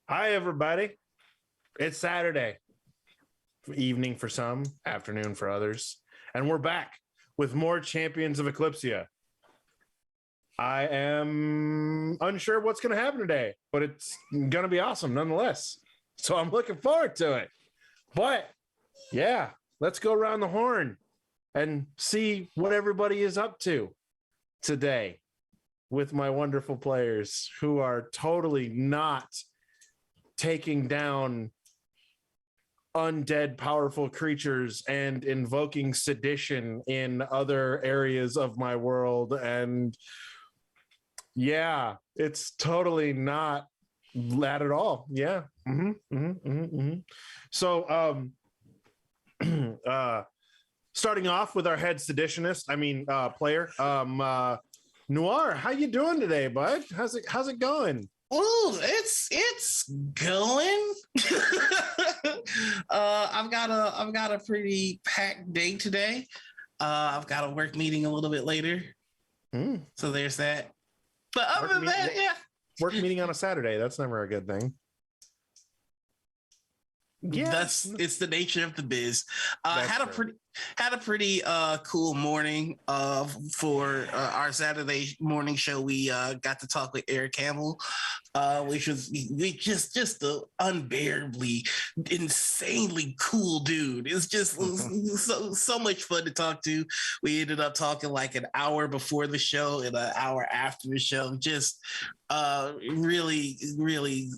Hi, everybody. It's Saturday evening for some, afternoon for others, and we're back with more Champions of Eclypsia. I am unsure what's going to happen today, but it's going to be awesome nonetheless. So I'm looking forward to it. But yeah, let's go around the horn and see what everybody is up to today with my wonderful players who are totally not taking down undead powerful creatures and invoking sedition in other areas of my world. And yeah, it's totally not that at all. Yeah. So starting off with our head seditionist, player, Noir, how you doing today, bud? How's it going? Oh, it's going. I've got a pretty packed day today. I've got a work meeting a little bit later, so there's that. But other than that, yeah, work meeting on a Saturday. That's never a good thing. Yeah, it's the nature of the biz. Had a pretty cool morning for our Saturday morning show. We got to talk with Eric Campbell, which was just the unbearably insanely cool dude. It's just so much fun to talk to. We ended up talking like an hour before the show and an hour after the show. Just really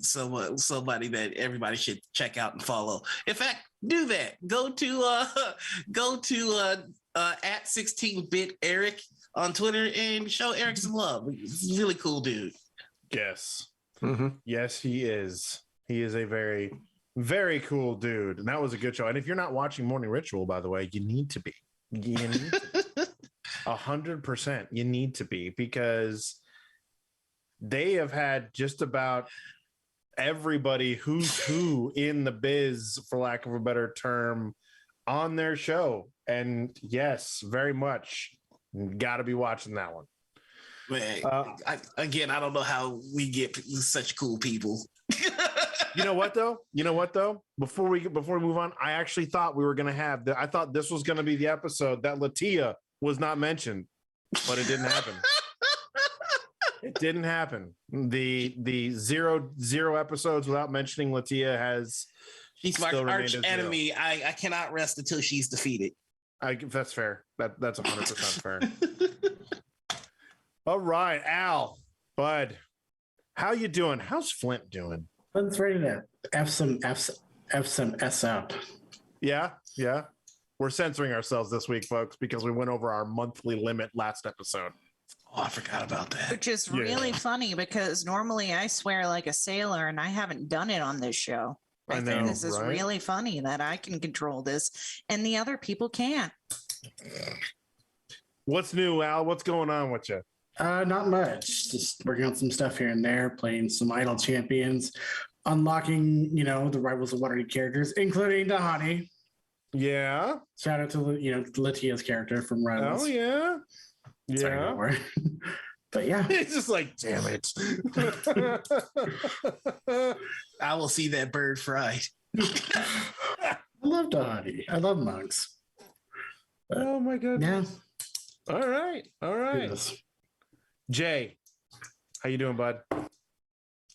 somebody that everybody should check out and follow. In fact, do that. Go to at 16-bit Eric on Twitter and show Eric some love. He's a really cool dude. Yes. Yes, he is. He is a very, very cool dude. And that was a good show. And if you're not watching Morning Ritual, by the way, you need to be. 100%. You need to be, because they have had just about everybody who's who in the biz, for lack of a better term, on their show. And yes, very much got to be watching that one. Man, I don't know how we get such cool people. You know what though? Before we move on, I actually thought we were going to have I thought this was going to be the episode that Latia was not mentioned, but it didn't happen. It didn't happen. The zero episodes without mentioning Latia has. She's my arch enemy. I cannot rest until she's defeated. That's fair. That's 100% fair. All right, Al, bud, how you doing? How's Flint doing? Flint's ready to F some S up. Yeah. We're censoring ourselves this week, folks, because we went over our monthly limit last episode. Oh, I forgot about that. Which is really funny, because normally I swear like a sailor, and I haven't done it on this show. I think this is really funny that I can control this and the other people can't. What's new, Al? What's going on with you? Not much. Just working on some stuff here and there, playing some idle champions, unlocking, the Rivals of Waterdeep characters, including Dahani. Yeah. Shout out to Latia's character from Rivals. Oh yeah. Sorry, but yeah, it's just like, damn it. I will see that bird fried. I love Dahani. I love monks. But, oh my goodness. Yeah. All right. Yes. Jay, how you doing, bud?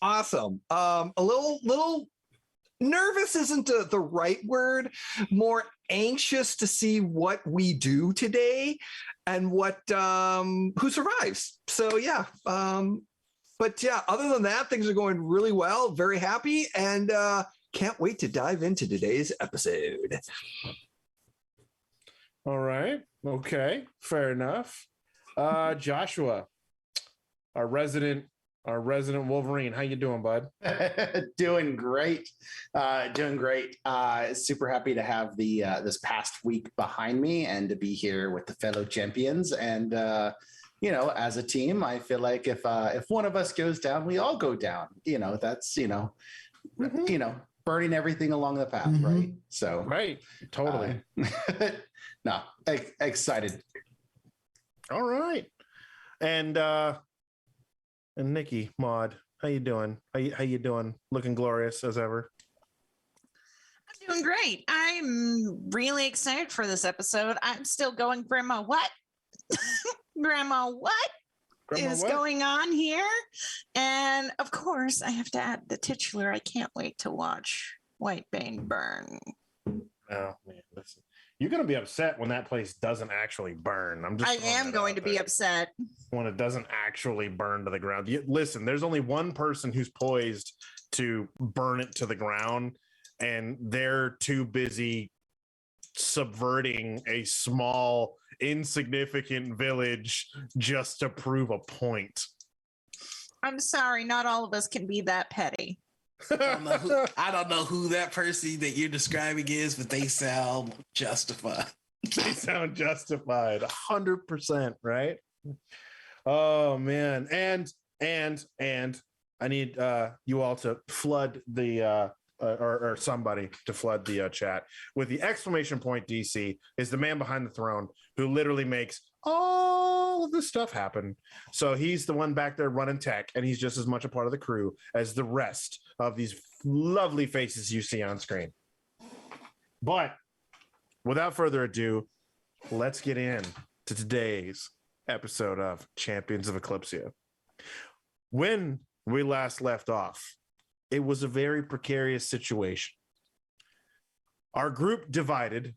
Awesome. A little nervous isn't the right word. More anxious to see what we do today and what who survives. So yeah. But yeah, other than that, things are going really well. Very happy, and can't wait to dive into today's episode. All right. Okay. Fair enough. Joshua, our resident Wolverine. How you doing, bud? Doing great. Super happy to have this past week behind me and to be here with the fellow champions. And as a team, I feel like if one of us goes down, we all go down. That's burning everything along the path, right? So right, totally. No, excited. All right, and Nikki Maud, How you doing? How you doing? Looking glorious as ever. I'm doing great. I'm really excited for this episode. I'm still going, Grandma, what? Grandma, what Grandma, is what? going on here? And of course, I have to add the titular. I can't wait to watch Whitebane burn. Oh man, listen. You're gonna be upset when that place doesn't actually burn. I am going to be upset when it doesn't actually burn to the ground. Listen, there's only one person who's poised to burn it to the ground, and they're too busy subverting a small, insignificant village just to prove a point. I'm sorry, not all of us can be that petty. I don't know who that person that you're describing is, but they sound justified. They sound justified 100%, right? Oh man. And I need you all to flood the or somebody to flood the chat with the exclamation point. DC is the man behind the throne who literally makes all of this stuff happen. So he's the one back there running tech, and he's just as much a part of the crew as the rest of these lovely faces you see on screen. But without further ado, let's get in to today's episode of Champions of Eclypsia. When we last left off, it was a very precarious situation. Our group divided,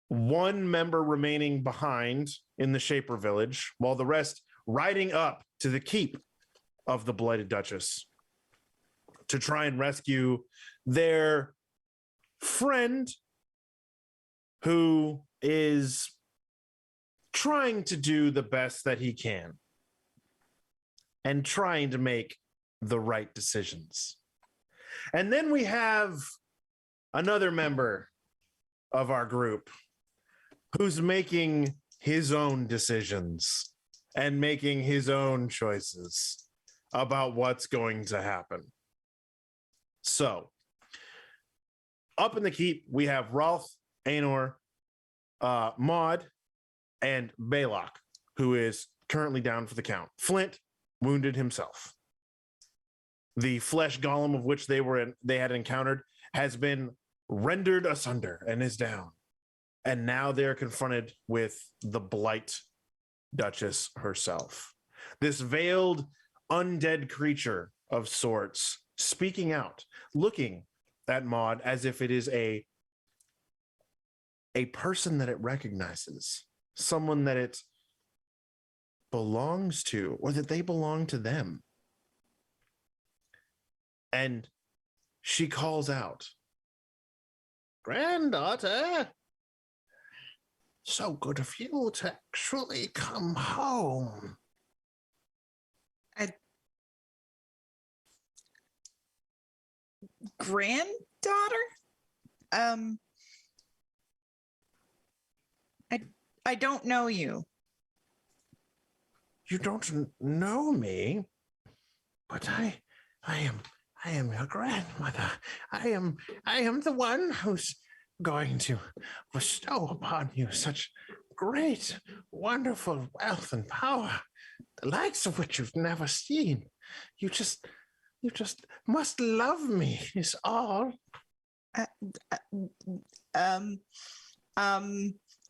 one member remaining behind in the Shaper village, while the rest riding up to the keep of the Blighted Duchess to try and rescue their friend who is trying to do the best that he can and trying to make the right decisions. And then we have another member of our group who's making his own decisions and making his own choices about what's going to happen. So, up in the keep, we have Rolf, Aenor, Maud, and Balok, who is currently down for the count. Flint wounded himself. The flesh golem of which they had encountered has been rendered asunder and is down. And now they're confronted with the Blight Duchess herself. This veiled undead creature of sorts, speaking out, looking at Maud as if it is a person that it recognizes, someone that it belongs to, or that they belong to them. And she calls out, "Granddaughter, so good of you to actually come home." Granddaughter? I don't know you. You don't know me, but I am your grandmother. I am the one who's going to bestow upon you such great, wonderful wealth and power, the likes of which you've never seen. You just must love me, is all.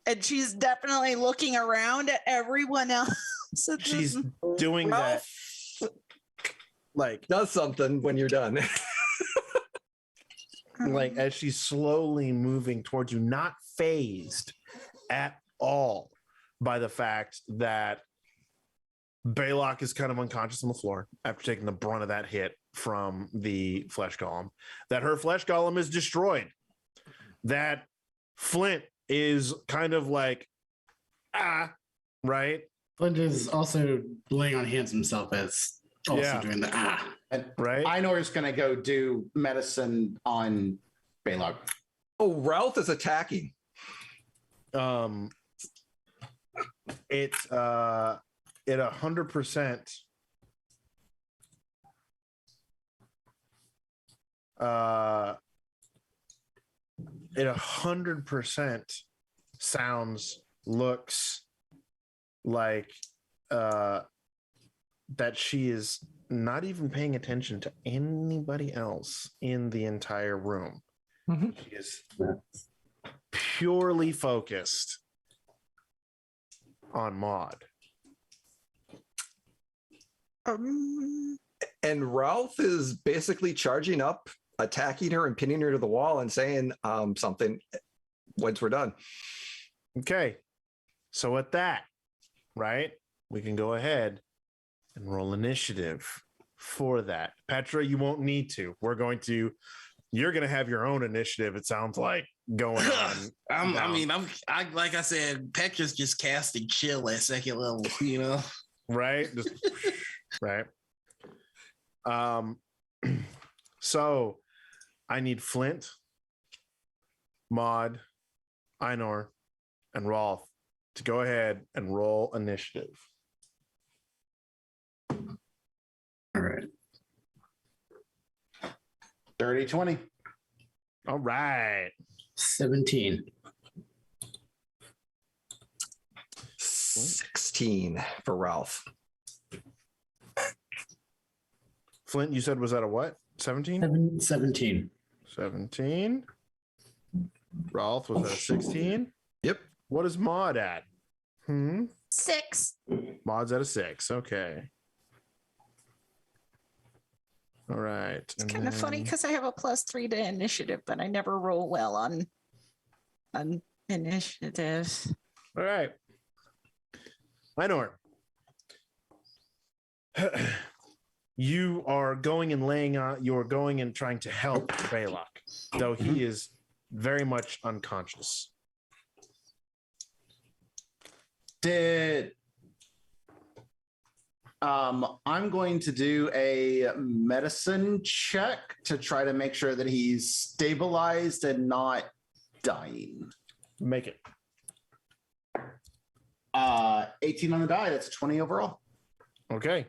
And she's definitely looking around at everyone else. She's doing that. Like, does something when you're done. Like, as she's slowly moving towards you, not phased at all by the fact that Balok is kind of unconscious on the floor after taking the brunt of that hit from the flesh golem, that her flesh golem is destroyed, that Flint is kind of like, right? Flint is also laying on hands himself as also doing the And right. Einor is going to go do medicine on Balog. Oh, Ralph is attacking. It 100%. It 100% sounds, looks like that she is not even paying attention to anybody else in the entire room. Mm-hmm. She is purely focused on Maud. And Ralph is basically charging up, attacking her and pinning her to the wall and saying something once we're done. Okay. So at that, right, we can go ahead and roll initiative for that. Petra, you won't need to. You're going to have your own initiative, it sounds like, going on. I like I said, Petra's just casting chill at second level, you know? Right? Just, right. So I need Flint, Maud, Einor, and Rolf to go ahead and roll initiative. All right. 30-20. All right. 17. 16 for Ralph. Flint, you said was that a what? 17? 17. 17. Rolf was at a 16. Yep. What is Maud at? 6. Maud's at a 6. Okay. All right. It's kind of funny because I have a +3 to initiative, but I never roll well on initiative. All right. Einor. You are going and trying to help Baylock, though he is very much unconscious. I'm going to do a medicine check to try to make sure that he's stabilized and not dying. Make it. 18 on the die. That's 20 overall. Okay.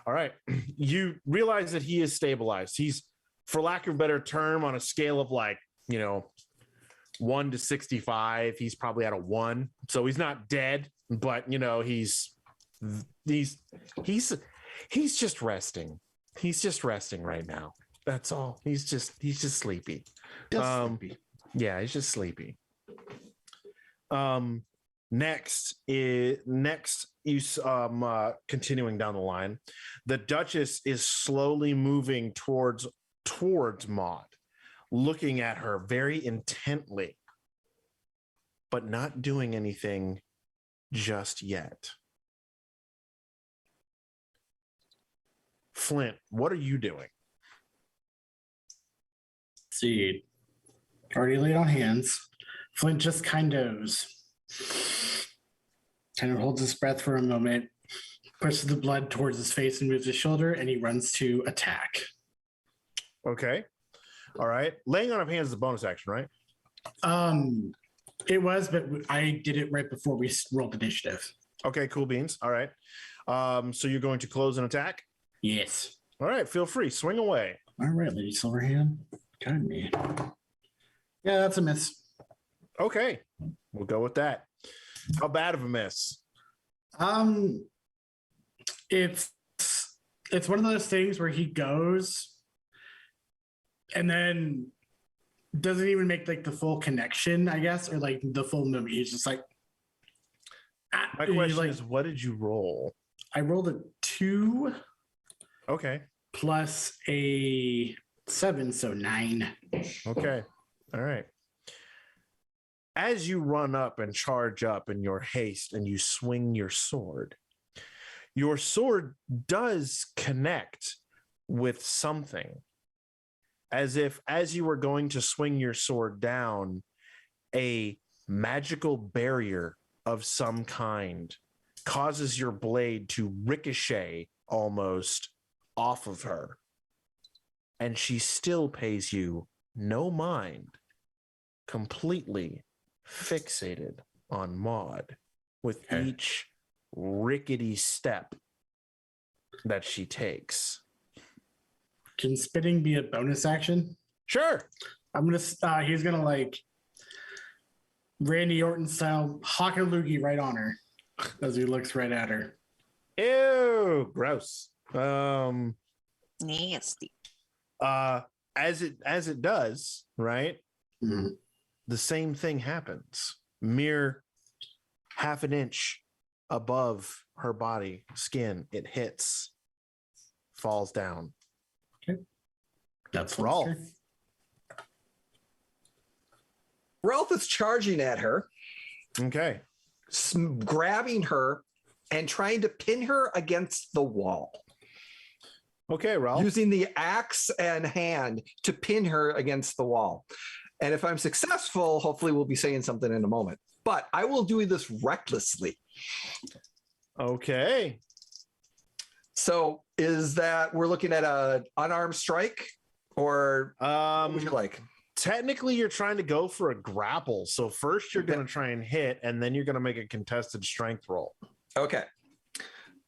All right. You realize that he is stabilized. He's, for lack of a better term, on a scale of 1 to 65, he's probably at a 1. So he's not dead, but he's just resting. He's just resting right now. That's all. He's just sleepy. Sleepy. Yeah, he's just sleepy. Next, continuing down the line, the Duchess is slowly moving towards Maud, looking at her very intently, but not doing anything just yet. Flint, what are you doing? See, already laid on hands. Flint just kind of holds his breath for a moment, pushes the blood towards his face and moves his shoulder, and he runs to attack. Okay. All right. Laying on of hands is a bonus action, right? It was, but I did it right before we rolled initiative. Okay, cool beans. All right. So you're going to close an attack? Yes. All right, feel free. Swing away. All right, Lady Silverhand. Guide me. Yeah, that's a miss. Okay. We'll go with that. How bad of a miss? It's one of those things where he goes and then doesn't even make the full connection, I guess, or the full movie. He's just like. My question is, what did you roll? I rolled a 2. Okay. Plus a 7, so 9. Okay. All right. As you run up and charge up in your haste and you swing your sword does connect with something. As you were going to swing your sword down, a magical barrier of some kind causes your blade to ricochet almost off of her. And she still pays you no mind, completely fixated on Maud with each rickety step that she takes. Can spitting be a bonus action? Sure. He's gonna Randy Orton style hawk a loogie right on her as he looks right at her. Ew, gross. Nasty. As it does, right? Mhm. The same thing happens. Mere half an inch above her body skin, it hits, falls down. That's Rolf. Ralph is charging at her, Okay. grabbing her and trying to pin her against the wall. Okay, Ralph. Using the axe and hand to pin her against the wall. And if I'm successful, hopefully we'll be saying something in a moment. But I will do this recklessly. Okay. So is that we're looking at a unarmed strike, or what would you like? Technically, you're trying to go for a grapple. So first you're going to try and hit, and then you're going to make a contested strength roll. Okay.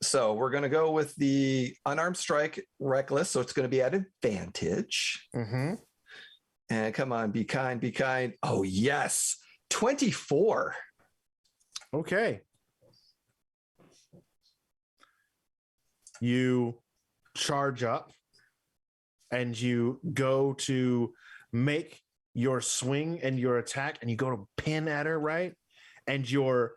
So we're going to go with the unarmed strike reckless. So it's going to be at advantage. Mm-hmm. And come on, be kind, be kind. Oh, yes. 24. Okay. You charge up and you go to make your swing and your attack, and you go to pin at her, right? And you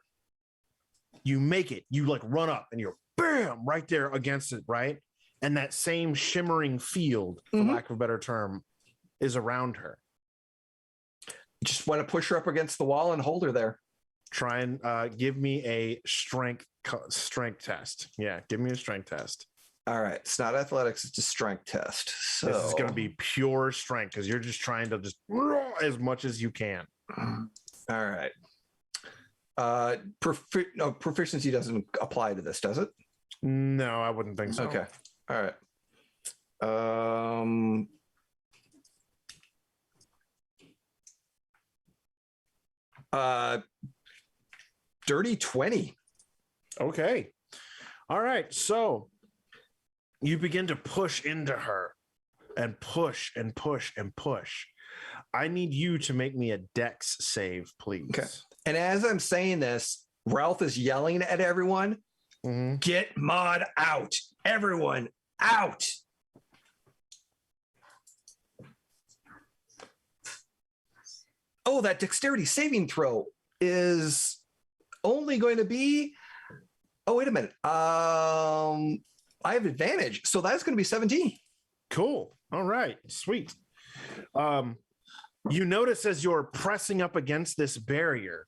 make it. You like run up and you're bam right there against it, right? And that same shimmering field, for lack of a better term, is around her. Just want to push her up against the wall and hold her there. Try and give me a strength test. Yeah, give me a strength test. All right. It's not athletics. It's a strength test. So This is going to be pure strength because you're just trying to just as much as you can. all right. Proficiency doesn't apply to this, does it? No, I wouldn't think so. Okay. All right. Dirty 20. Okay. All right. So you begin to push into her and push and push and push. I need you to make me a dex save, please. Okay. And as I'm saying this, Ralph is yelling at everyone, get Maud out. Everyone out. Oh, that dexterity saving throw is only going to be, oh, wait a minute. I have advantage. So that's going to be 17. Cool. All right. Sweet. You notice as you're pressing up against this barrier,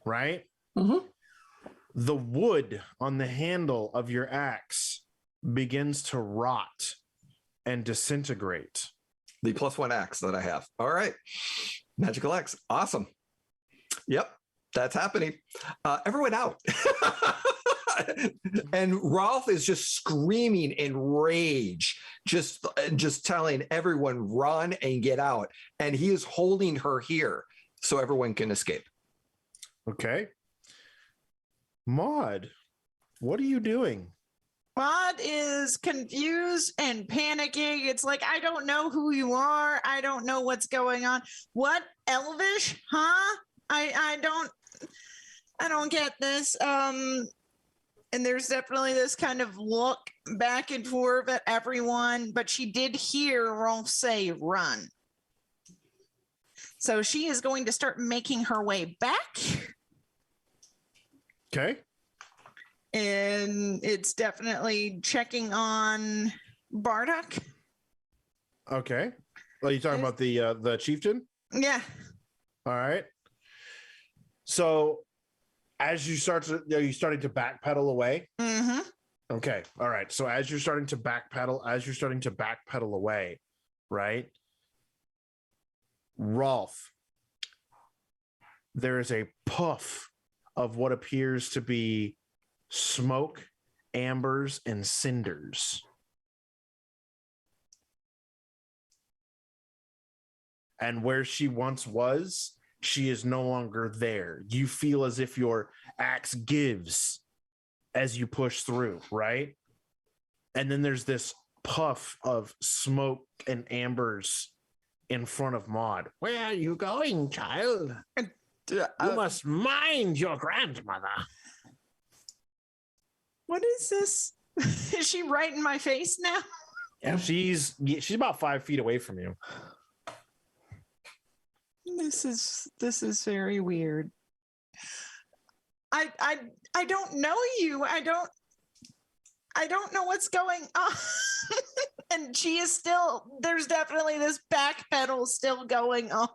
right? The wood on the handle of your axe begins to rot and disintegrate. The +1 axe that I have. All right. Magical axe. Awesome. Yep. That's happening. Everyone out. And Rolf is just screaming in rage, just telling everyone run and get out. And he is holding her here so everyone can escape. Okay. Maud, what are you doing? Maud is confused and panicking. It's like, I don't know who you are. I don't know what's going on. What? Elvish? Huh? I don't get this. And there's definitely this kind of look back and forth at everyone, but she did hear Rolf say run. So she is going to start making her way back. Okay. And it's definitely checking on Bardock. Okay. Are you talking about the chieftain? Yeah. All right. So as you are you starting to backpedal away? Mm-hmm. Okay. All right. So as you're starting to backpedal away, right? Rolf, there is a puff of what appears to be smoke, ambers, and cinders. And where she once was, she is no longer there. You feel as if your axe gives as you push through, right? And then there's this puff of smoke and ambers in front of Maud. Where are you going, child? You must mind your grandmother. What is this? Is she right in my face now? She's about 5 feet away from you. This is very weird. I don't know you. I don't know what's going on. And she is still, there's definitely this backpedal still going on.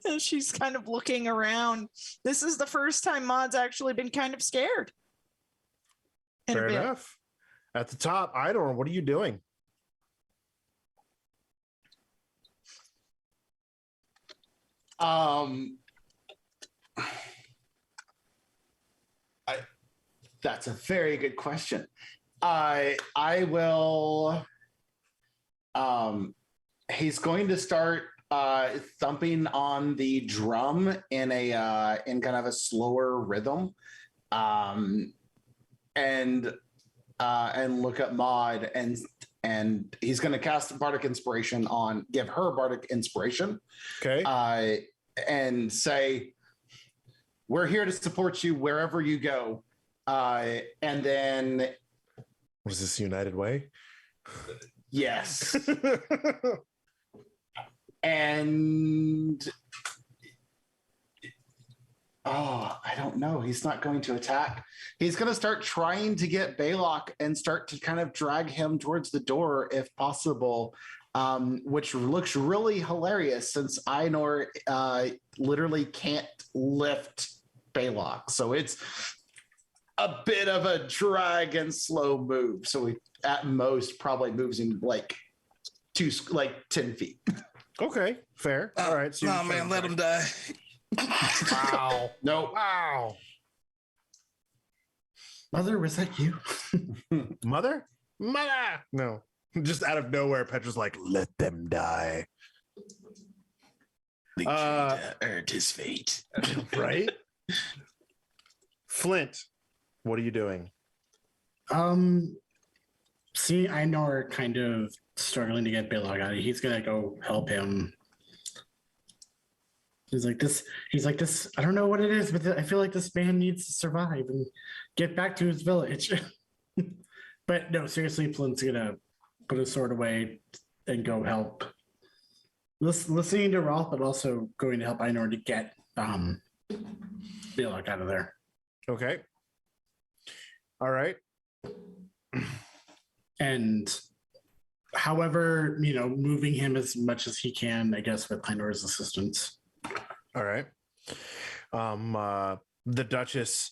And she's kind of looking around. This is the first time Maud's actually been kind of scared. Fair enough. At the top, Idor, what are you doing? That's a very good question. I will. He's going to start thumping on the drum in kind of a slower rhythm, and look at Maud, and he's going to cast Bardic Inspiration give her Bardic Inspiration. Okay. And say, "We're here to support you wherever you go." And then, Was this United Way? yes. And I don't know. He's not going to attack. He's going to start trying to get Baylock and start to kind of drag him towards the door if possible, which looks really hilarious since Ainur literally can't lift Baylock. So it's a bit of a drag and slow move. So he at most probably moves him like 10 feet. Okay, fair. All right. So man, let him die. Wow. No. Wow. Mother, was that you? Mother? No. Just out of nowhere, Petra's like, let them die. Earned his fate. Right? Flint, what are you doing? See, I know we're kind of struggling to get Baylock out. He's gonna go help him. He's like this. I don't know what it is, but I feel like this man needs to survive and get back to his village. But no, seriously, Flint's gonna put his sword away and go help. Listening to Rolf, but also going to help Ainur to get Baylock out of there. Okay. All right. And however, moving him as much as he can, I guess, with Ainur's assistance. All right. The Duchess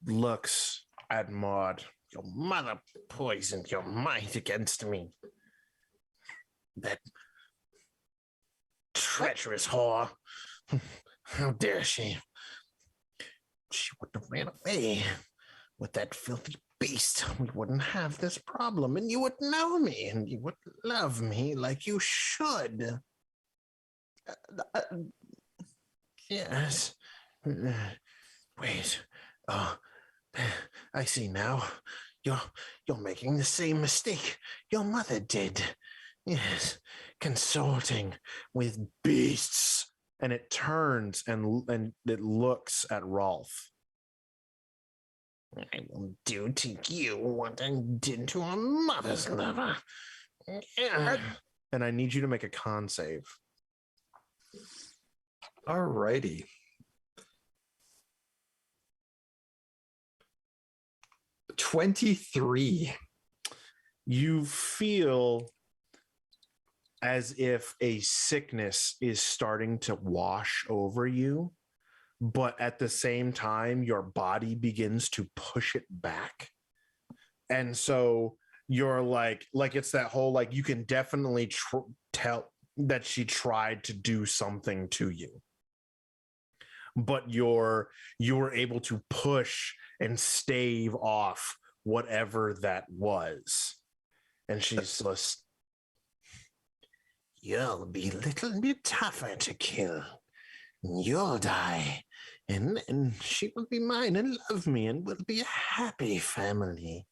looks at Maud. Your mother poisoned your mind against me. That treacherous whore. How dare she? She wouldn't have ran away with that filthy beast. We wouldn't have this problem, and you would know me, and you would love me like you should. Yes. Wait. Oh, I see now. You're making the same mistake your mother did. Yes, consorting with beasts. And it turns and it looks at Rolf. I will do to you what I did to a mother's lover. And I need you to make a con save. All righty. 23. You feel as if a sickness is starting to wash over you, but at the same time, your body begins to push it back. And so you're like it's that whole, like, you can definitely tell that she tried to do something to you, but you were able to push and stave off whatever that was. And she's just, you'll be a little bit tougher to kill. You'll die, and she will be mine and love me, and we'll be a happy family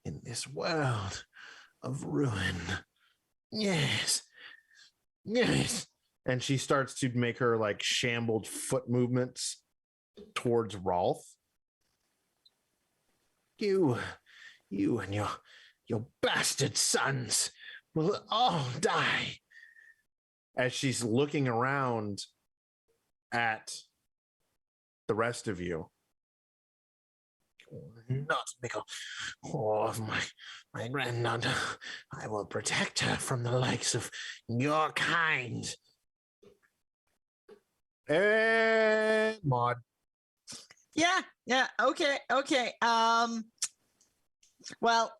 in this world of ruin. Yes. Yes. And she starts to make her like shambled foot movements towards Rolf. You and your bastard sons will all die. As she's looking around at the rest of you. Not make a whore of my granddaughter. I will protect her from the likes of your kind. And Maud. Yeah. Okay. Well,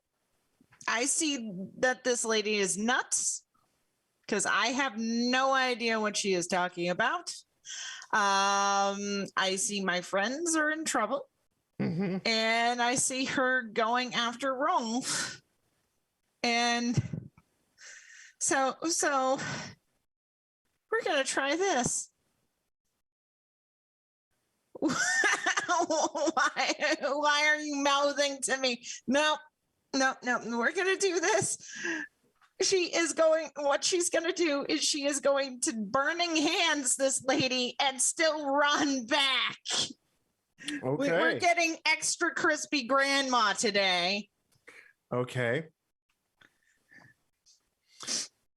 I see that this lady is nuts because I have no idea what she is talking about. I see my friends are in trouble. Mm-hmm. And I see her going after Rolf. And so we're going to try this. Why are you mouthing to me? No, we're going to do this. What she's going to do is she is going to burning hands this lady and still run back. Okay. We're getting extra crispy grandma today. Okay.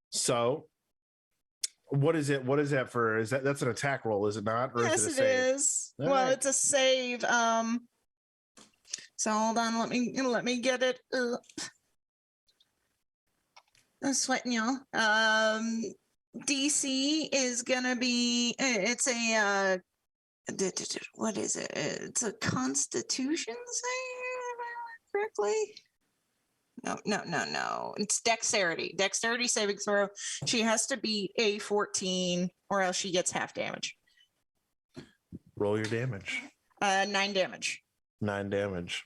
So what is it? What is that for? That's an attack roll, is it not? Or Yes, is it a it save? is. All Well, right. it's a save. So hold on, let me get it. I'm sweating, y'all. DC is gonna be. It's a. What is it? It's a Constitution save, correctly? No. It's dexterity. Dexterity saving throw. She has to beat a 14 or else she gets half damage. Roll your damage. 9 damage. 9 damage.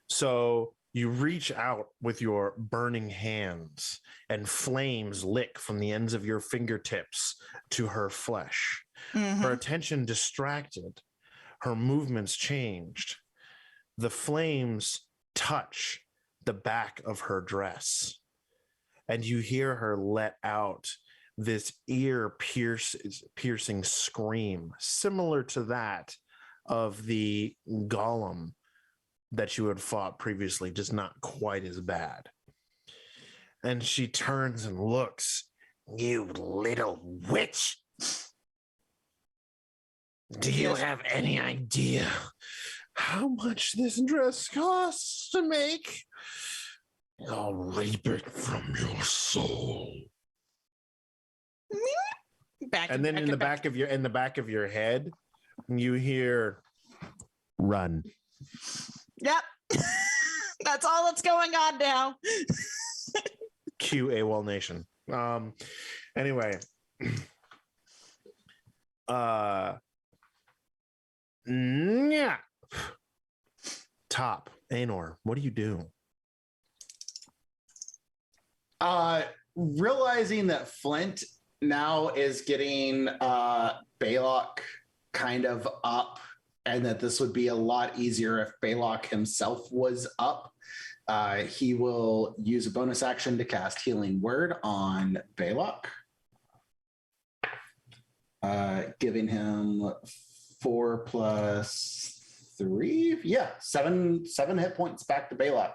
So you reach out with your burning hands and flames lick from the ends of your fingertips to her flesh. Mhm. Her attention distracted, her movements changed. The flames touch the back of her dress, and you hear her let out this piercing scream, similar to that of the golem that you had fought previously, just not quite as bad. And she turns and looks. You little witch. Do you have any idea how much this dress costs to make? I'll rape it from your soul. And then in the back of your head, you hear run. Yep. That's all that's going on now. Cue AWOL Nation. Anyway. Yeah. Top. Anor, what do you do? Realizing that Flint now is getting Baylock kind of up, and that this would be a lot easier if Baylock himself was up, he will use a bonus action to cast Healing Word on Baylock, giving him 4 + 3. Yeah, 7 hit points back to Baylock.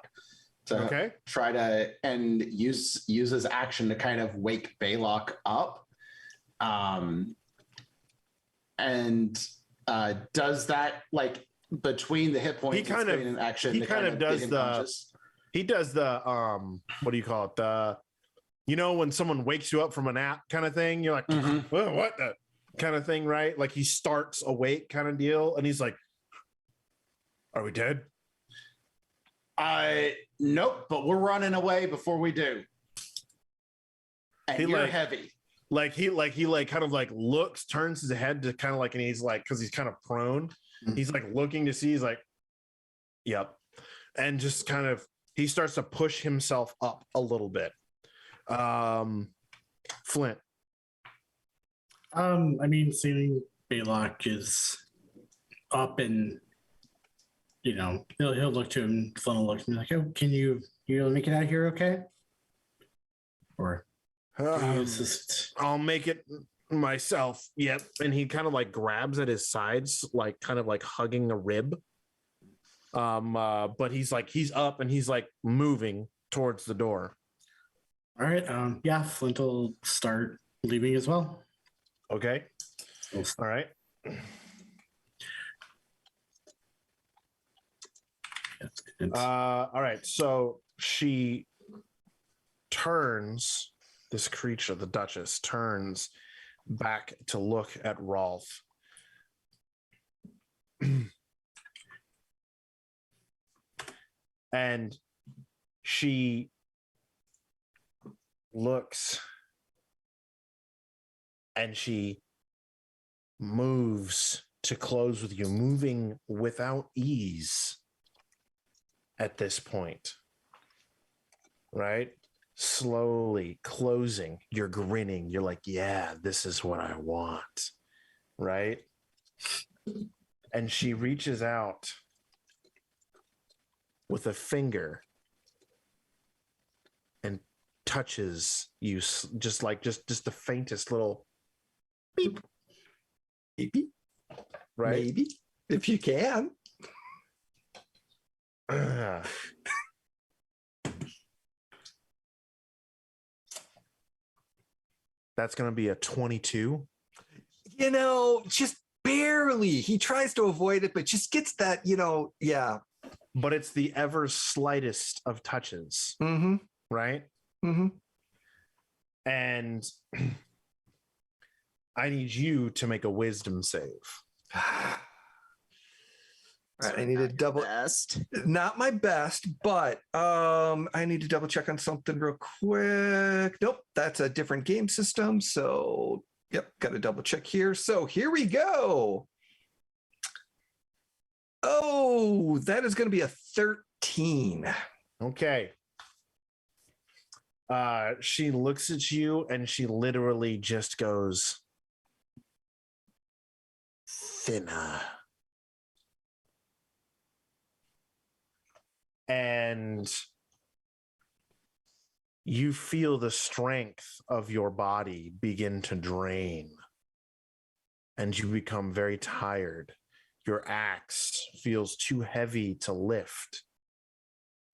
To try to and use his action to kind of wake Baylock up, and does that like between the hit points. He kind of an action. He kind of does the. He does the what do you call it? The when someone wakes you up from a nap kind of thing. You're like, well, what the kind of thing, right? Like he starts awake kind of deal, and he's like, "Are we dead?" Nope, but we're running away before we do. And you're heavy. He kind of like looks, turns his head to kind of like, and he's like, because he's kind of prone, he's like looking to see, he's like, yep. And just kind of, he starts to push himself up a little bit. Flint. Seeing Baylock is up and he'll look to him. Flynn will look to me like, "Oh, can you make it out here okay?" Or I'll make it myself. Yep. And he kind of like grabs at his sides, like kind of like hugging a rib. But he's up and he's like moving towards the door. All right. Yeah, Flint will start leaving as well. Okay. All right. All right. So she turns, this creature, the Duchess, turns back to look at Rolf. And she looks and she moves to close with you, moving without ease at this point, right? Slowly closing. You're grinning. You're like, yeah, this is what I want, right? And she reaches out with a finger and touches you, just the faintest little beep. Maybe. Right? Maybe. If you can. That's going to be a 22. Just barely. He tries to avoid it, but just gets that, yeah. But it's the ever slightest of touches, Mm-hmm. right? Mm-hmm. And I need you to make a wisdom save. All right, I need to double. Best. Not my best, but I need to double check on something real quick. Nope, that's a different game system. So, yep, got to double check here. So here we go. Oh, that is going to be a 13. Okay. She looks at you and she literally just goes thinner. And you feel the strength of your body begin to drain. And you become very tired. Your axe feels too heavy to lift,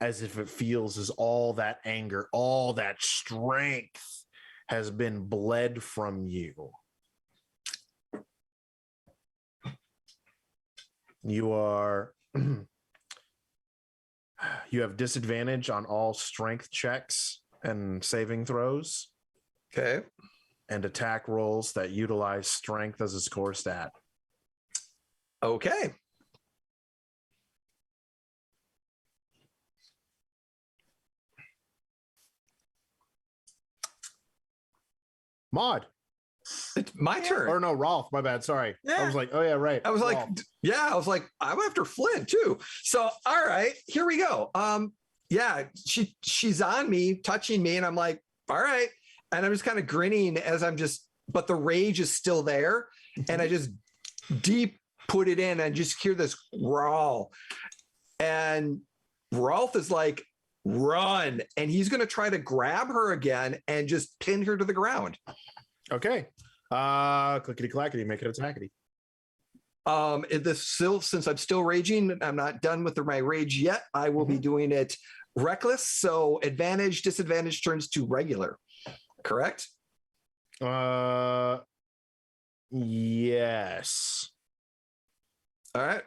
as if it feels as all that anger, all that strength has been bled from you. You are you have disadvantage on all strength checks and saving throws. Okay. And attack rolls that utilize strength as its core stat. Okay. Maud. It's my turn. Or no, Rolf, my bad. Sorry. Yeah. I was like, oh yeah, right. I was Rolf. like, yeah, I was like, I'm after Flint too. So, all right, here we go. Yeah, she's on me, touching me, and I'm like, all right. And I'm just kind of grinning as but the rage is still there. And I just deep put it in and just hear this growl. And Rolf is like, run. And he's going to try to grab her again and just pin her to the ground. Okay. Clickety clackety, make it a tackety. Since I'm still raging, I'm not done with my rage yet. I will be doing it reckless. So advantage, disadvantage turns to regular. Correct? Yes. All right.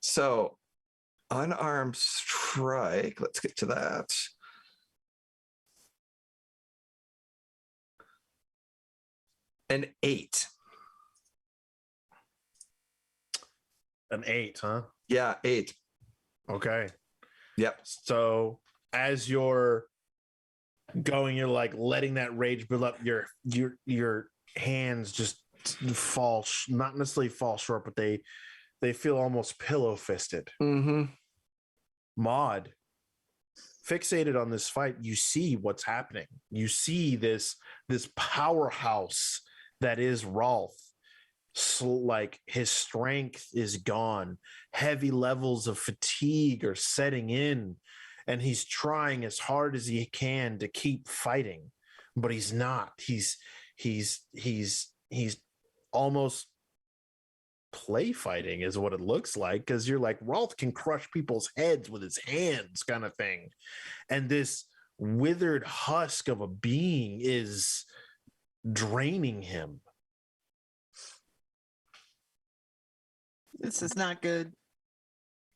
So unarmed strike. Let's get to that. An 8. An 8, huh? Yeah, 8. Okay. Yep. So as you're going, you're like letting that rage build up. Your hands just fall, not necessarily fall short, but they feel almost pillow fisted. Mm-hmm. Maud, fixated on this fight, you see what's happening. You see this powerhouse that is Rolf. So, like, his strength is gone. Heavy levels of fatigue are setting in, and he's trying as hard as he can to keep fighting, but he's not. He's almost play fighting is what it looks like, because you're like, Rolf can crush people's heads with his hands kind of thing. And this withered husk of a being is draining him. This is not good.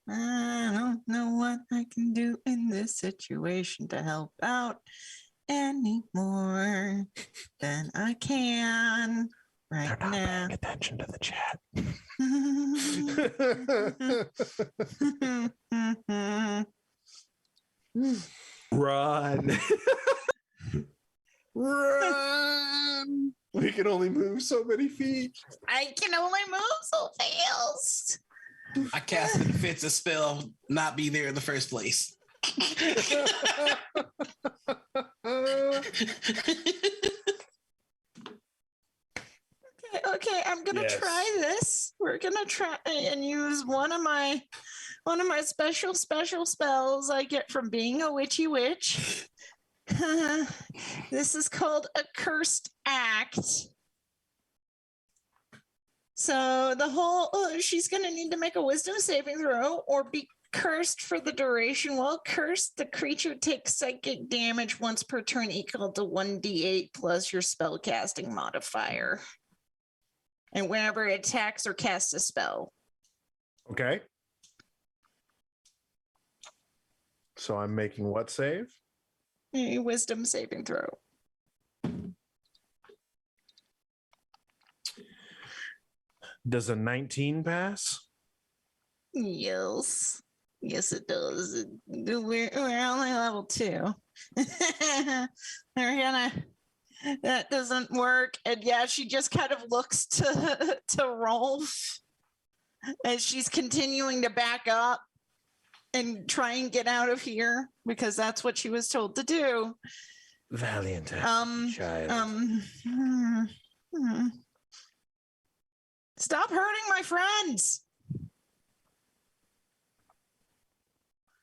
I don't know what I can do in this situation to help out any more than I can right They're not now. paying attention to the chat. Run. Run! We can only move so many feet. I can only move so fast. I cast a defensive spell, not be there in the first place. Okay, I'm gonna try this. We're gonna try and use one of my special spells I get from being a witchy witch. This is called a cursed act. So the whole she's gonna need to make a wisdom saving throw or be cursed for the duration. While cursed, the creature takes psychic damage once per turn equal to 1d8 plus your spellcasting modifier. And whenever it attacks or casts a spell. Okay. So I'm making what save? A wisdom saving throw. Does a 19 pass? Yes. Yes, it does. We're only level 2. They're gonna... That doesn't work. And yeah, she just kind of looks to Rolf as she's continuing to back up and try and get out of here because that's what she was told to do. Valiant child. Stop hurting my friends.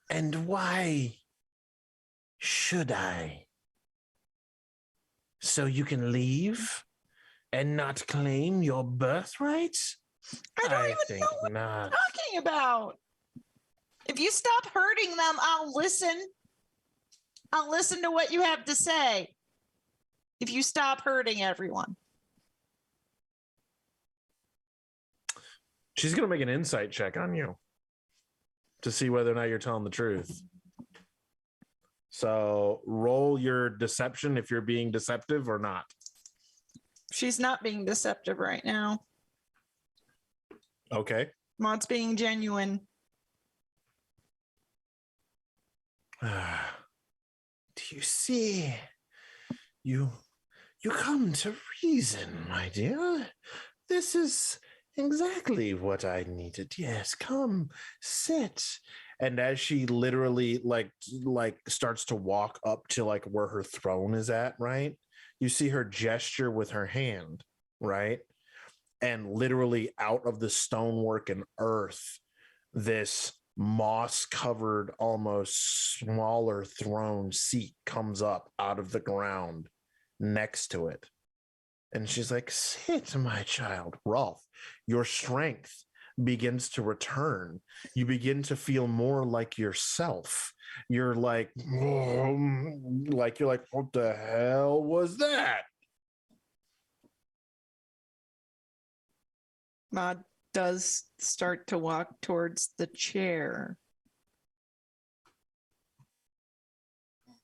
And why should I? So you can leave and not claim your birthright? I don't even know what you're talking about. If you stop hurting them, I'll listen. I'll listen to what you have to say. If you stop hurting everyone. She's going to make an insight check on you to see whether or not you're telling the truth. So roll your deception if you're being deceptive or not. She's not being deceptive right now. Okay. Maud's being genuine. Do you see? You come to reason, my dear. This is exactly what I needed. Yes, come, sit. And as she literally like starts to walk up to like where her throne is at, right? You see her gesture with her hand, right? And literally out of the stonework and earth, this moss-covered, almost smaller throne seat comes up out of the ground next to it. And she's like, sit, my child. Rolf, your strength begins to return. You begin to feel more like yourself. You're like, what the hell was that? Maud does start to walk towards the chair.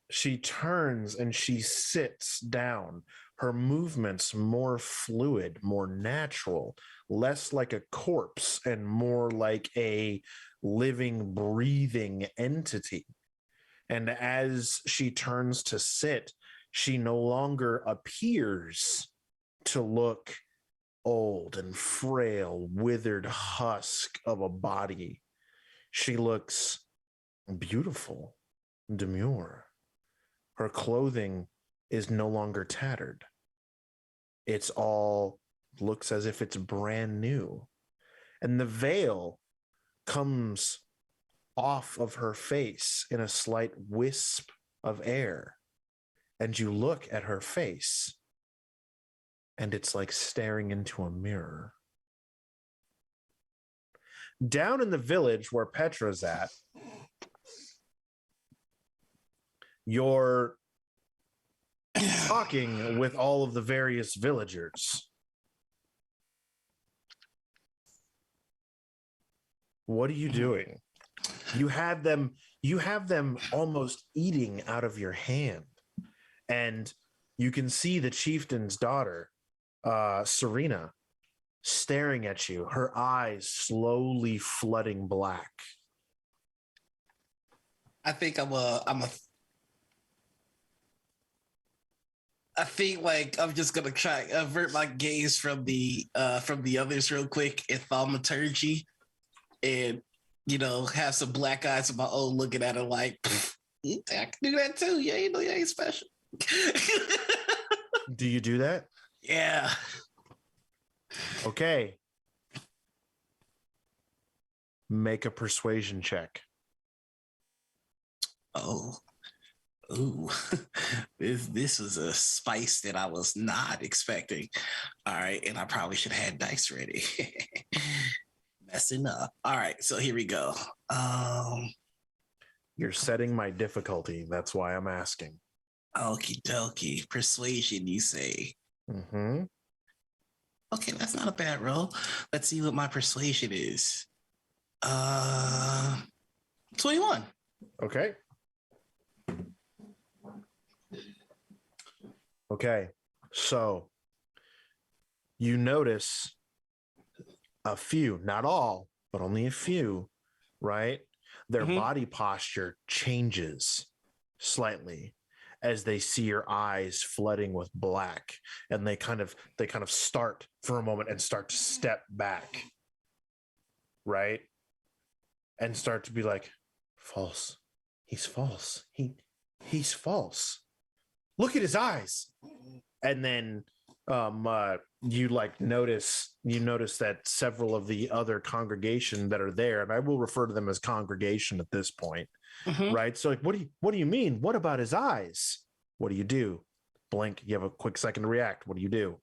She turns and she sits down. Her movements more fluid, more natural, less like a corpse and more like a living, breathing entity. And as she turns to sit, she no longer appears to look old and frail, withered husk of a body. She looks beautiful, demure. Her clothing is no longer tattered. It's all looks as if it's brand new. And the veil comes off of her face in a slight wisp of air. And you look at her face and it's like staring into a mirror. Down in the village where Petra's at, you're talking with all of the various villagers. What are you doing? You have them almost eating out of your hand. And you can see the chieftain's daughter, Serena, staring at you, her eyes slowly flooding black. I think I think like I'm just gonna try avert my gaze from the others real quick in thaumaturgy, and have some black eyes of my own looking at her like, I can do that too. You ain't special. Do you do that? Yeah. Okay. Make a persuasion check. Oh. Ooh. This was a spice that I was not expecting. All right, and I probably should have had dice ready. Messing up. All right, so here we go. You're setting my difficulty. That's why I'm asking. Okie dokie. Persuasion, you say? Mm-hmm. Okay, that's not a bad roll. Let's see what my persuasion is. 21. Okay. Okay. So you notice a few, not all, but only a few, right? Their body posture changes slightly as they see your eyes flooding with black, and they kind of start for a moment and start to step back, right? And start to be like, false. He's false. He's false. Look at his eyes. And then you notice that several of the other congregation that are there, and I will refer to them as congregation at this point, right? So like, what do you mean? What about his eyes? What do you do? Blink. You have a quick second to react. What do you do?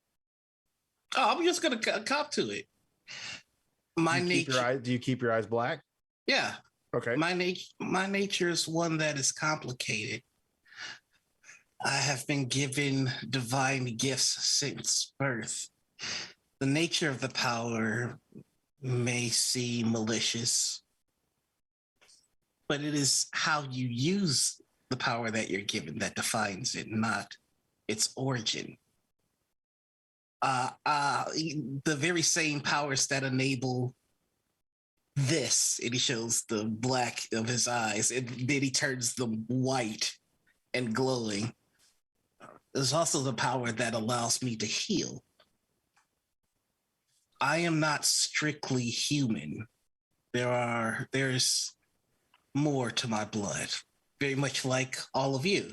Oh, I'm just gonna cop to it. My nature. Do you keep your eyes black? Yeah. Okay. My nature is one that is complicated. I have been given divine gifts since birth. The nature of the power may seem malicious, but it is how you use the power that you're given that defines it, not its origin. The very same powers that enable this, and he shows the black of his eyes, and then he turns them white and glowing. There's also the power that allows me to heal. I am not strictly human. There's more to my blood, very much like all of you.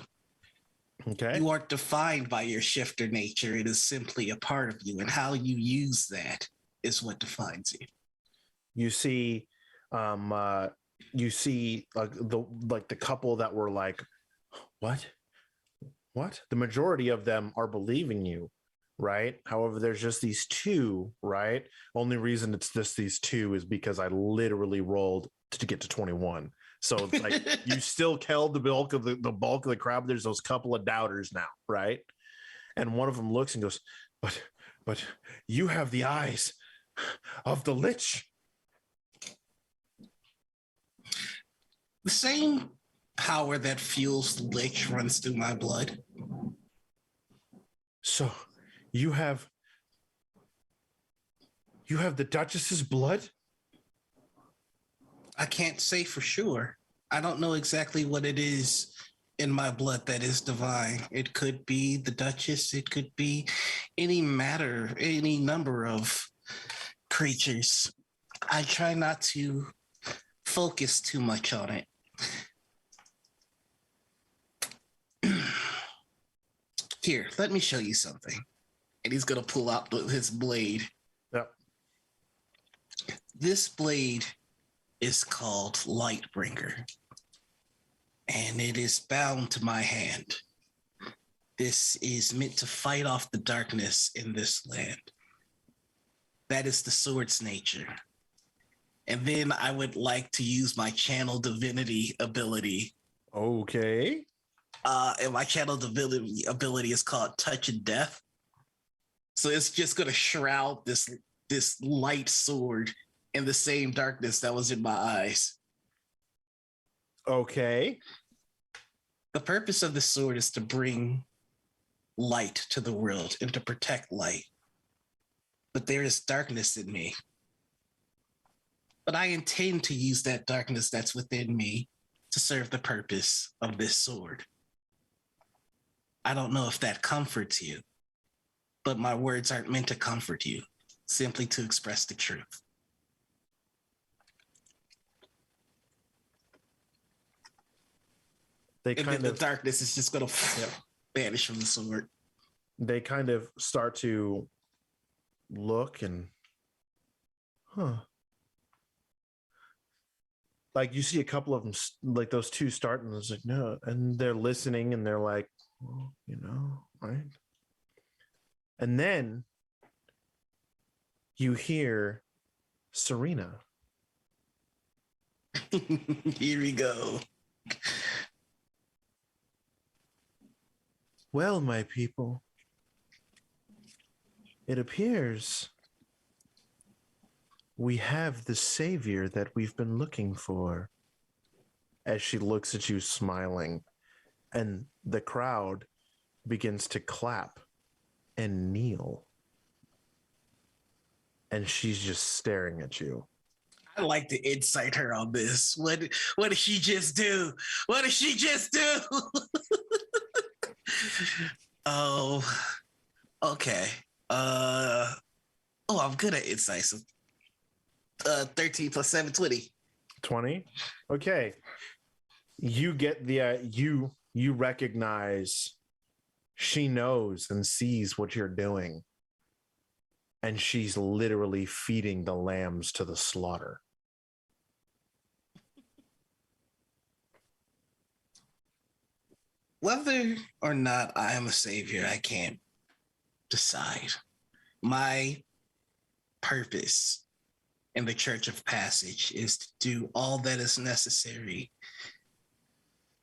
Okay. You aren't defined by your shifter nature. It is simply a part of you, and how you use that is what defines you. You see, the couple that were like, what? The majority of them are believing you, right? However, there's just these two, right? Only reason it's just these two is because I literally rolled to get to 21. So it's like you still killed the bulk of the crowd. There's those couple of doubters now, right? And one of them looks and goes, but you have the eyes of the Lich. The same power that fuels the Lich runs through my blood. So you have the Duchess's blood? I can't say for sure. I don't know exactly what it is in my blood that is divine. It could be the Duchess. It could be any number of creatures. I try not to focus too much on it. Here, let me show you something. And he's going to pull out his blade. Yep. This blade is called Lightbringer. And it is bound to my hand. This is meant to fight off the darkness in this land. That is the sword's nature. And then I would like to use my channel divinity ability. Okay. And my channel divinity ability is called Touch of Death. So it's just going to shroud this light sword in the same darkness that was in my eyes. Okay. The purpose of the sword is to bring light to the world and to protect light. But there is darkness in me. But I intend to use that darkness that's within me to serve the purpose of this sword. I don't know if that comforts you, but my words aren't meant to comfort you, simply to express the truth. They And kind then of the darkness is just going to vanish from the sword. they kind of start to look and like you see a couple of them, like those two start and it's like no, and they're listening and they're like, well, right? And then you hear Serena. Here we go. Well, my people, it appears we have the savior that we've been looking for. As she looks at you smiling, and the crowd begins to clap and kneel. And she's just staring at you. I like to incite her on this. What did she just do? What did she just do? Oh, okay. I'm good at insights. 13 plus 7, 20. 20. Okay. You get the you recognize she knows and sees what you're doing. And she's literally feeding the lambs to the slaughter. Whether or not I am a savior, I can't decide. My purpose in the Church of Passage is to do all that is necessary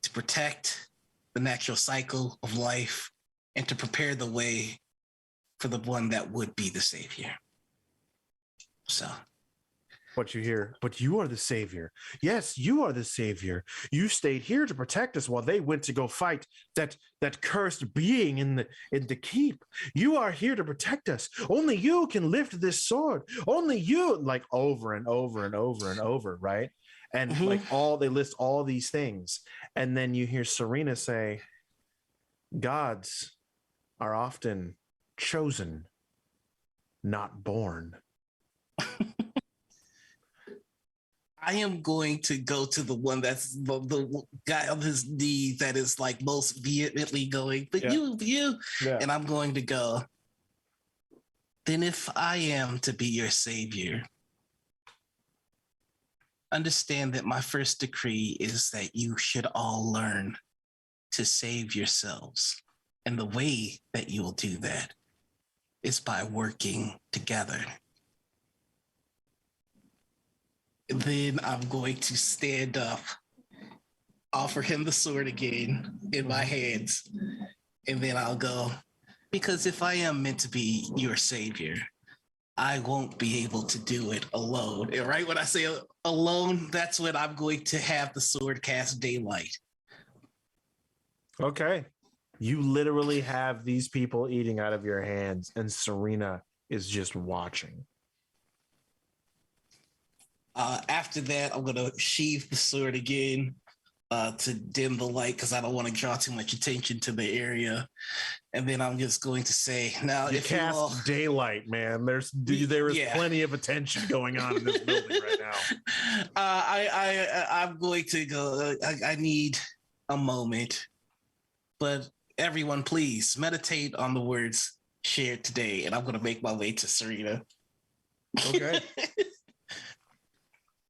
to protect the natural cycle of life and to prepare the way for the one that would be the savior. So. What you hear, but you are the savior. Yes, you are the savior. You stayed here to protect us while they went to go fight that cursed being in the keep. You are here to protect us. Only you can lift this sword. Only you, like over and over and over and over, right? And like they list all these things. And then you hear Serena say, gods are often chosen, not born. I am going to go to the one that's the guy on his knee that is like most vehemently going, but you, and I'm going to go. Then if I am to be your savior, understand that my first decree is that you should all learn to save yourselves. And the way that you will do that is by working together. Then I'm going to stand up, offer him the sword again in my hands, and then I'll go. Because if I am meant to be your savior, I won't be able to do it alone. And right when I say alone, that's when I'm going to have the sword cast daylight. Okay. You literally have these people eating out of your hands, and Serena is just watching. After that, I'm going to sheath the sword again to dim the light because I don't want to draw too much attention to the area. And then I'm just going to say, now you if cast you all... daylight, man. There is plenty of attention going on in this building right now. I'm going to go. I need a moment, but everyone, please meditate on the words shared today, and I'm going to make my way to Serena. Okay.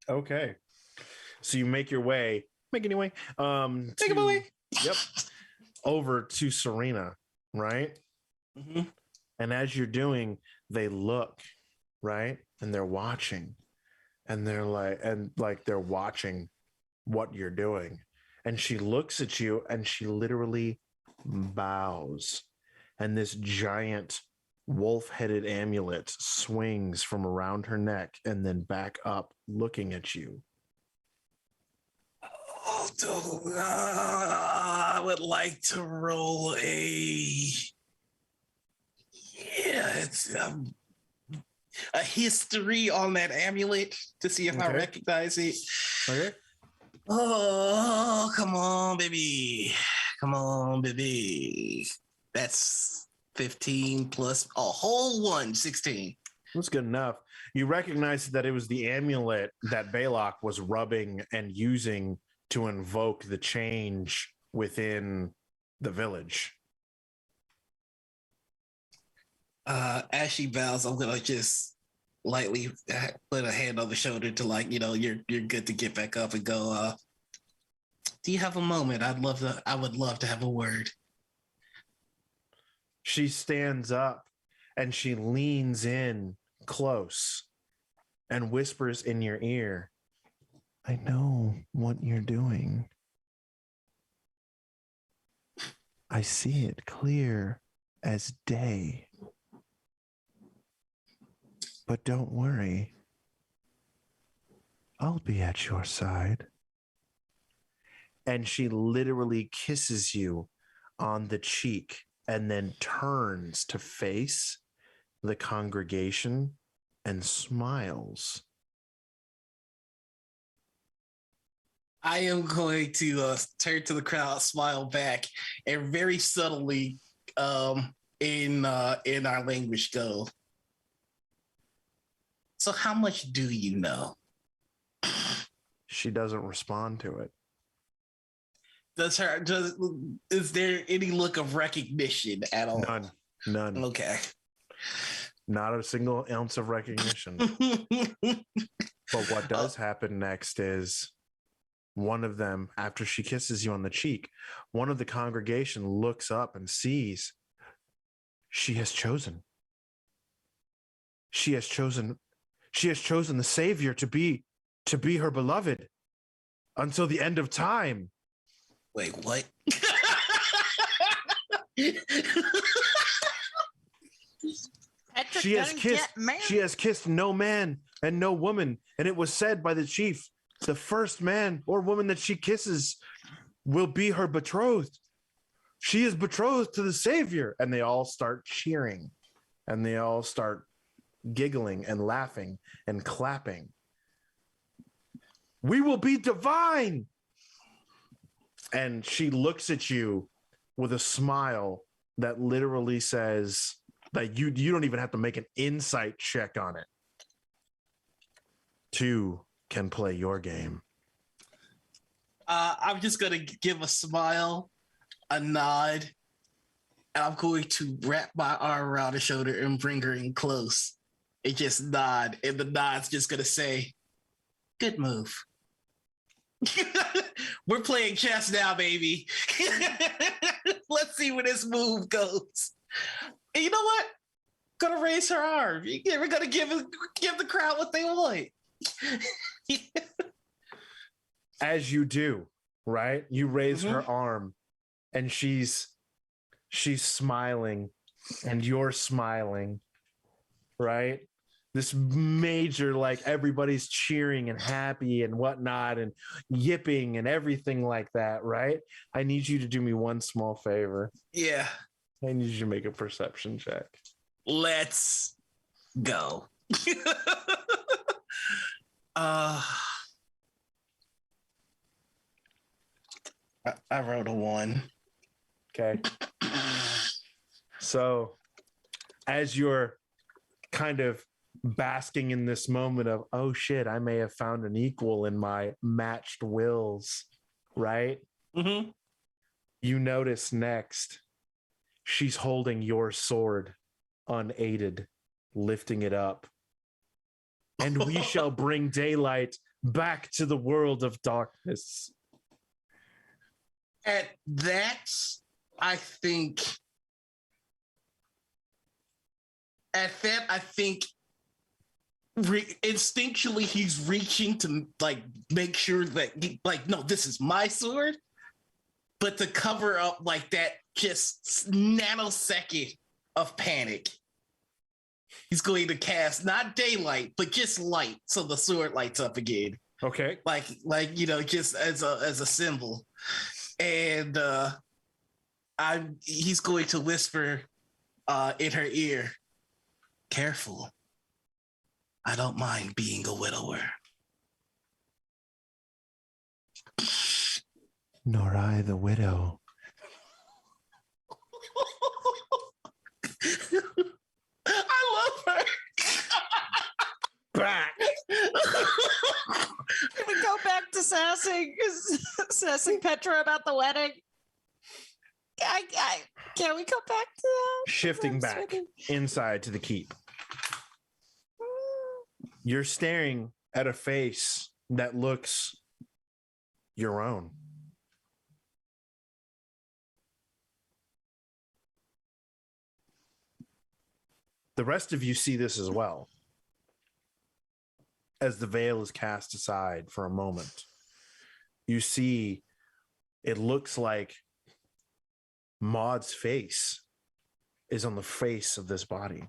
Okay. So you make your way. Make it anyway. Take it away. Yep. Over to Serena. right? Mm-hmm. And as you're doing, they look, right? And they're watching. And they're like they're watching what you're doing. And she looks at you and she literally bows. And this giant wolf-headed amulet swings from around her neck and then back up, looking at you. I would like to roll it's a history on that amulet to see if I Okay. recognize it. Okay. Oh, come on, baby. Come on, baby. That's 15 plus a whole 16. That's good enough. You recognize that it was the amulet that Balok was rubbing and using to invoke the change within the village. As she bows, I'm gonna just lightly put a hand on the shoulder to you're good to get back up and go. Do you have a moment? I would love to have a word. She stands up and she leans in close and whispers in your ear, I know what you're doing. I see it clear as day. But don't worry. I'll be at your side. And she literally kisses you on the cheek and then turns to face the congregation and smiles. I am going to turn to the crowd, smile back, and very subtly in our language go. So how much do you know? She doesn't respond to it. Is there any look of recognition at all? None. Okay. Not a single ounce of recognition. But what does happen next is one of them, after she kisses you on the cheek, one of the congregation looks up and sees she has chosen. She has chosen the Savior to be her beloved until the end of time. Wait, what? She has kissed no man and no woman, and it was said by the chief, the first man or woman that she kisses will be her betrothed. She is betrothed to the Savior. And they all start cheering, and they all start giggling and laughing and clapping. We will be divine. And she looks at you with a smile that literally says that you don't even have to make an insight check on it. Two can play your game. I'm just going to give a smile, a nod, and I'm going to wrap my arm around her shoulder and bring her in close. And just nod, and the nod's just going to say, good move. We're playing chess now, baby. Let's see where this move goes. And you know what? Gonna raise her arm. We're gonna give the crowd what they want. As you do, right? You raise her arm, and she's smiling, and you're smiling, right? This major, like, everybody's cheering and happy and whatnot and yipping and everything like that, right? I need you to do me one small favor. Yeah. I need you to make a perception check. Let's go. I wrote a 1. Okay. So as you're kind of basking in this moment of, oh shit, I may have found an equal in my matched wills, right? Mm-hmm. You notice next, she's holding your sword unaided, lifting it up. And we shall bring daylight back to the world of darkness. At that, I think at that, I think instinctually he's reaching to like make sure that no, this is my sword, but to cover up like that just nanosecond of panic, he's going to cast not daylight but just light, so the sword lights up again. Okay. Like just as a symbol, and he's going to whisper in her ear, "Careful. I don't mind being a widower." Nor I the widow. I love her. Back. Can we go back to sassing Petra about the wedding? Can we go back to that? Shifting back inside to the keep. You're staring at a face that looks your own. The rest of you see this as well. As the veil is cast aside for a moment, you see it looks like Maud's face is on the face of this body.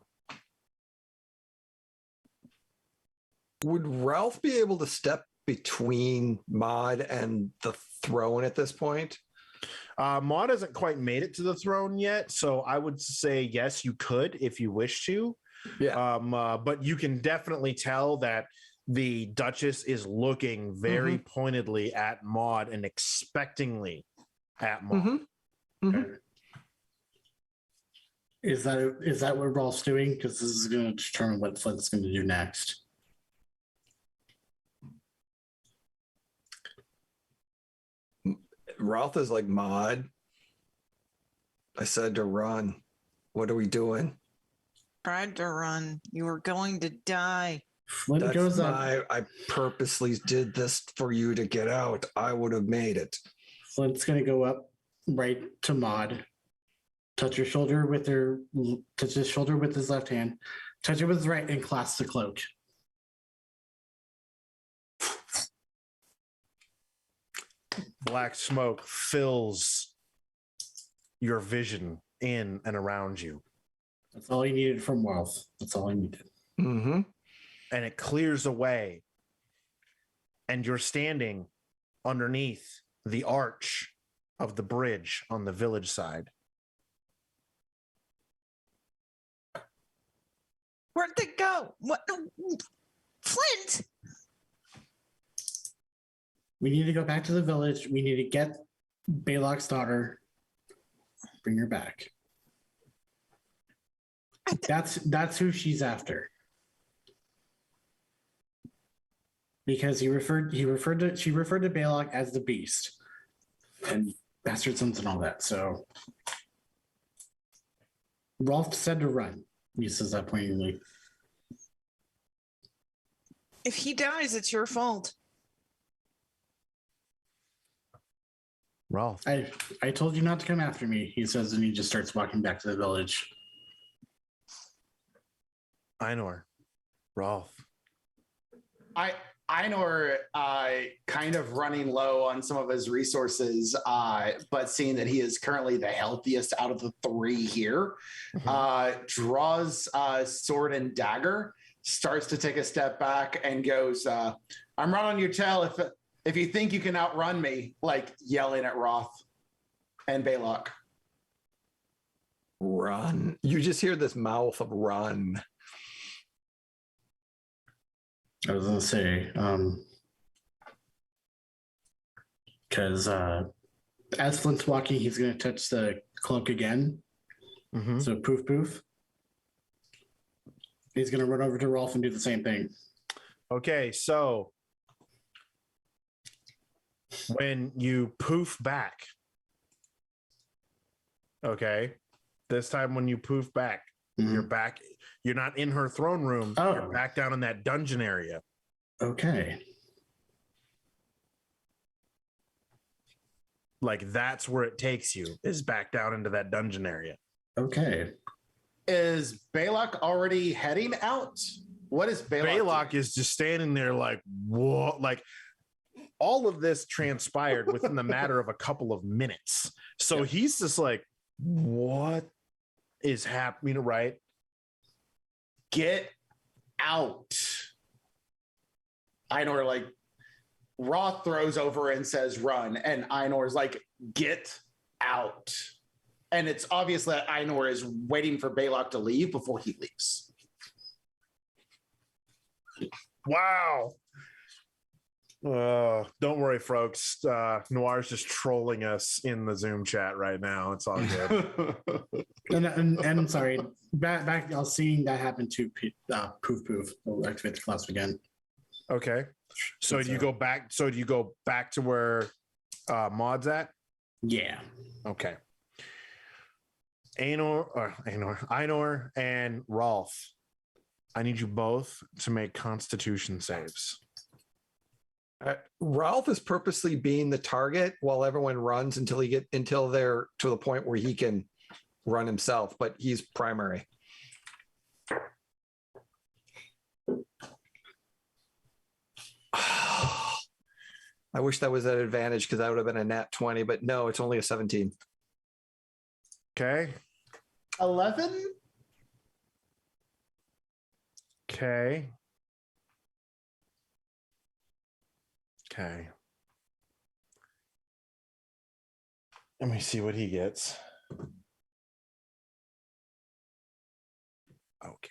Would Ralph be able to step between Maud and the throne at this point? Maud hasn't quite made it to the throne yet, so I would say yes, you could if you wish to. Yeah. But you can definitely tell that the Duchess is looking very pointedly at Maud and expectingly at Maud. Mm-hmm. Mm-hmm. Is that what Rolf's doing? Because this is going to determine what Flint's going to do next. Ralph is like, Maud, I said to run. What are we doing? Tried to run. You were going to die. Flint That's goes up. I purposely did this for you to get out. I would have made it. Flint's going to go up right to Maud, touch his shoulder with his left hand, touch it with his right, and clasp the cloak. Black smoke fills your vision in and around you. That's all he needed from Rolf. That's all he needed. Mm-hmm. And it clears away. And you're standing underneath the arch of the bridge on the village side. Where'd they go? What? Flint! We need to go back to the village. We need to get Balok's daughter. Bring her back. That's who she's after. Because she referred to Balok as the beast and bastard sons and all that. So Rolf said to run. He says that pointedly. If he dies, it's your fault. Rolf. I told you not to come after me, he says, and he just starts walking back to the village. Einor. Rolf. Einor kind of running low on some of his resources, but seeing that he is currently the healthiest out of the three here, draws sword and dagger, starts to take a step back and goes, I'm running your tail if you think you can outrun me, like yelling at Roth and Balok. Run. You just hear this mouth of run. I was going to say, because as Flint's walking, he's going to touch the cloak again. Mm-hmm. So poof, poof. He's going to run over to Rolf and do the same thing. Okay, so when you poof back, okay, this time when you poof back, you're back. You're not in her throne room. Oh. You're back down in that dungeon area. Okay. Like that's where it takes you, is back down into that dungeon area. Okay. Is Balok already heading out? What is Balok? Balok doing? is just standing there like, what? Like, all of this transpired within the matter of a couple of minutes. So Yep. he's just like, what is happening, right? Get out. Einor like Roth throws over and says run, and Einor's like, get out. And it's obvious that Einor is waiting for Balok to leave before he leaves. Wow. Don't worry, folks. Noir's just trolling us in the Zoom chat right now. It's all good. And sorry, back. I was seeing that happen to Poof. We'll activate the class again. Okay. So do you go back? So do you go back to where Maud's at? Yeah. Okay. Einor, and Rolf. I need you both to make Constitution saves. Ralph is purposely being the target while everyone runs until they're to the point where he can run himself, but he's primary. I wish that was an advantage because that would have been a nat 20, but no, it's only a 17. Okay. 11? Okay. Okay. Let me see what he gets. Okay.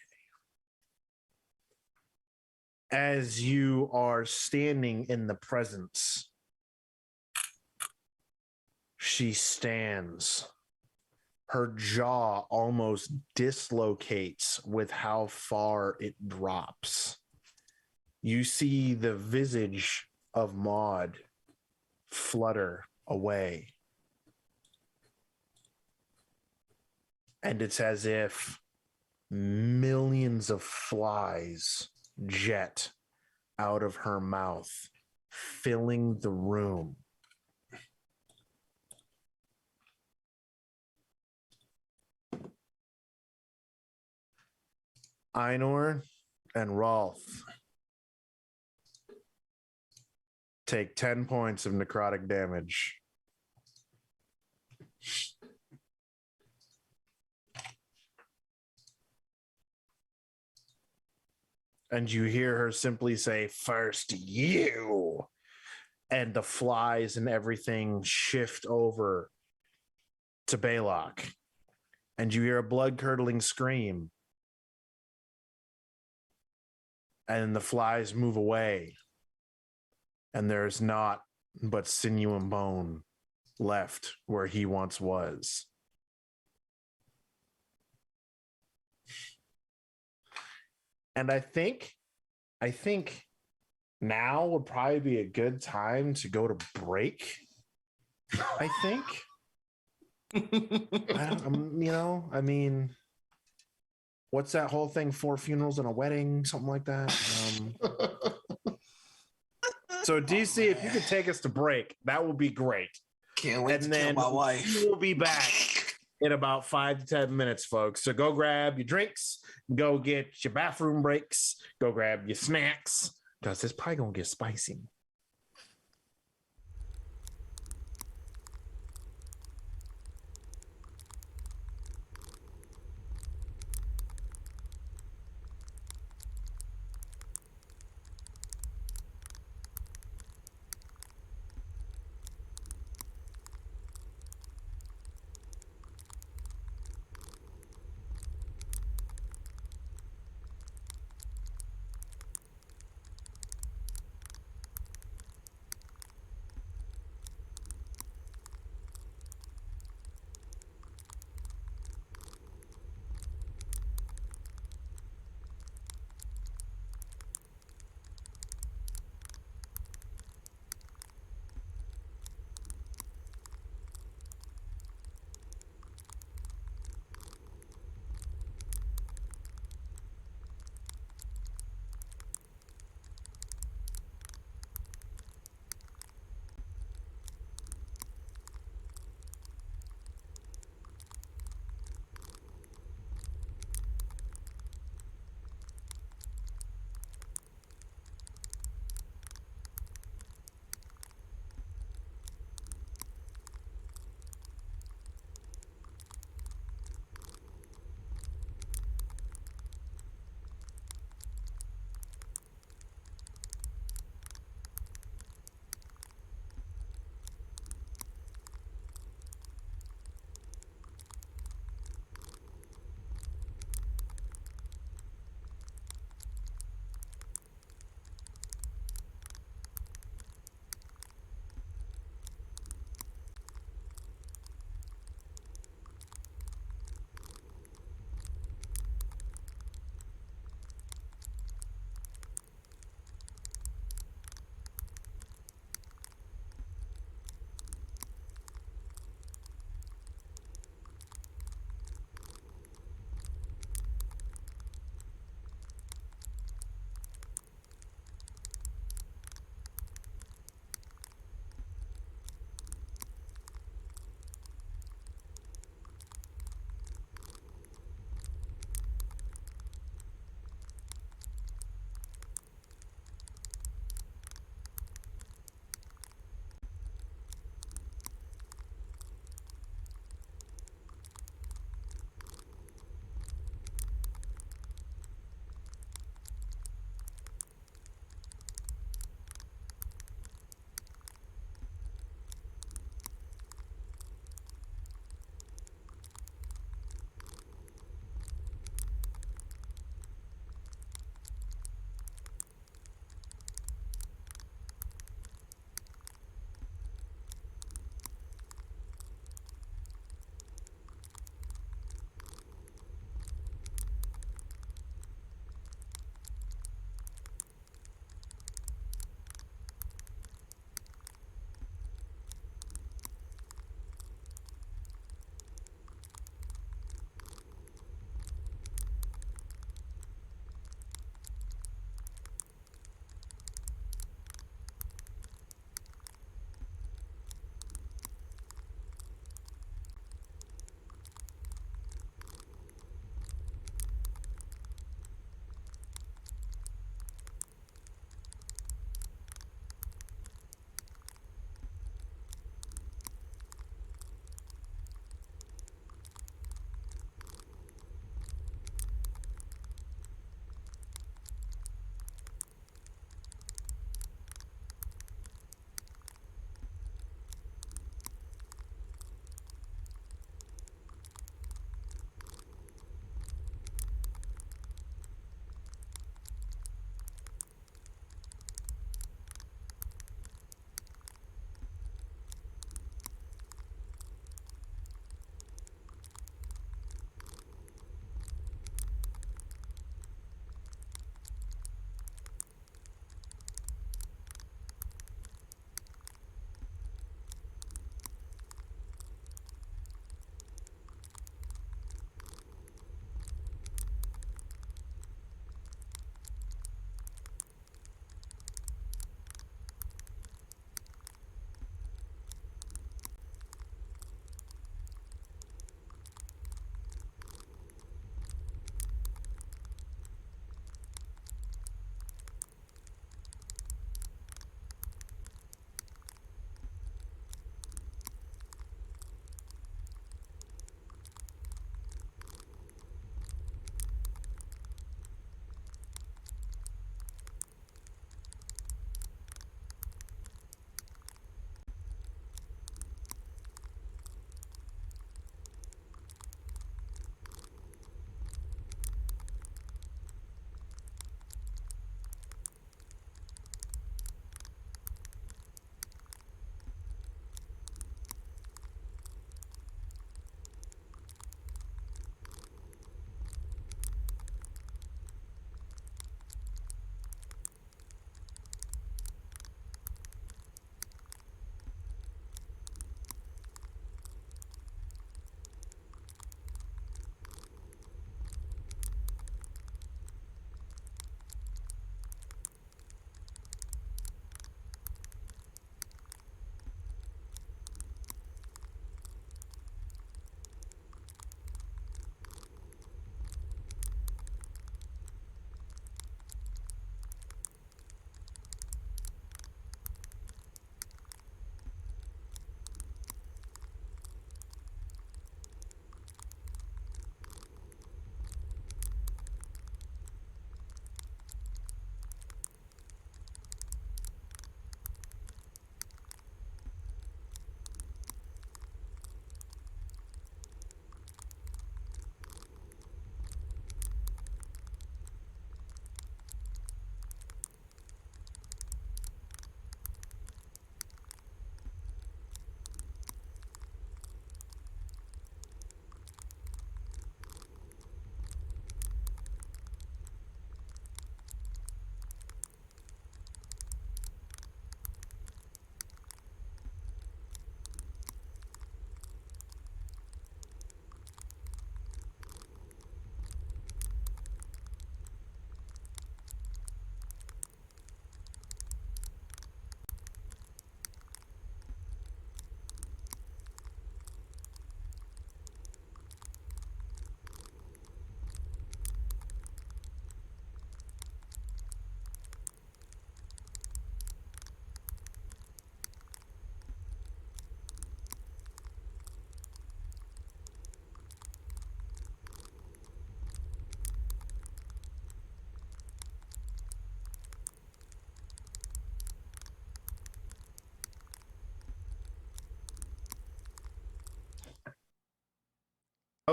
As you are standing in the presence, she stands. Her jaw almost dislocates with how far it drops. You see the visage of Maud flutter away. And it's as if millions of flies jet out of her mouth, filling the room. Einor and Rolf take 10 points of necrotic damage. And you hear her simply say, "First you." And the flies and everything shift over to Balok. And you hear a blood-curdling scream. And the flies move away. And there's not but sinew and bone left where he once was. And I think now would probably be a good time to go to break. I think. I mean, what's that whole thing? 4 funerals and a wedding, something like that. So DC, if you could take us to break, that would be great. Can't wait And to then kill my wife. we will be back in about 5 to 10 minutes, folks. So go grab your drinks, go get your bathroom breaks, go grab your snacks, because it's probably gonna get spicy.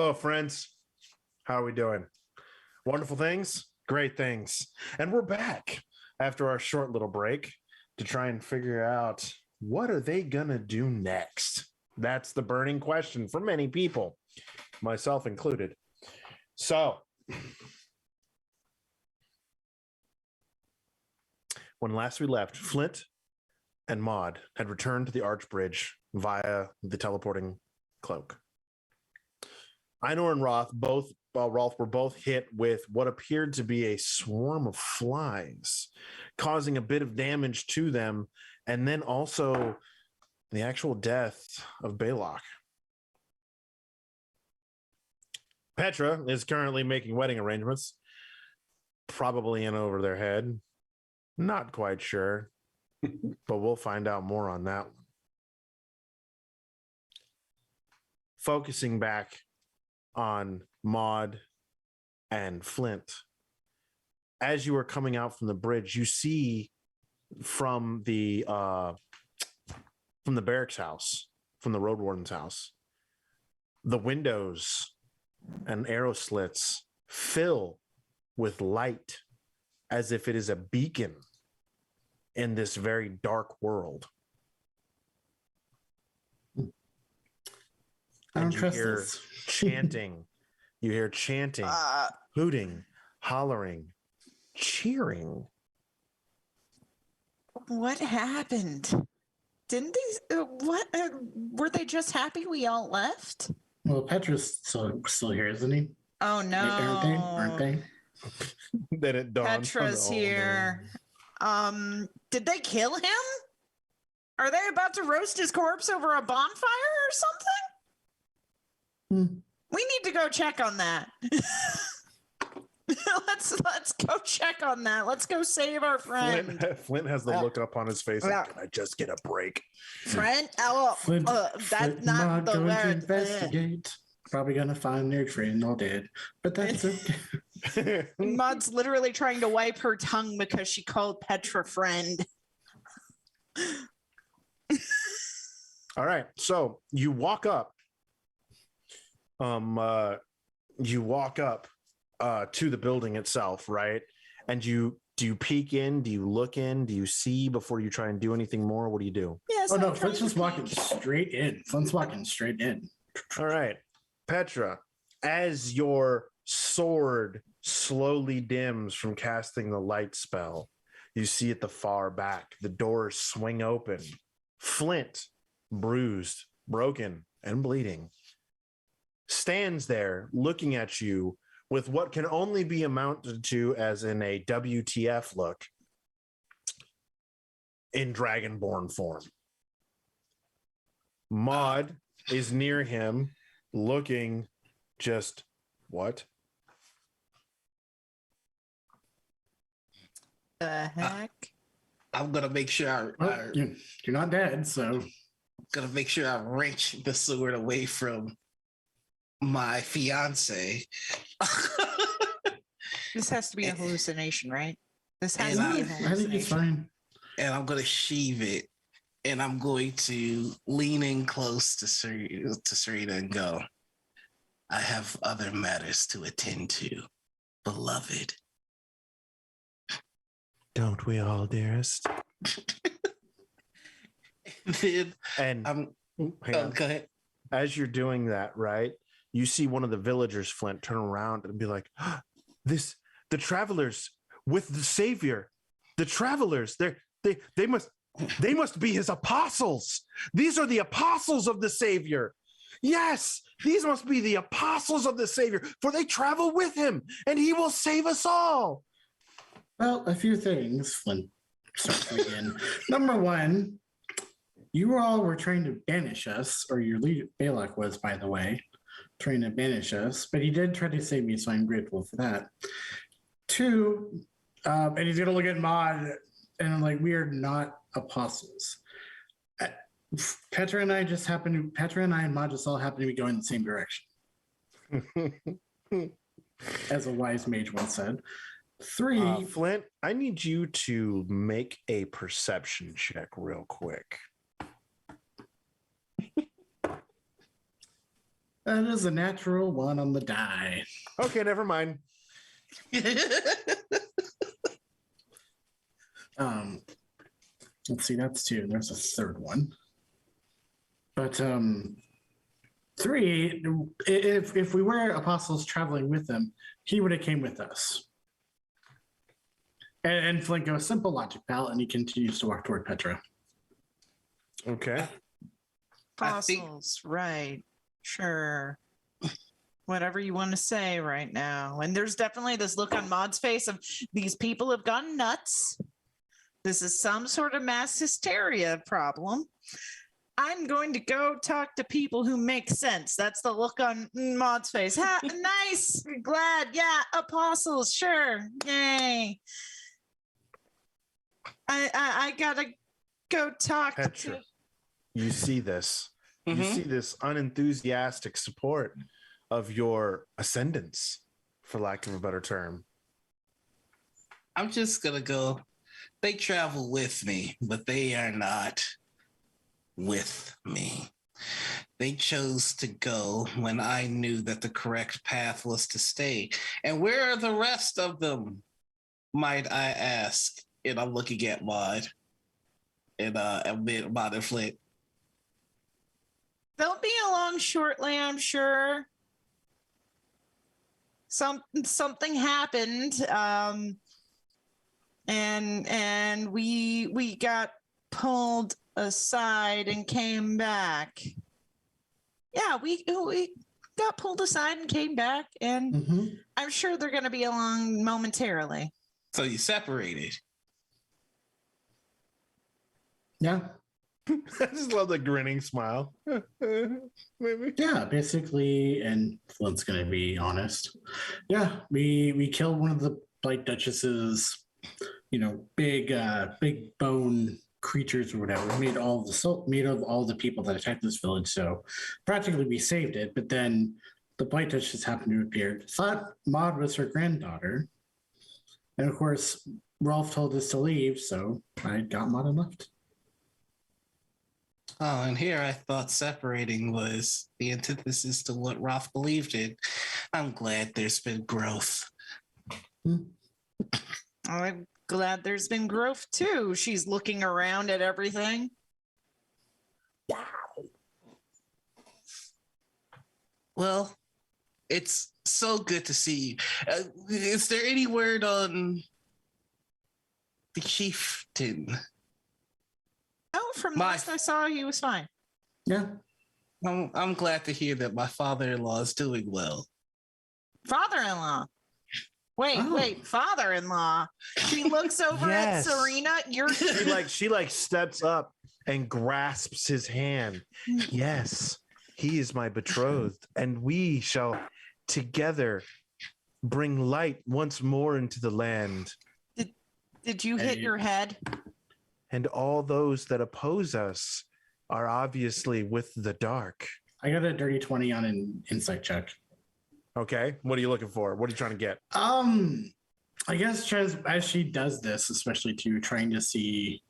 Hello, friends. How are we doing? Wonderful things, great things. And we're back after our short little break to try and figure out what are they going to do next? That's the burning question for many people, myself included. So, when last we left, Flint and Maud had returned to the arch bridge via the teleporting cloak. Einor and Rolf were both hit with what appeared to be a swarm of flies, causing a bit of damage to them, and then also the actual death of Balok. Petra is currently making wedding arrangements, probably in over their head. Not quite sure, but we'll find out more on that one. Focusing back on Maud and Flint, as you are coming out from the bridge, you see from the barracks house, from the road warden's house, the windows and arrow slits fill with light as if it is a beacon in this very dark world. I don't And you trust hear this. chanting. You hear chanting, hooting, hollering, cheering. What happened? Didn't these? Were they just happy we all left? Well, Petra's still here, isn't he? Oh no! Aren't they? Then it dawns on Petra's all here. Did they kill him? Are they about to roast his corpse over a bonfire or something? We need to go check on that. let's go check on that. Let's go save our friend. Flint has the look up on his face. Like, can I just get a break? Friend? Flint, That's Flint not not the going to word. investigate. Probably gonna find their friend all dead, but that's okay. Maud's literally trying to wipe her tongue because she called Petra friend. All right, so you walk up. To the building itself, right? And do you peek in? Do you look in? Do you see before you try and do anything more? What do you do? Yes. Oh no, I'm Flint's trying just to walking peek. straight in. Flint's walking straight in. All right, Petra, as your sword slowly dims from casting the light spell, you see at the far back the doors swing open. Flint, bruised, broken, and bleeding, stands there looking at you with what can only be amounted to as in a WTF look in Dragonborn form. Maud is near him, looking just what? The heck? I'm gonna make sure Well, you're not dead, so I wrench the sword away from my fiance. This has to be a hallucination, right? This has And to be a I think hallucination. it's fine. And I'm gonna sheave it, and I'm going to lean in close to Serena and go, I have other matters to attend to, beloved. Don't we all, dearest? Then And hang on. go ahead. As you're doing that, right, you see one of the villagers, Flint, turn around and be like, the travelers with the savior, the travelers, they must be his apostles. These are the apostles of the savior. Yes, these must be the apostles of the savior, for they travel with him and he will save us all. Well, a few things, Flint starts again. Number one, you all were trying to banish us, or your leader, Balak was, by the way, trying to banish us, but he did try to save me, so I'm grateful for that. Two, and he's going to look at Maud, and I'm like, we are not apostles. Petra and I and Maud just all happen to be going in the same direction, as a wise mage once said. Three, Flint, I need you to make a perception check real quick. That is a natural one on the die. Okay, never mind. Let's see, that's 2. There's a third one. But 3, if we were apostles traveling with him, he would have came with us. And Flint goes, simple logic, pal, and he continues to walk toward Petra. Okay. Fossils, right. Sure. Whatever you want to say right now. And there's definitely this look on Maud's face of these people have gone nuts. This is some sort of mass hysteria problem. I'm going to go talk to people who make sense. That's the look on Maud's face. Nice. Glad. Yeah. Apostles. Sure. Yay. I gotta go talk Petra, to. you see this. You Mhm. see this unenthusiastic support of your ascendants, for lack of a better term. I'm just gonna go. They travel with me, but they are not with me. They chose to go when I knew that the correct path was to stay. And where are the rest of them, might I ask? And I'm looking at Maud and Maud and Flint. They'll be along shortly, I'm sure. Something happened, and we got pulled aside and came back. Yeah, we got pulled aside and came back, and Mm-hmm. I'm sure they're going to be along momentarily. So you separated. Yeah. I just love the grinning smile. Maybe. Yeah, basically, and Flint's gonna be honest. Yeah, we killed one of the Blight Duchess's, big bone creatures or whatever. Made all the people that attacked this village. So practically we saved it. But then the Blight Duchess happened to appear. Thought Maud was her granddaughter, and of course Rolf told us to leave, so I got Maud and left. Oh, and here I thought separating was the antithesis to what Rolf believed in. I'm glad there's been growth. I'm glad there's been growth too. She's looking around at everything. Well, it's so good to see you. Is there any word on the chieftain? Oh, from last I saw, he was fine. Yeah. I'm glad to hear that my father-in-law is doing well. Father-in-law. Wait, father-in-law. She looks over Yes. at Serena. She steps up and grasps his hand. Yes, he is my betrothed, and we shall together bring light once more into the land. Did you hit your head? And all those that oppose us are obviously with the dark. I got a dirty 20 on an insight check. Okay, what are you looking for? What are you trying to get? I guess as she does this, especially trying to see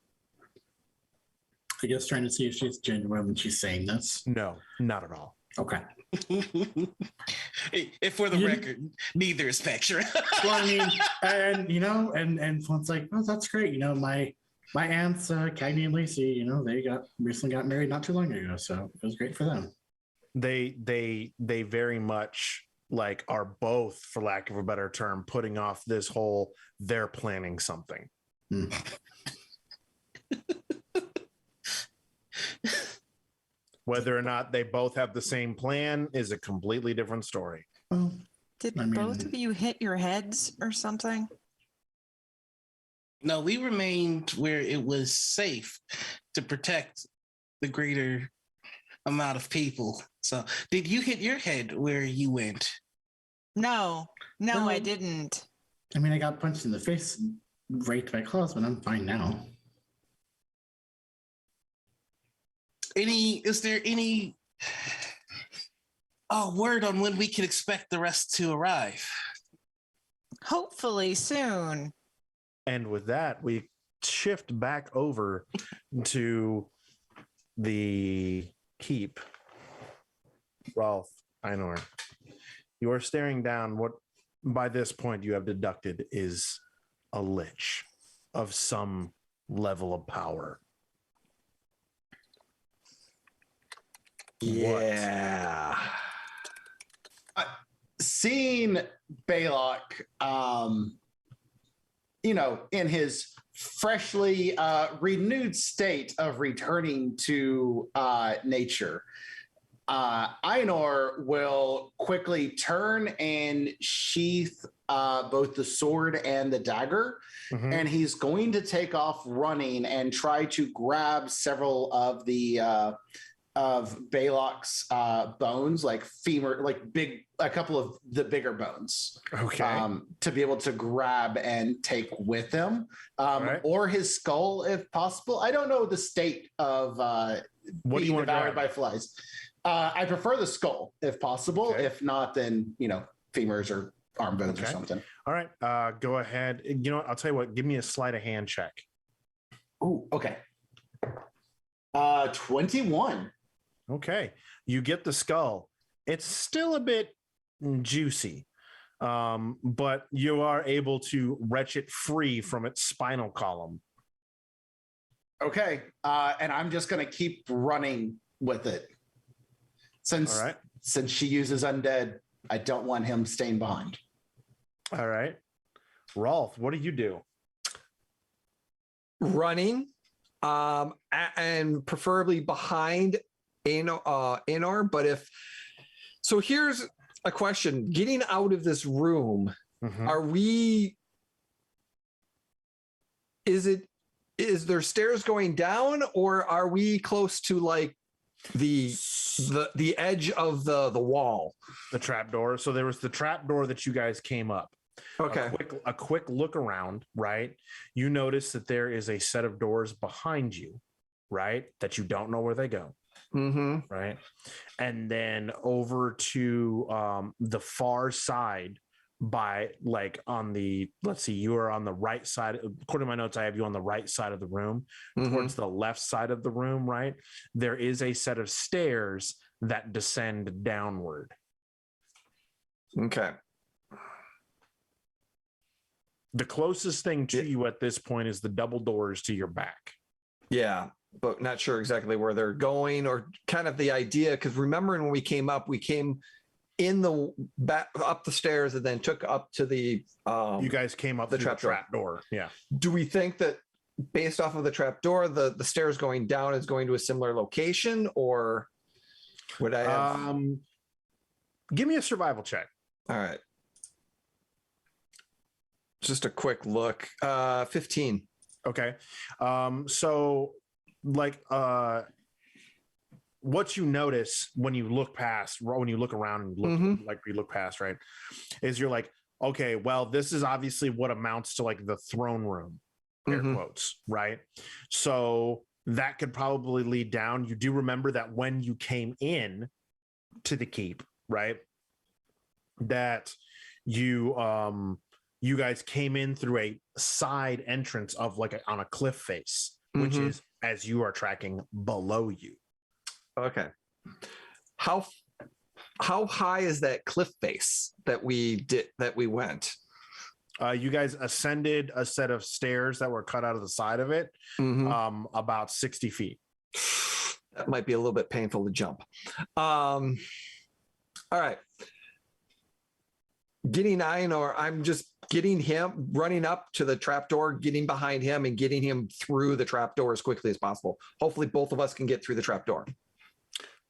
if she's genuine when she's saying this. No, not at all. Okay. If for the record, neither is Petra. Well, I mean, and Flint's like, oh, that's great. My aunts, Cagney and Lacey, they recently got married not too long ago, so it was great for them. They very much are both, for lack of a better term, putting off this whole they're planning something. Whether or not they both have the same plan is a completely different story. Well, Did both of you hit your heads or something? No, we remained where it was safe to protect the greater amount of people. So, did you hit your head where you went? No, I didn't. I mean, I got punched in the face and raked by claws, but I'm fine now. Is there any word on when we can expect the rest to arrive? Hopefully soon. And with that, we shift back over to the keep. Rolf, Einor, you are staring down what by this point you have deducted is a lich of some level of power. Yeah. Seeing Balok, in his freshly renewed state of returning to nature, Einor will quickly turn and sheath both the sword and the dagger, and he's going to take off running and try to grab several of the of Balok's bones, like femur, like a couple of the bigger bones, to be able to grab and take with him, or his skull if possible. I don't know the state of what being devoured by flies. I prefer the skull if possible. If not, then femurs or arm bones or something. All right, go ahead. You know what? I'll tell you what. Give me a sleight of hand check. Ooh, okay. 21. Okay, you get the skull. It's still a bit juicy, but you are able to wrench it free from its spinal column. Okay, and I'm just going to keep running with it. Since she uses undead, I don't want him staying behind. All right. Rolf, what do you do? Running, and preferably behind Einor. But here's a question: getting out of this room, are we? Is there stairs going down, or are we close to like the edge of the wall? The trap door. So there was the trap door that you guys came up. Okay. A quick look around, right? You notice that there is a set of doors behind you, right? That you don't know where they go. Right. And then over to the far side by like on the, let's see, you are on the right side. According to my notes, I have you on the right side of the room, towards the left side of the room, right? There is a set of stairs that descend downward. Okay. The closest thing to you at this point is the double doors to your back. Yeah, but not sure exactly where they're going or kind of the idea. Because remembering when we came up, we came in the back up the stairs and then took up to the. You guys came up the through trap door. Yeah. Do we think that based off of the trap door, the stairs going down is going to a similar location, or would I have? Give me a survival check. All right. Just a quick look. 15. Okay. So like what you notice when you look around and you look past, right, is you're like, okay, well, this is obviously what amounts to like the throne room, air quotes, right? So that could probably lead down. You do remember that when you came in to the keep, right, that you guys came in through a side entrance of like on a cliff face, which is as you are tracking below you. Okay. How high is that cliff face that we went? You guys ascended a set of stairs that were cut out of the side of it, about 60 feet. That might be a little bit painful to jump. All right. Getting Einor, I'm just getting him running up to the trapdoor, getting behind him and getting him through the trapdoor as quickly as possible. Hopefully both of us can get through the trapdoor.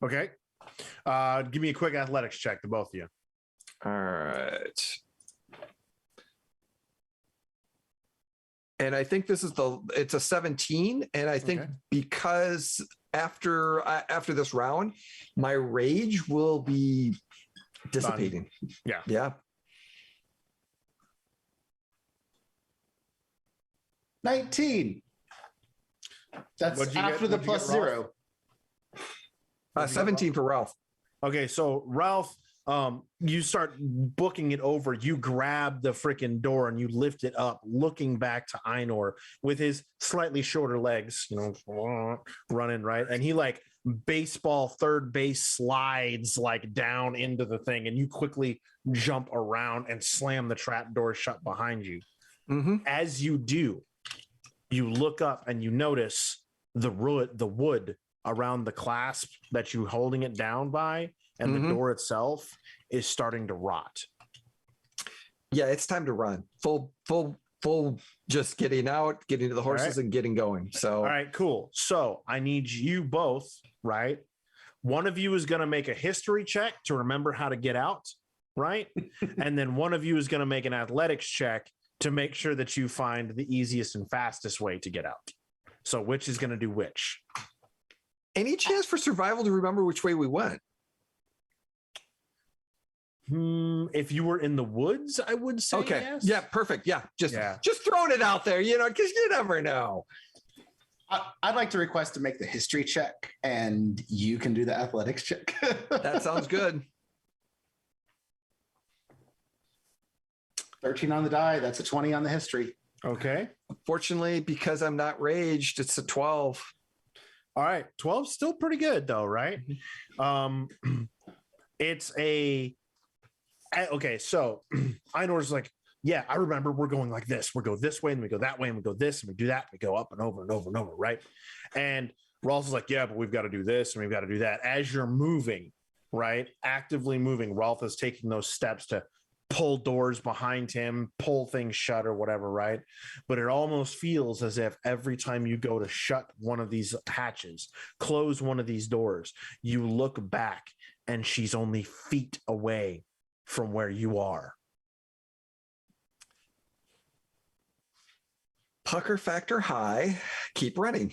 Okay. Give me a quick athletics check to both of you. All right. And I think it's a 17. And I think because after this round, my rage will be dissipating. Yeah. Yeah. 19. That's after the plus 0. 17 for Ralph. Okay, so Ralph, you start booking it over. You grab the freaking door and you lift it up, looking back to Einor with his slightly shorter legs, running, right? And he like baseball third base slides like down into the thing, and you quickly jump around and slam the trap door shut behind you. Mm-hmm. As you do, you look up and you notice the wood around the clasp that you're holding it down by, and the door itself is starting to rot. Yeah, it's time to run. Full, just getting out, getting to the horses and getting going. So, all right, cool. So I need you both, right? One of you is going to make a history check to remember how to get out, right? And then one of you is going to make an athletics check to make sure that you find the easiest and fastest way to get out. So which is going to do which? Any chance for survival to remember which way we went? If you were in the woods, I would say okay. Yes. Yeah, perfect. Yeah, just throwing it out there, because you never know. I'd like to request to make the history check, and you can do the athletics check. That sounds good. 13 on the die. That's a 20 on the history. Okay. Fortunately, because I'm not raged, it's a 12. All right. 12's still pretty good though, right? It's a okay, so Einor's like, yeah, I remember we're going like this. We go this way and we go that way and we go this and we do that. We go up and over and over and over, right? And Rolf is like, yeah, but we've got to do this and we've got to do that. As you're moving, right, actively moving, Rolf is taking those steps to pull doors behind him, pull things shut or whatever, right? But it almost feels as if every time you go to shut one of these hatches, close one of these doors, you look back and she's only feet away from where you are. Pucker factor high. Keep running.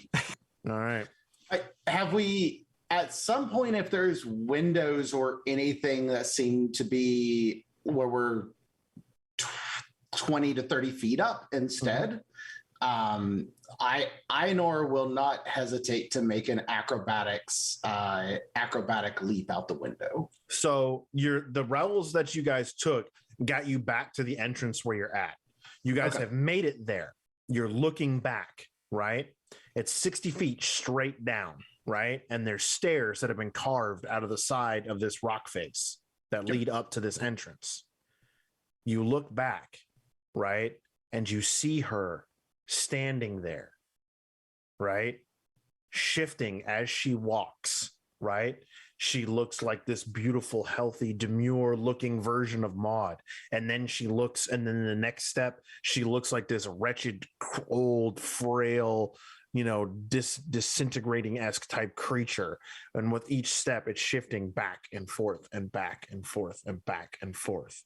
All right. Have we, at some point, if there's windows or anything that seem to be where we're 20 to 30 feet up instead, Einor will not hesitate to make an acrobatic leap out the window. So the revels that you guys took got you back to the entrance where you're at. You guys have made it there. You're looking back, right? It's 60 feet straight down, right? And there's stairs that have been carved out of the side of this rock face that lead up to this entrance. You look back, right? And you see her standing there, right? Shifting as she walks, right? She looks like this beautiful, healthy, demure looking version of Maud. And then she looks, and then the next step, she looks like this wretched, old, frail, disintegrating-esque type creature. And with each step, it's shifting back and forth and back and forth and back and forth.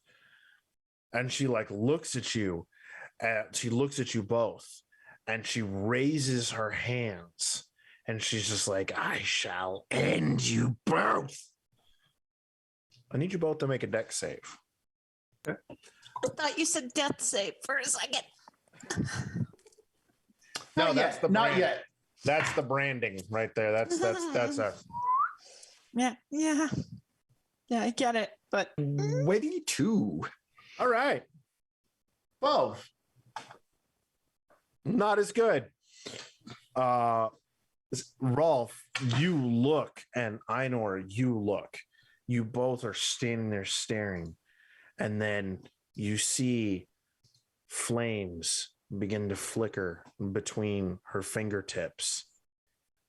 And she looks at you. She looks at you both, and she raises her hands. And she's just like, I shall end you both. I need you both to make a dex save. I thought you said death save for a second. No, that's the brand. Not yet. That's the branding right there. That's a Yeah, I get it. But 22. all right. 12. Not as good. Rolf, you look, and Einor, you look. You both are standing there staring, and then you see flames begin to flicker between her fingertips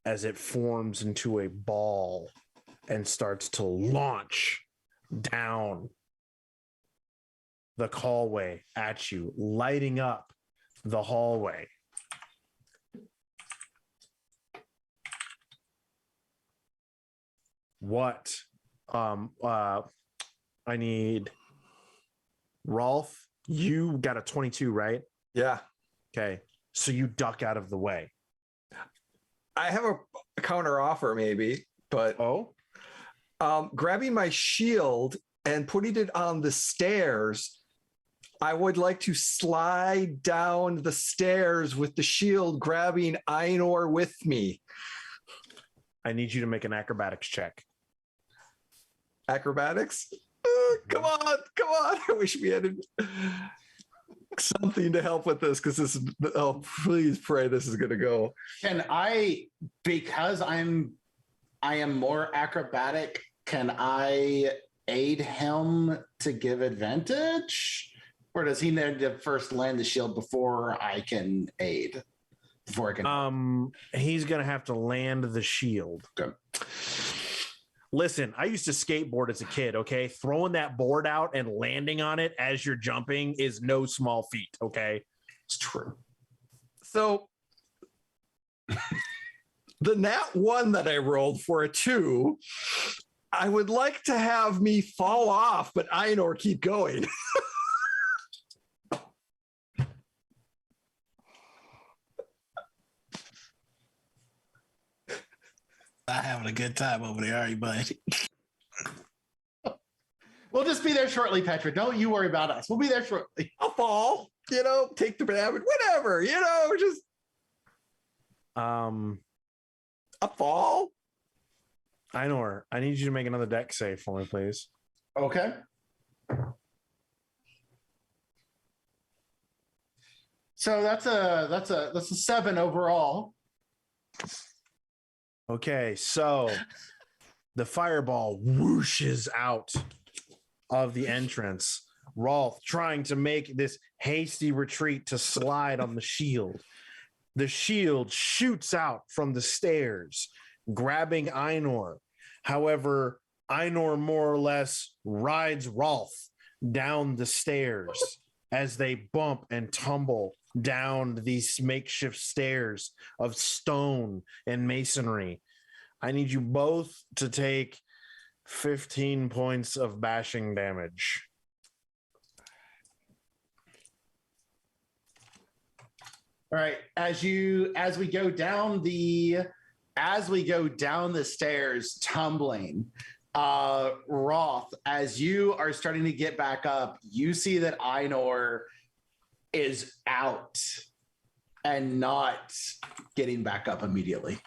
as it forms into a ball and starts to launch down the hallway at you, lighting up the hallway. What? I need Rolf. You got a 22, right? Yeah. Okay. So you duck out of the way. I have a counter offer maybe, but grabbing my shield and putting it on the stairs, I would like to slide down the stairs with the shield grabbing Einor with me. I need you to make an acrobatics check. Acrobatics? Come on. I wish we had something to help with this, because this is, please pray this is going to go. Can I, because I'm I am more acrobatic. Can I aid him to give advantage? Or does he need to first land the shield before I can aid? Before I can. He's gonna have to land the shield. Okay. Listen, I used to skateboard as a kid. Okay, throwing that board out and landing on it as you're jumping is no small feat. Okay, It's true. So the nat 1 that I rolled for a 2, I would like to have me fall off, but Einor keep going. Not having a good time over there, are you, buddy? We'll just be there shortly, Petra. Don't you worry about us. We'll be there shortly. I'll fall, take the damage, whatever, just a fall. Einor, I need you to make another deck save for me, please. Okay. So that's a 7 overall. Okay, so the fireball whooshes out of the entrance. Rolf trying to make this hasty retreat to slide on the shield. The shield shoots out from the stairs, grabbing Einor. However, Einor more or less rides Rolf down the stairs as they bump and tumble down these makeshift stairs of stone and masonry. I need you both to take 15 points of bashing damage. All right. As we go down the stairs, tumbling, Roth, as you are starting to get back up, you see that Einor is out and not getting back up immediately.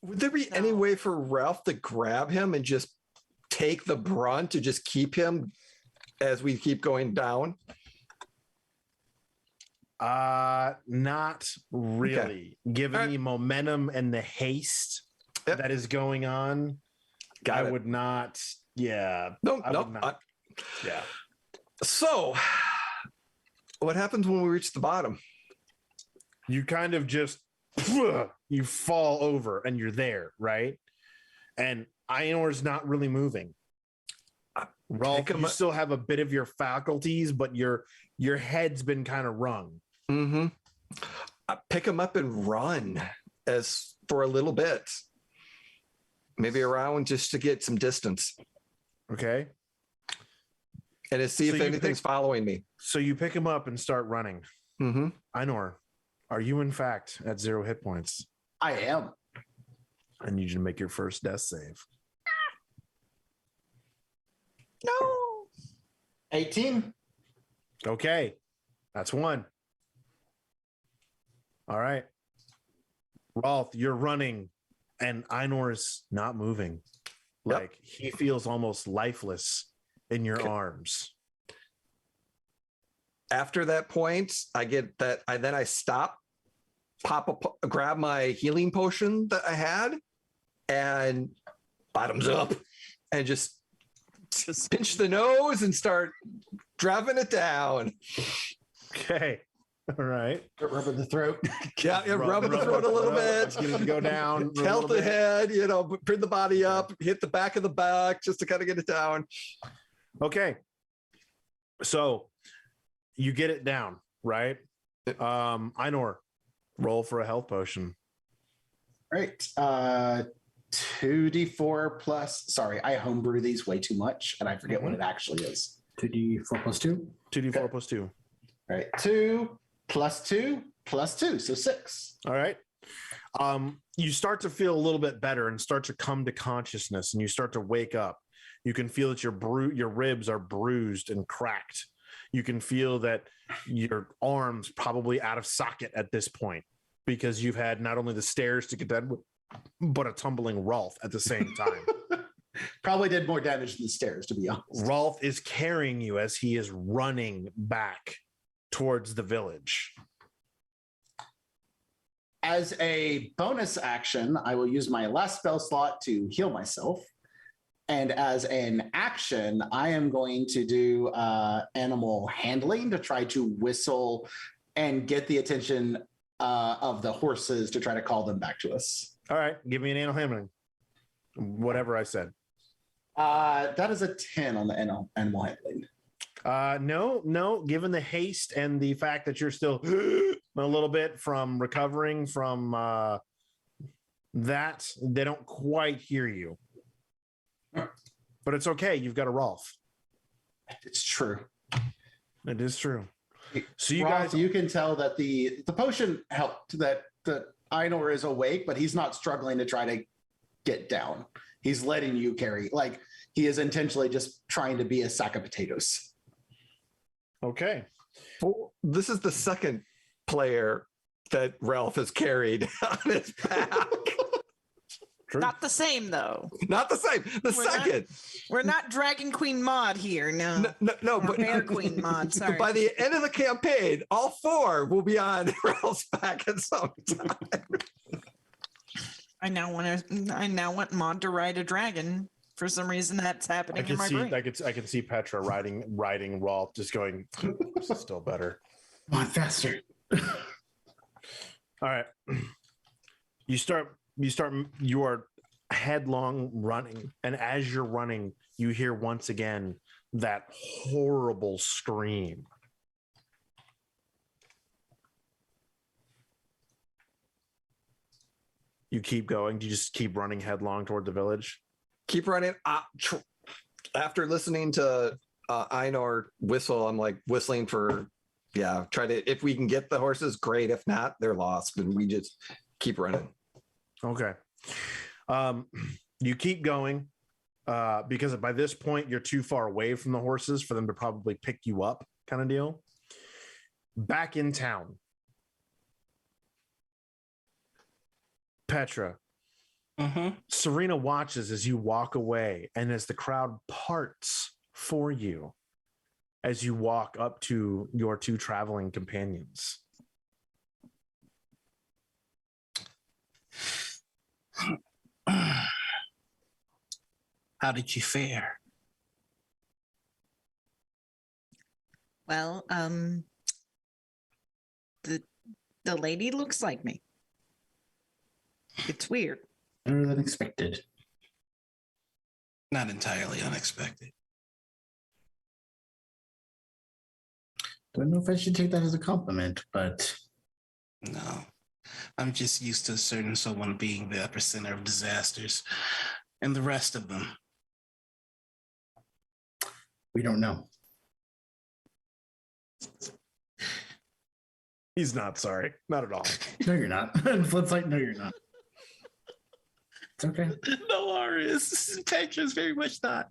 Would there be any way for Ralph to grab him and just take the brunt to just keep him as we keep going down? Not really. Okay. Given the momentum and the haste that is going on, I would not. Yeah. No. Yeah. So, what happens when we reach the bottom? You kind of just you fall over and you're there, right? And Einor's not really moving. Rolf, you still have a bit of your faculties, but your head's been kind of wrung. Mm-hmm. I pick him up and run as for a little bit, maybe around just to get some distance. Okay. And to see if anything's following me. So you pick him up and start running. Mm-hmm. Einor, are you in fact at 0 hit points? I am. I need you to make your first death save. No. 18. Okay. That's 1. All right. Rolf, you're running and Einor's not moving. Yep. Like he feels almost lifeless in your arms. After that point, I get that. I stop, grab my healing potion that I had, and bottoms up, and just pinch the nose and start driving it down. Okay. All right. Rubbing the throat. Rubbing the throat a little bit. Get it to go down. Tilt the head, bring the body up, hit the back of the back just to kind of get it down. Okay. So you get it down, right? Einor, roll for a health potion. Right. 2d4 plus. Sorry, I homebrew these way too much, and I forget what it actually is. 2d4 plus 2. 2d4 plus 2. All right. 2 plus 2 plus 2, so 6. All right. You start to feel a little bit better and start to come to consciousness, and you start to wake up. You can feel that your ribs are bruised and cracked. You can feel that your arms probably out of socket at this point because you've had not only the stairs to get down, but a tumbling Rolf at the same time. Probably did more damage than the stairs, to be honest. Rolf is carrying you as he is running back towards the village. As a bonus action, I will use my last spell slot to heal myself. And as an action, I am going to do animal handling to try to whistle and get the attention of the horses to try to call them back to us. All right, give me an animal handling. Whatever I said. That is a 10 on the animal handling. No. Given the haste and the fact that you're still a little bit from recovering from that, they don't quite hear you. But it's okay. You've got a Rolf. It's true. It is true. So you Rolf, guys, you can tell that the potion helped. That Einor is awake, but he's not struggling to try to get down. He's letting you carry. Like he is intentionally just trying to be a sack of potatoes. okay. Well, this is the second player that Ralph has carried on his back. True. Not the same though. Not the same. We're not Dragon Queen Mod here. No. No, Or but Bear Queen Mod. Sorry. by the end of the campaign, all 4 will be on Ralph's back at some time. I now want Mod to ride a dragon. For some reason, that's happening in my brain. I can see Petra riding Rolf, just going. This is still better. Come on, faster. All right. You are headlong running, and as you're running, you hear once again that horrible scream. You keep going. Do you just keep running headlong toward the village? Keep running. After listening to Einor whistle, I'm like whistling for, try to, if we can get the horses, great. If not, they're lost. And we just keep running. Okay. You keep going because by this point, you're too far away from the horses for them to probably pick you up, kind of deal. Back in town. Petra. Serena watches as you walk away and as the crowd parts for you as you walk up to your 2 traveling companions. How did you fare? Well, the lady looks like me. It's weird. Better than expected. Not entirely unexpected. Don't know if I should take that as a compliment, but No. I'm just used to a certain someone being the epicenter of disasters and the rest of them. we don't know. He's not sorry. Not at all. No, you're not. Flip's like, no, you're not. It's okay. No, Aris. Petra's very much not.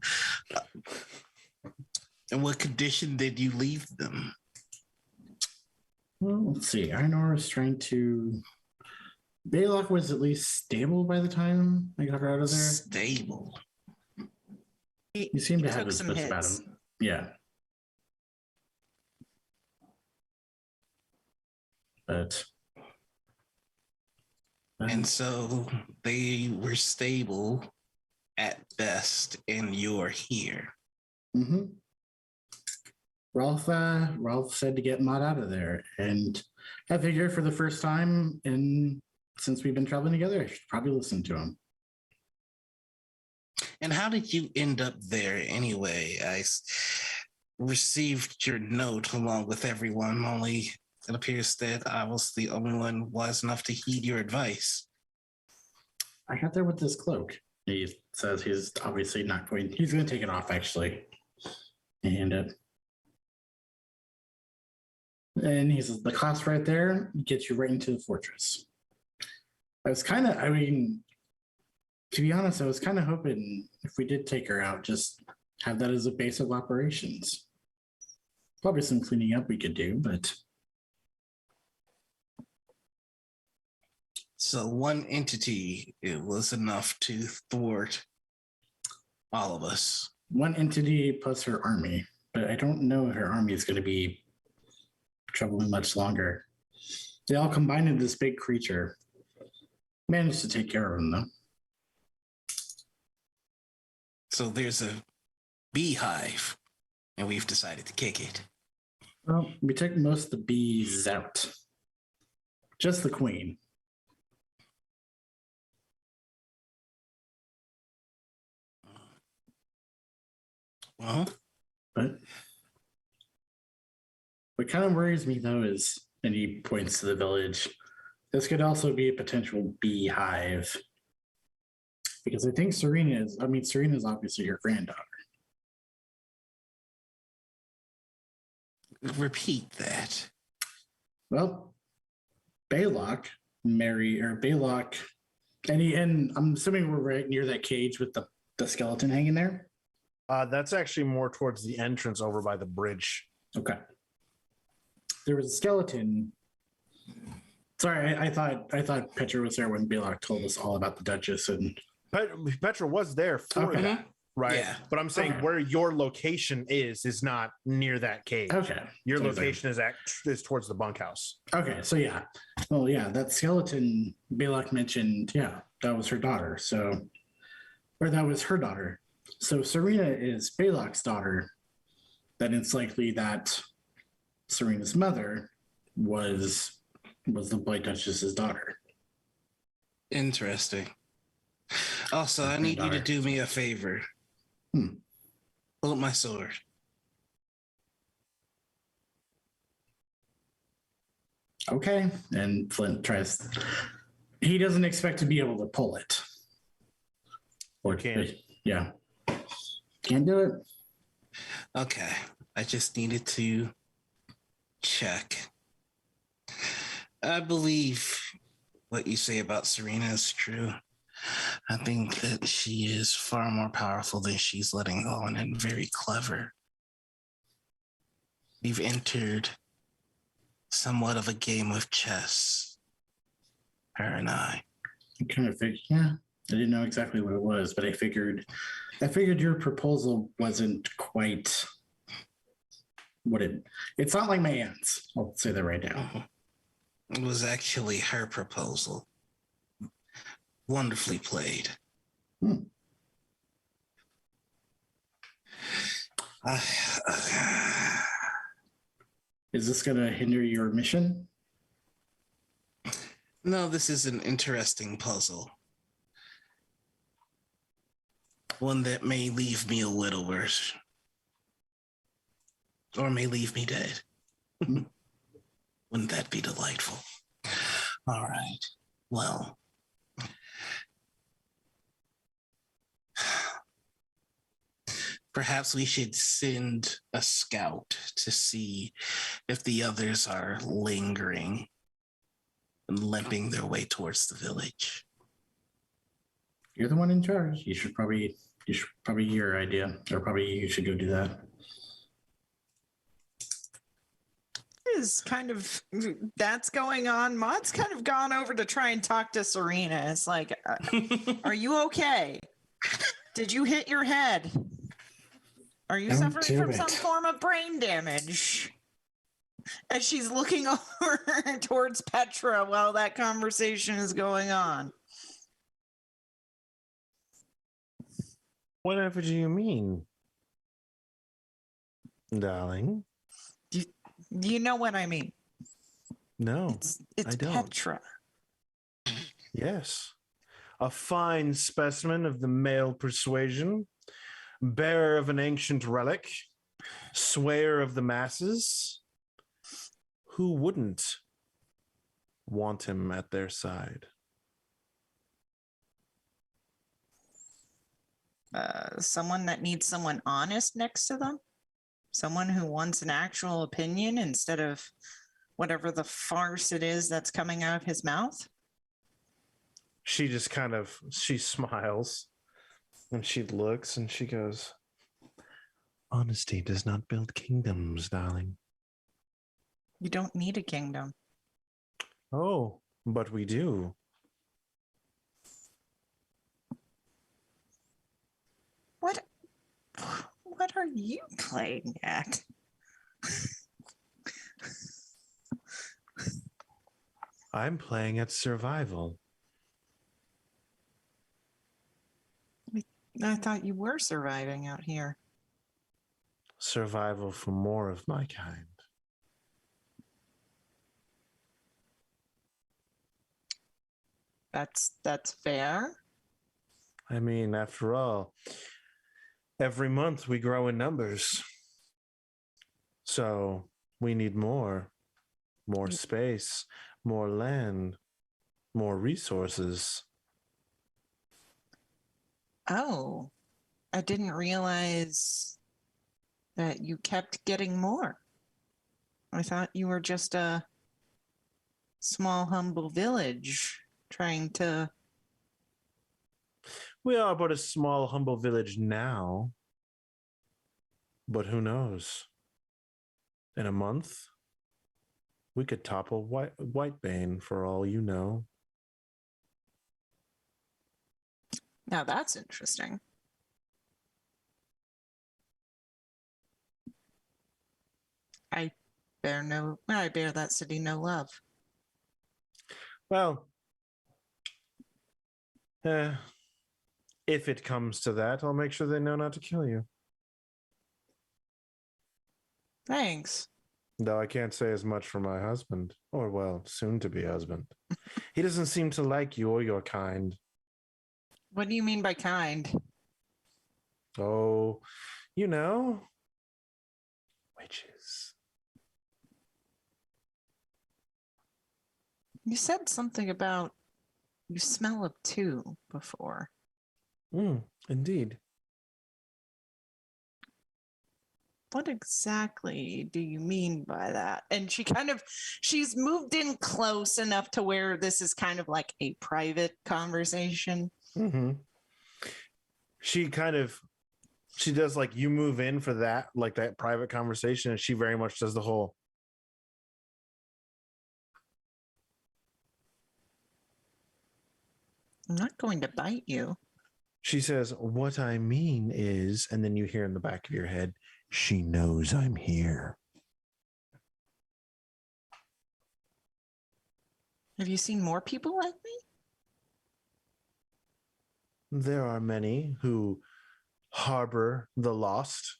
In what condition did you leave them? Well, let's see. Einor is trying to. Baylock was at least stable by the time I got her out of there. Stable. You seem to have took his some best about hits. him. Yeah. But. And so they were stable at best, and you're here. Mm-hmm. Ralph said to get Mod out of there, and I figure for the first time since we've been traveling together, I should probably listen to him. And how did you end up there anyway? I received your note along with everyone, only it appears that I was the only one wise enough to heed your advice. I got there with this cloak. He says he's obviously not going. He's going to take it off actually, and he says the class right there gets you right into the fortress. To be honest, I was kind of hoping if we did take her out, just have that as a base of operations. Probably some cleaning up we could do, but. So one entity, it was enough to thwart all of us. One entity plus her army, but I don't know if her army is going to be troubling much longer. They all combined into this big creature, Managed to take care of him though. So there's a beehive, and we've decided to kick it. Well, we took most of the bees out. Just the queen. Well, But what kind of worries me though is, and he points to the village, this could also be a potential beehive. Because I think Serena's obviously your granddaughter. repeat that. Well, Baylock, and I'm assuming we're right near that cage with the skeleton hanging there. That's actually more towards the entrance over by the bridge. Okay. There was a skeleton. Sorry, I thought Petra was there when Baylock told us all about the Duchess and Petra was there for Okay. that, right? Yeah. But I'm saying Okay. where your location is not near that cage. okay. Your So it's like- location is towards the bunkhouse. Okay, so yeah. Well, yeah, that skeleton Baylock mentioned, yeah, that was her daughter. So, or that was her daughter. So Serena is Baylock's daughter. Then it's likely that Serena's mother was the Blight Duchess's daughter. Interesting. Also, I need you to do me a favor. Hmm. Pull up my sword. Okay, and Flint tries. He doesn't expect to be able to pull it. Or Can't. Yeah, can't do it. Okay. I just needed to check. I believe what you say about Serena is true. I think that she is far more powerful than she's letting on and very clever. We've entered somewhat of a game of chess, her and I. I kind of figured, yeah. I didn't know exactly what it was, but I figured your proposal wasn't quite what it's not like my aunt's. I'll say that right now. It was actually her proposal. Wonderfully played. Hmm. Is this going to hinder your mission? No, this is an interesting puzzle. One that may leave me a little worse. Or may leave me dead. Wouldn't that be delightful? All right. Well. Perhaps we should send a scout to see if the others are lingering and limping their way towards the village. You're the one in charge. You should probably your idea, or probably you should go do that. Is kind of that's going on. Maud's kind of gone over to try and talk to Serena. It's like, are you okay? Did you hit your head? Are you Don't suffering do from it. some form of brain damage? As she's looking over towards Petra while that conversation is going on. Whatever do you mean, darling? You know what I mean. No. It's I don't. Petra. Yes. A fine specimen of the male persuasion, bearer of an ancient relic, swayer of the masses. Who wouldn't want him at their side? Someone that needs someone honest next to them. Someone who wants an actual opinion instead of whatever the farce it is that's coming out of his mouth. She just she smiles and she looks and she goes, honesty does not build kingdoms, darling. You don't need a kingdom. Oh, but we do. What are you playing at? I'm playing at survival. I thought you were surviving out here. Survival for more of my kind. That's fair. I mean, after all, every month we grow in numbers. So we need more space, more land, more resources. Oh, I didn't realize that you kept getting more. I thought you were just a small, humble village trying to. We are but a small, humble village now. But who knows? In a month, we could topple Whitebane for all you know. Now that's interesting. I bear that city no love. Well, if it comes to that, I'll make sure they know not to kill you. Thanks. Though I can't say as much for my husband, or well, soon to be husband. He doesn't seem to like you or your kind. What do you mean by kind? Oh, you know, witches. You said something about you smell of two before. Indeed. What exactly do you mean by that? And she's moved in close enough to where this is kind of like a private conversation. Mm-hmm. She does like you move in for that, like that private conversation, and she very much does the whole. I'm not going to bite you. She says, "What I mean is," and then you hear in the back of your head, "She knows I'm here." Have you seen more people like me? There are many who harbor the lost.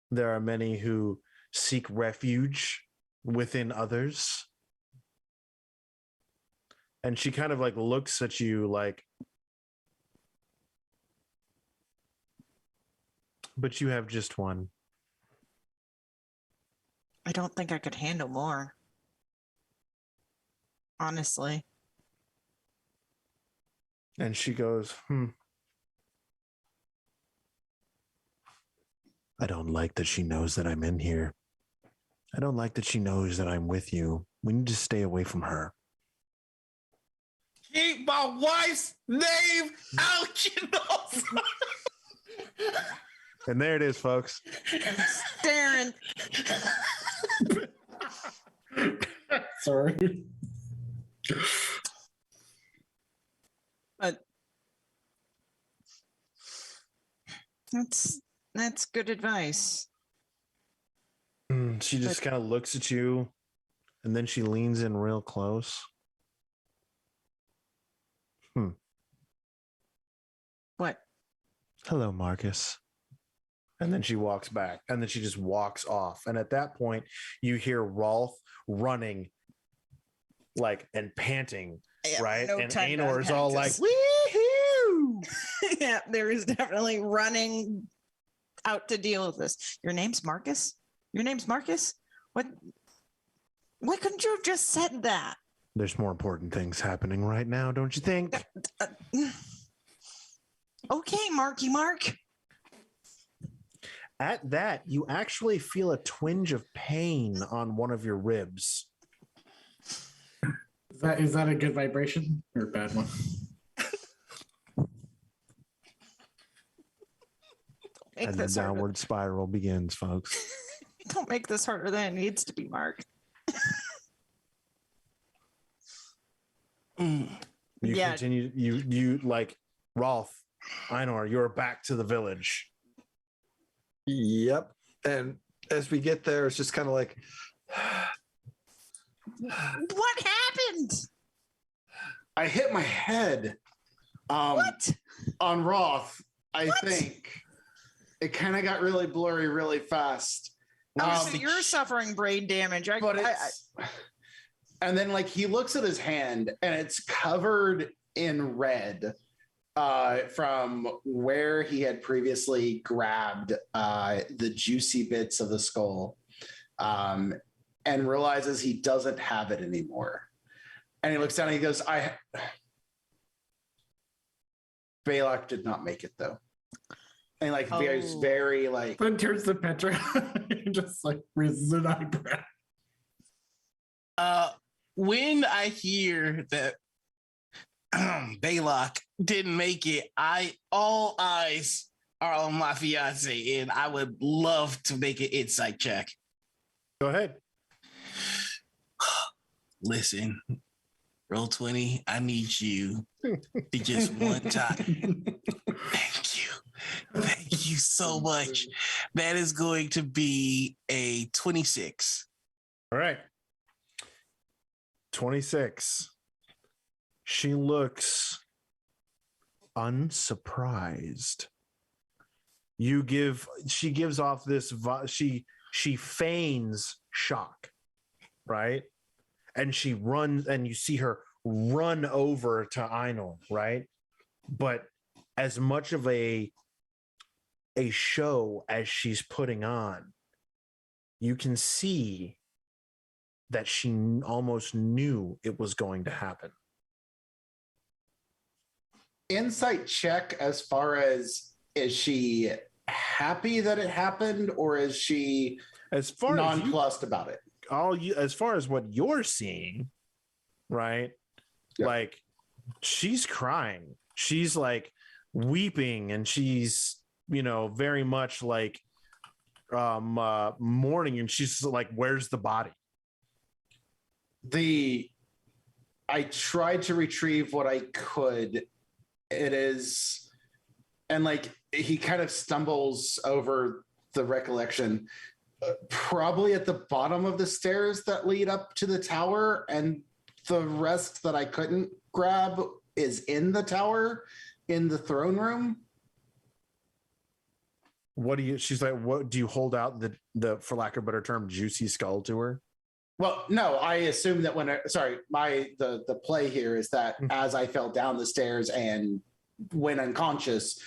There are many who seek refuge within others. And she kind of like looks at you like, but you have just one. I don't think I could handle more. Honestly. And she goes, I don't like that she knows that I'm in here. I don't like that she knows that I'm with you. We need to stay away from her. Keep my wife's name out, you know. And there it is, folks. Darren. Sorry. But that's good advice. She just kind of looks at you, and then she leans in real close. What? Hello, Marcus. And then she walks back, and then she just walks off. And at that point, you hear Rolf running, like, and panting, right? No, and time to Anor's unpack all this. like, wee-hoo! Yeah, there is definitely running out to deal with this. Your name's Marcus? Your name's Marcus? What? Why couldn't you have just said that? There's more important things happening right now, don't you think? Okay, Marky Mark. At that, you actually feel a twinge of pain on one of your ribs. Is that a good vibration or a bad one? And the downward spiral begins, folks. Don't make this harder than it needs to be, Mark. You continue, you like, Rolf, Einor, you're back to the village. Yep. And as we get there, it's just kind of like, What happened? I hit my head. What? on Roth, I think it kind of got really blurry really fast. Oh, so you're suffering brain damage. And then like he looks at his hand and it's covered in red from where he had previously grabbed the juicy bits of the skull, and realizes he doesn't have it anymore. And he looks down and he goes, Balak did not make it though. And like very like Then turns to Petra and just like raises an eyebrow. When I hear that Balak didn't make it, all eyes are on my fiance, and I would love to make an insight check. Go ahead. Listen, roll 20. I need you to just one time. Thank you so much. That is going to be a 26. All right. 26. She looks unsurprised. She gives off this, she feigns shock, right? And she runs, and you see her run over to Einar, right? But as much of a show as she's putting on, you can see that she almost knew it was going to happen. insight check as far as, is she happy that it happened, or is she as far nonplussed about it? As far as what you're seeing, right? Yeah. Like she's crying. She's like weeping, and she's, very much like mourning, and she's like, where's the body? I tried to retrieve what I could. It is, and like he kind of stumbles over the recollection, probably at the bottom of the stairs that lead up to the tower, and the rest that I couldn't grab is in the tower, in the throne room. She's like, what do you hold out the for lack of a better term, juicy skull to her? Well, no, I assume that the play here is that as I fell down the stairs and went unconscious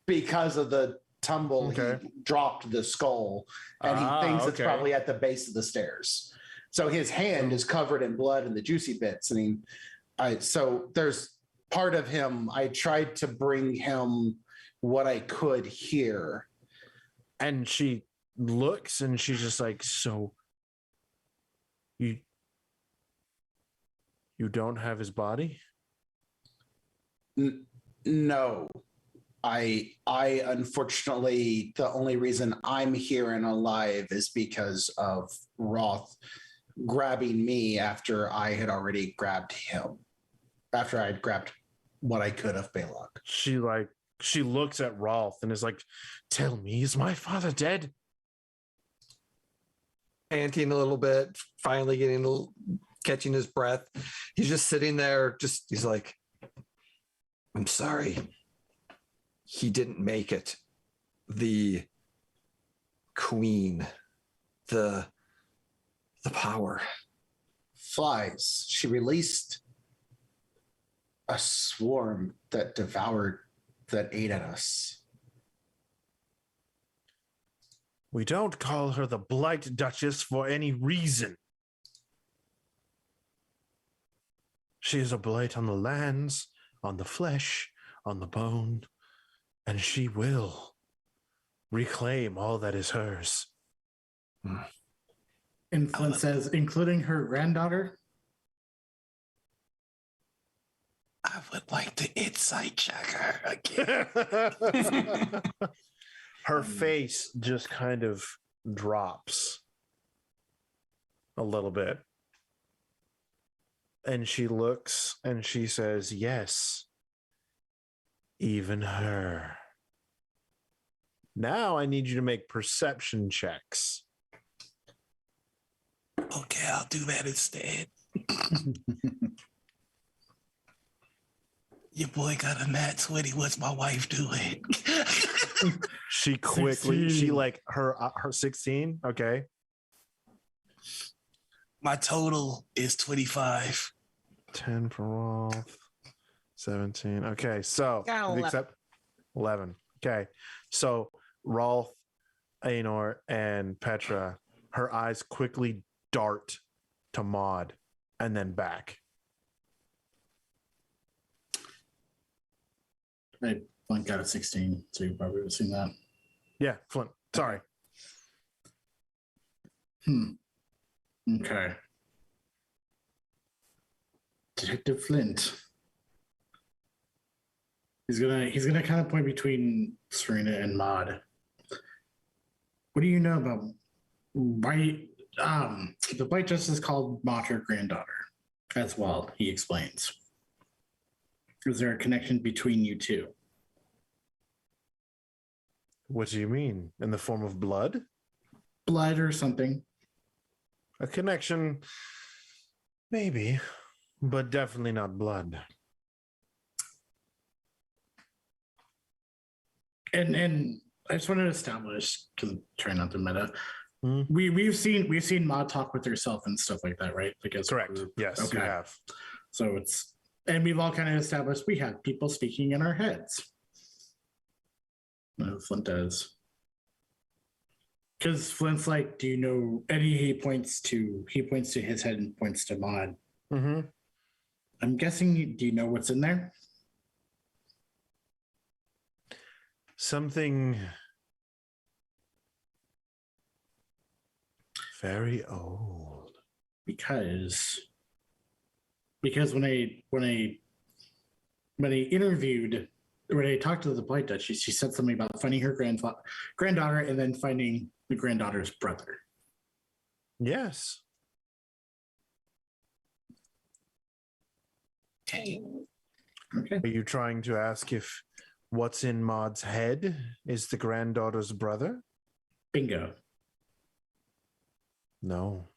because of the tumble, he dropped the skull, and he thinks it's probably at the base of the stairs. So his hand is covered in blood and the juicy bits. So there's part of him. I tried to bring him what I could here. And she looks and she's just like, so you don't have his body? No. I unfortunately, the only reason I'm here and alive is because of Roth grabbing me after I had already grabbed him. After I had grabbed what I could of Balak. She looks at Roth and is like, tell me, is my father dead? Panting a little bit, finally catching his breath. He's just sitting there, he's like, I'm sorry. He didn't make it. The queen, the power. Flies. She released a swarm that ate at us. We don't call her the Blight Duchess for any reason. She is a blight on the lands, on the flesh, on the bone, and she will reclaim all that is hers. And Flint says, including her granddaughter? I would like to insight check her again. Her face just kind of drops a little bit. And she looks and she says, yes, even her. Now I need you to make perception checks. Okay, I'll do that instead. Your boy got a nat 20. What's my wife doing? She quickly, 16. her 16. Okay. My total is 25. 10 for Rolf. 17. Okay. So, Got 11. except 11. Okay. So, Rolf, Aenor, and Petra, her eyes quickly dart to Maud and then back. I Flint got a 16, so you probably would have seen that. Yeah, Flint. Sorry. Okay. Detective Flint. He's gonna kind of point between Serena and Maud. What do you know about why the White Justice called Maud her granddaughter as well, he explains. Is there a connection between you two? What do you mean? In the form of blood? Blood or something? A connection? Maybe, but definitely not blood. And I just wanted to establish, because I'm trying not to meta. Mhm. We've seen Maud talk with herself and stuff like that, right? Because Correct. Yes, you Okay. have. So and we've all kind of established we have people speaking in our heads. Flint does. Because Flint's like, do you know? And he points to his head and points to Maud. Mm-hmm. I'm guessing. Do you know what's in there? Something very old. Because when I interviewed, when I talked to the Blight Dutch, she said something about finding her granddaughter and then finding the granddaughter's brother. Yes. Okay. Okay. Are you trying to ask if what's in Maud's head is the granddaughter's brother? Bingo. No.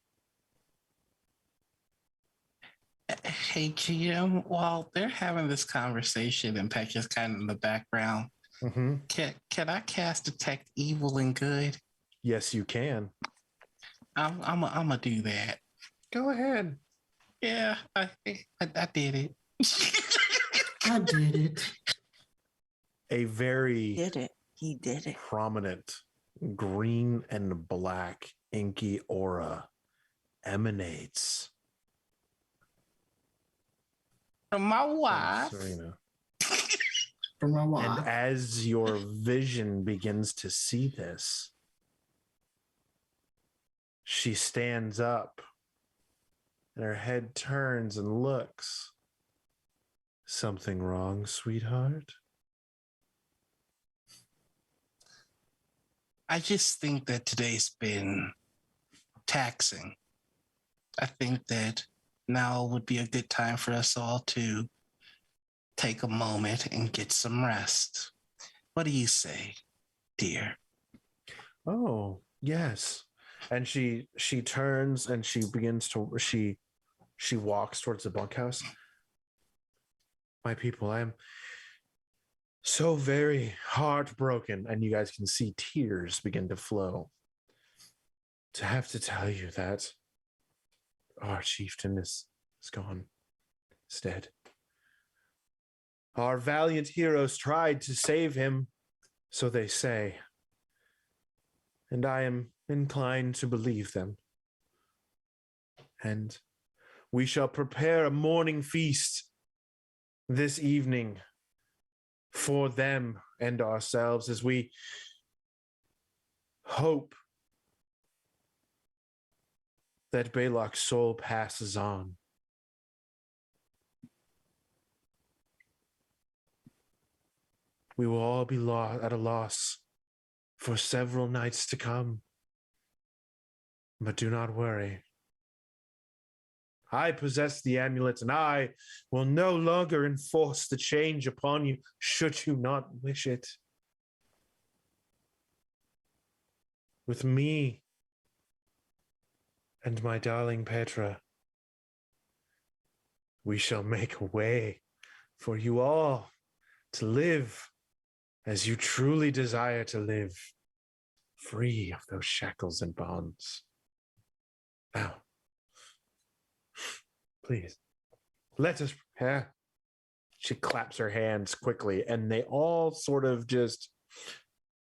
Hey, GM, while they're having this conversation and Peck is kind of in the background, Mm-hmm. can I cast Detect Evil and Good? Yes, you can. I'm gonna do that. Go ahead. Yeah, I did it. I did it. A very Did it. He did it. prominent green and black inky aura emanates From my from wife. Serena. From my And wife. as your vision begins to see this, she stands up and her head turns and looks. Something wrong, sweetheart? I just think that today's been taxing. I think that now would be a good time for us all to take a moment and get some rest. What do you say, dear? Oh, yes. And she turns and she begins to she walks towards the bunkhouse. My people, I am so very heartbroken, and you guys can see tears begin to flow. To have to tell you that our chieftain is gone. He's dead. Our valiant heroes tried to save him, so they say. And I am inclined to believe them. And we shall prepare a morning feast this evening for them and ourselves as we hope that Balok's soul passes on. We will all be at a loss for several nights to come. But do not worry. I possess the amulet, and I will no longer enforce the change upon you, should you not wish it. With me and my darling Petra, we shall make a way for you all to live as you truly desire to live, free of those shackles and bonds. Now, please, let us prepare. She claps her hands quickly, and they all sort of just,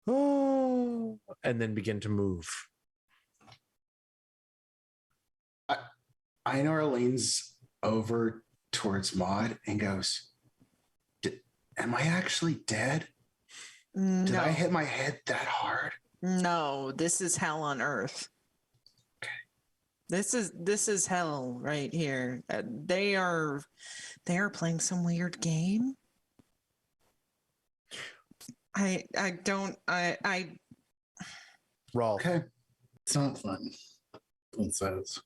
oh, and then begin to move. Einor leans over towards Maud and goes, am I actually dead? No. Did I hit my head that hard? No, this is hell on earth. Okay. This is hell right here. They are playing some weird game. I Rolf. Okay. It's not fun. It says.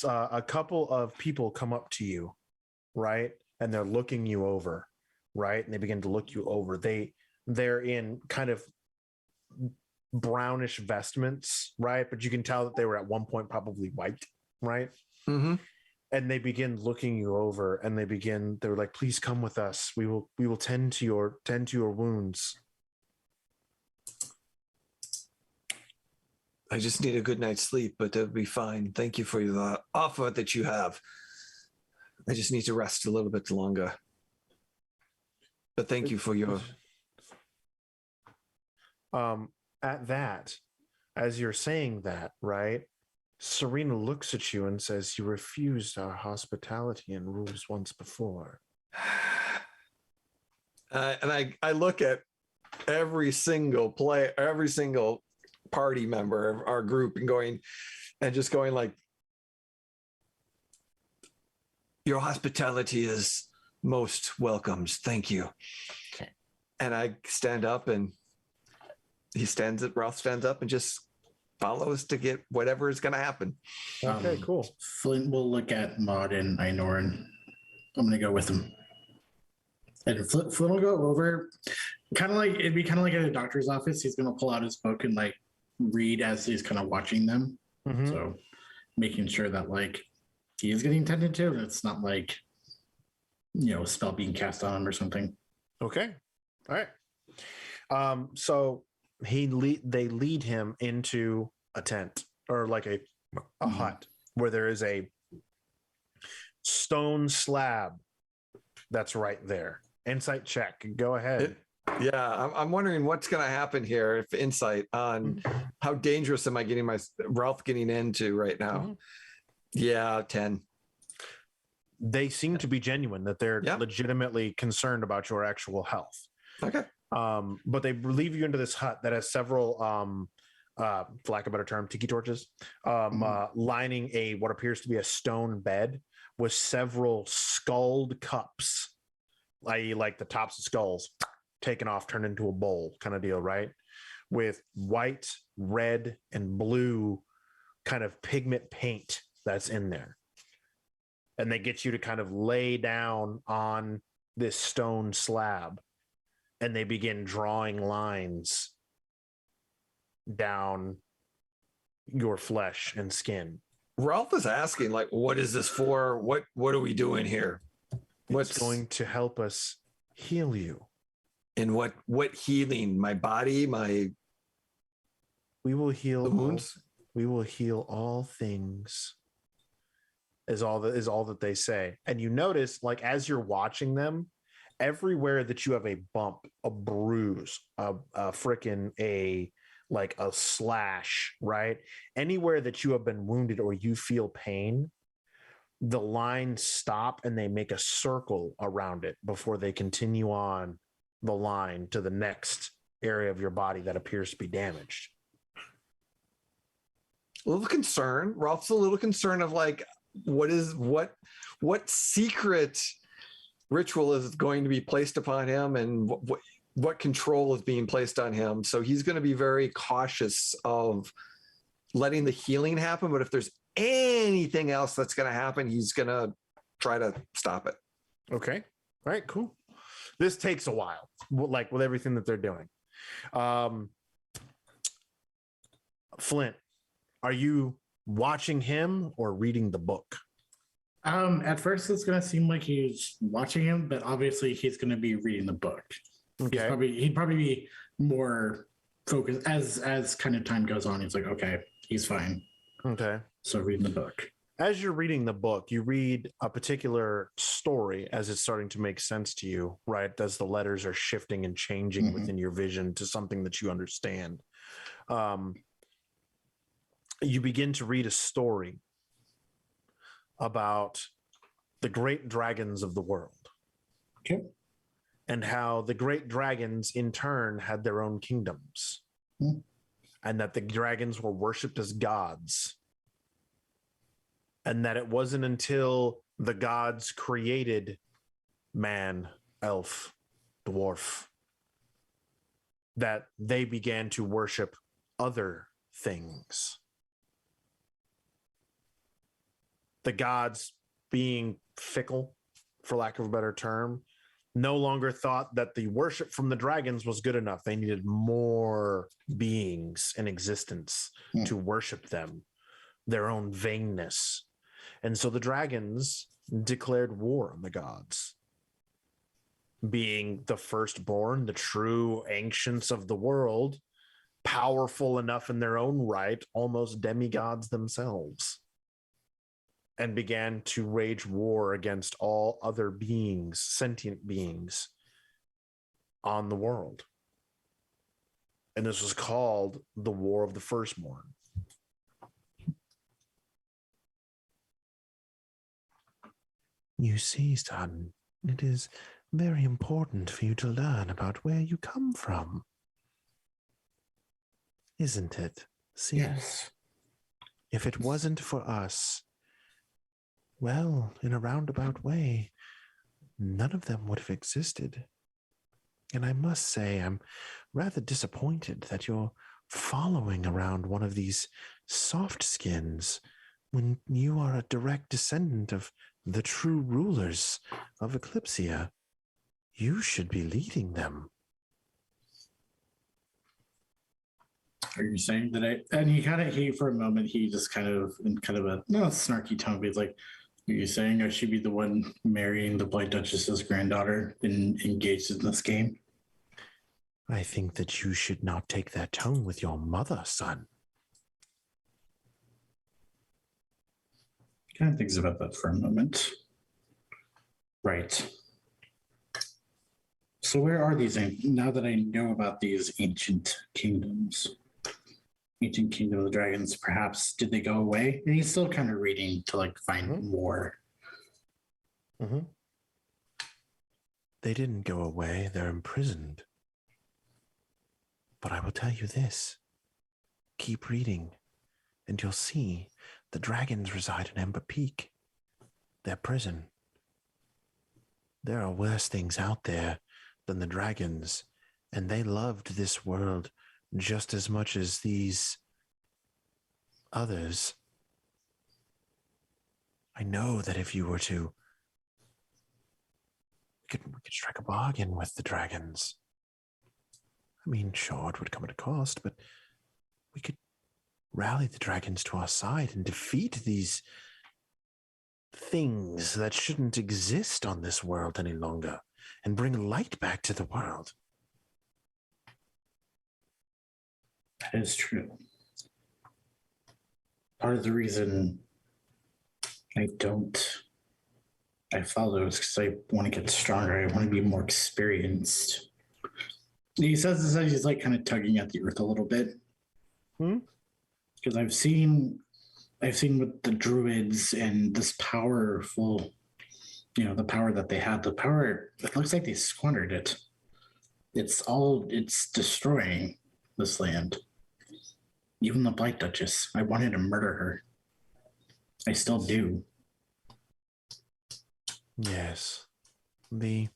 A couple of people come up to you, right? And they're looking you over, right? And they begin to look you over. They're in kind of brownish vestments, right? But you can tell that they were at one point probably white, right? Mm-hmm. And they begin looking you over, and they're like, please come with us. We will tend to your wounds. I just need a good night's sleep, but that'll be fine. Thank you for the offer that you have. I just need to rest a little bit longer. But thank you for your... At that, as you're saying that, right, Serena looks at you and says, you refused our hospitality and rules once before. And I look at every single party member of our group and just going like, your hospitality is most welcomed. Thank you. Okay. And I stand up, and Ralph stands up and just follows to get whatever is going to happen. Okay, cool. Flint will look at Maud and Einor, and I'm going to go with him. And Flint will go over, it'd be kind of like at a doctor's office. He's going to pull out his book and like read as he's kind of watching them. Mm-hmm. So making sure that like he is getting tended to, and it's not like, a spell being cast on him or something. Okay. All right. So they lead him into a tent, or like a hut, where there is a stone slab that's right there. Insight check. Go ahead. Yeah, I'm wondering what's going to happen here. If insight on how dangerous am I getting Ralph getting into right now? Mm-hmm. Yeah, 10. They seem to be genuine, that they're legitimately concerned about your actual health. Okay. But they leave you into this hut that has several, for lack of a better term, tiki torches, lining what appears to be a stone bed with several skulled cups, i.e., like the tops of skulls taken off, turned into a bowl kind of deal, right? With white, red, and blue kind of pigment paint that's in there. And they get you to kind of lay down on this stone slab, and they begin drawing lines down your flesh and skin. Ralph is asking, like, what is this for? What are we doing here? What's going to help us heal you? And what healing? My body, we will heal the wounds. We will heal all things. Is all that they say. And you notice, like, as you're watching them, everywhere that you have a bump, a bruise, a slash, right? Anywhere that you have been wounded or you feel pain, the lines stop and they make a circle around it before they continue on the line to the next area of your body that appears to be damaged. A little concern. Ralph's a little concerned of like, what secret ritual is going to be placed upon him, and what control is being placed on him. So he's going to be very cautious of letting the healing happen. But if there's anything else that's going to happen, he's going to try to stop it. Okay. All right, cool. This takes a while, like with everything that they're doing. Flint, are you watching him or reading the book? At first, it's gonna seem like he's watching him, but obviously, he's gonna be reading the book. Okay. He'd probably be more focused as kind of time goes on. He's like, okay, he's fine. Okay. So reading the book. As you're reading the book, you read a particular story as it's starting to make sense to you, right? As the letters are shifting and changing within your vision to something that you understand. You begin to read a story about the great dragons of the world. Okay. And how the great dragons in turn had their own kingdoms. And that the dragons were worshipped as gods. And that it wasn't until the gods created man, elf, dwarf, that they began to worship other things. The gods, being fickle, for lack of a better term, no longer thought that the worship from the dragons was good enough. They needed more beings in existence to worship them, their own vainness. And so the dragons declared war on the gods. Being the firstborn, the true ancients of the world, powerful enough in their own right, almost demigods themselves, and began to wage war against all other beings, sentient beings on the world. And this was called the War of the Firstborn. You see, son, it is very important for you to learn about where you come from. Isn't it? See, yes. If it wasn't for us, well, in a roundabout way, none of them would have existed. And I must say, I'm rather disappointed that you're following around one of these soft skins when you are a direct descendant of the true rulers of Eclypsia. You should be leading them. Are you saying that and he for a moment, he just kind of, in kind of a snarky tone, but he's like, are you saying I should be the one marrying the Blight Duchess's granddaughter and engaged in this game? I think that you should not take that tone with your mother, son. Kind of thinks about that for a moment. Right. So where are these, now that I know about these ancient kingdoms? Ancient Kingdom of the Dragons, perhaps, did they go away? And he's still kind of reading to like find more. They didn't go away, they're imprisoned. But I will tell you this. Keep reading, and you'll see the dragons reside in Ember Peak, their prison. There are worse things out there than the dragons, and they loved this world just as much as these others. I know that if you were to, we could strike a bargain with the dragons. I mean, sure, it would come at a cost, but we could rally the dragons to our side and defeat these things that shouldn't exist on this world any longer and bring light back to the world. That is true. Part of the reason I follow is because I want to get stronger. I want to be more experienced. He says this as he's like kind of tugging at the earth a little bit. Because I've seen with the druids and this powerful, the power that they have, it looks like they squandered it. It's destroying this land. Even the Blight Duchess, I wanted to murder her. I still do. Yes. They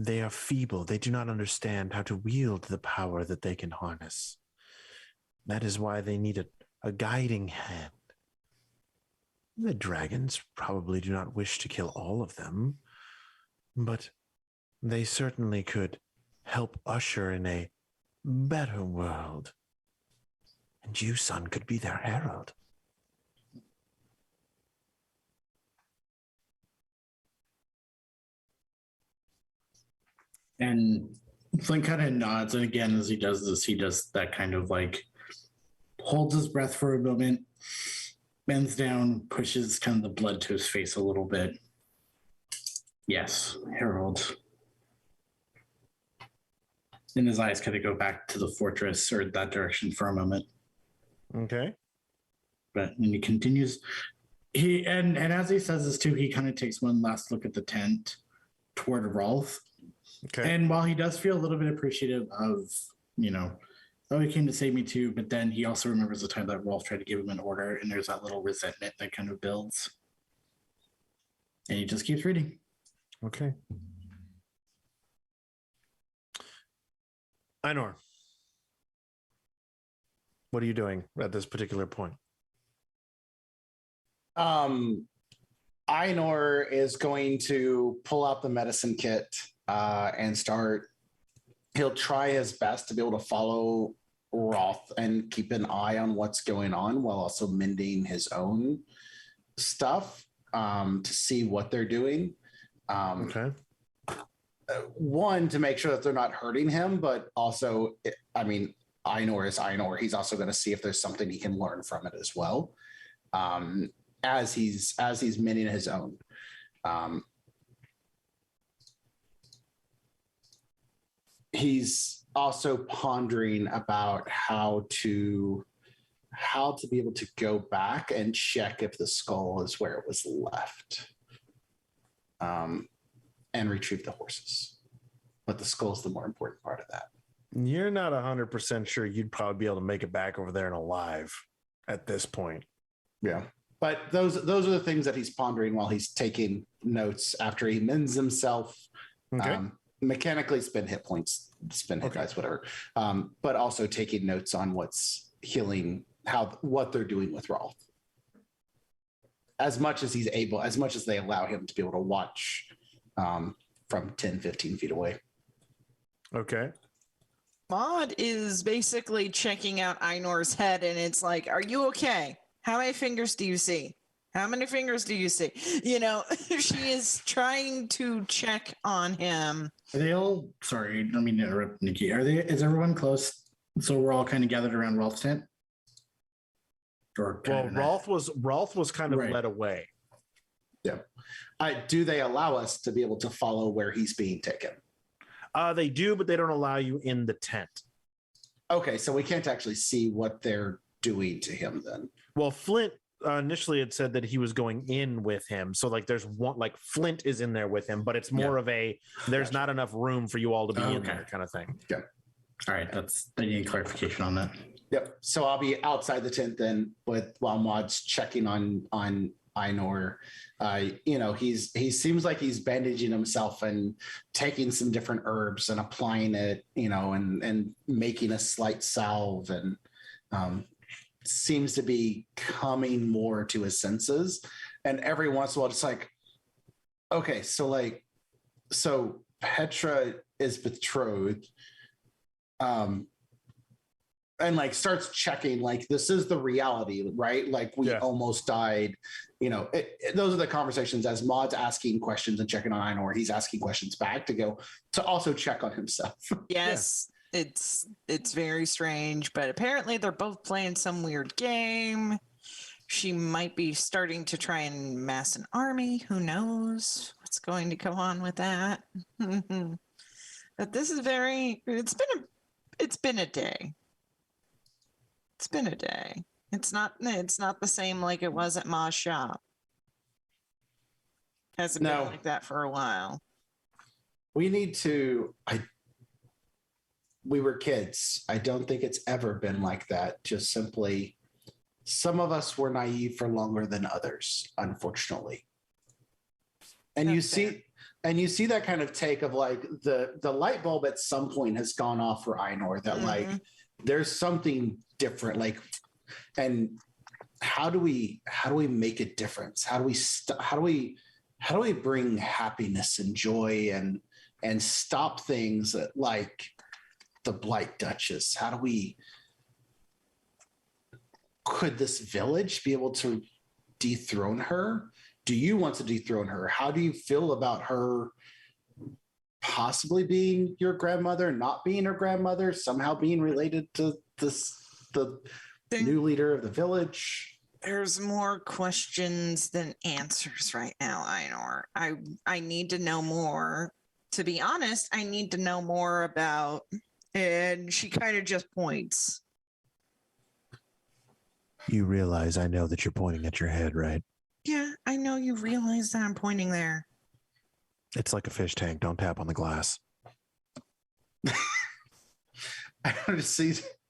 are feeble. They do not understand how to wield the power that they can harness. That is why they need a guiding hand. The dragons probably do not wish to kill all of them, but they certainly could help usher in a better world. And you, son, could be their herald. And Flint kind of nods, and again, as he does this, he does that kind of like holds his breath for a moment, bends down, pushes kind of the blood to his face a little bit. Yes, Harold. And his eyes kind of go back to the fortress or that direction for a moment. Okay. But when he continues, and as he says this too, he kind of takes one last look at the tent toward Rolf. Okay. And while he does feel a little bit appreciative of, oh, he came to save me too, but then he also remembers the time that Rolf tried to give him an order, and there's that little resentment that kind of builds. And he just keeps reading. Okay. Einor, what are you doing at this particular point? Einor is going to pull out the medicine kit and start. He'll try his best to be able to follow Roth and keep an eye on what's going on while also mending his own stuff to see what they're doing. Okay. One, to make sure that they're not hurting him, but also, Einor is Einor. He's also going to see if there's something he can learn from it as well, as he's mending his own. He's also pondering about how to be able to go back and check if the skull is where it was left, and retrieve the horses. But the skull is the more important part of that. You're not 100% sure you'd probably be able to make it back over there and alive at this point. Yeah. But those are the things that he's pondering while he's taking notes after he mends himself. Okay. Mechanically spend hit points, spend hit dice, whatever. But also taking notes on what's healing, what they're doing with Rolf. As much as he's able, as much as they allow him to be able to watch from 10, 15 feet away. Okay. Maud is basically checking out Einor's head, and it's like, are you okay? How many fingers do you see? How many fingers do you see? She is trying to check on him. Are they all, sorry, I don't mean to interrupt, Nikki. Is everyone close? So we're all kind of gathered around Rolf's tent? Well, Rolf was kind of led away. Yeah. Do they allow us to be able to follow where he's being taken? They do, but they don't allow you in the tent. Okay, so we can't actually see what they're doing to him then. Well, Flint initially had said that he was going in with him. So there's one, Flint is in there with him, but it's more of there's not enough room for you all to be in there kind of thing. Okay. All right. I need clarification on that. Yep. So I'll be outside the tent then while Maud's checking on Einor. He seems like he's bandaging himself and taking some different herbs and applying it, and making a slight salve, and seems to be coming more to his senses. And every once in a while, just okay, so Petra is betrothed, and starts checking, this is the reality, right? We almost died. Those are the conversations as Maud's asking questions and checking on Einor. He's asking questions back to also check on himself. Yes. It's very strange, but apparently they're both playing some weird game. She might be starting to try and mass an army. Who knows what's going to go on with that? But this is it's been a day. It's been a day. It's not the same like it was at Ma's shop. Hasn't been like that for a while. We need to. We were kids. I don't think it's ever been like that. Just simply, some of us were naive for longer than others, unfortunately. And you see that kind of take of the light bulb at some point has gone off for Einor that there's something different. And how do we make a difference? How do we bring happiness and joy and stop things like the Blight Duchess? Could this village be able to dethrone her? Do you want to dethrone her? How do you feel about her possibly being your grandmother, not being her grandmother, somehow being related to the new leader of the village. There's more questions than answers right now, Einor. I need to know more. To be honest, I need to know more about, and she kind of just points. You realize I know that you're pointing at your head, right? Yeah, I know you realize that I'm pointing there. It's like a fish tank. Don't tap on the glass. I just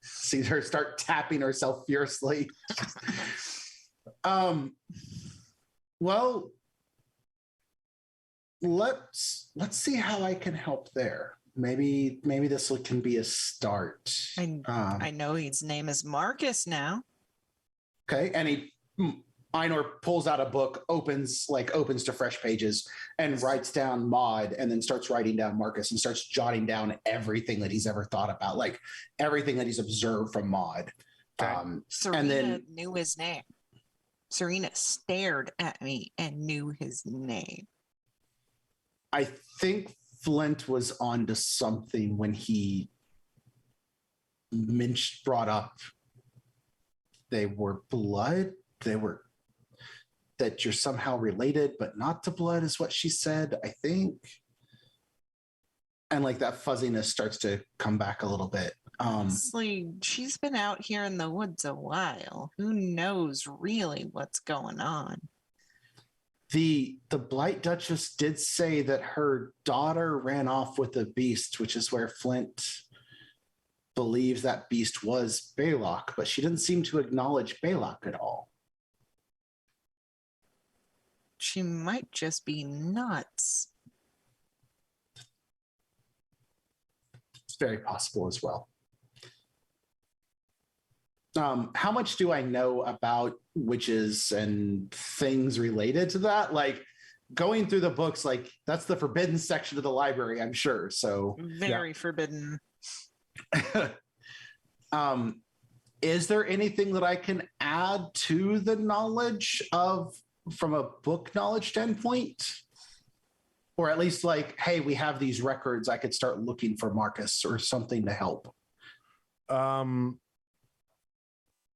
see her start tapping herself fiercely. Well, let's see how I can help there. Maybe this can be a start. I know his name is Marcus now. Okay, and Einor pulls out a book, opens to fresh pages, and writes down Maud, and then starts writing down Marcus, and starts jotting down everything that he's ever thought about, like everything that he's observed from Maud. Okay. Serena and then knew his name. Serena stared at me and knew his name. I think Flint was onto something when he brought up they were blood. That you're somehow related, but not to blood is what she said, I think. And like that fuzziness starts to come back a little bit. Honestly, she's been out here in the woods a while. Who knows really what's going on? The Blight Duchess did say that her daughter ran off with a beast, which is where Flint believes that beast was Balok, but she didn't seem to acknowledge Balok at all. She might just be nuts. It's very possible as well. How much do I know about witches and things related to that? Like going through the books, like that's the forbidden section of the library, I'm sure. So Very forbidden. Is there anything that I can add to the knowledge of from a book knowledge standpoint? Or at least like, hey, we have these records, I could start looking for Marcus or something to help.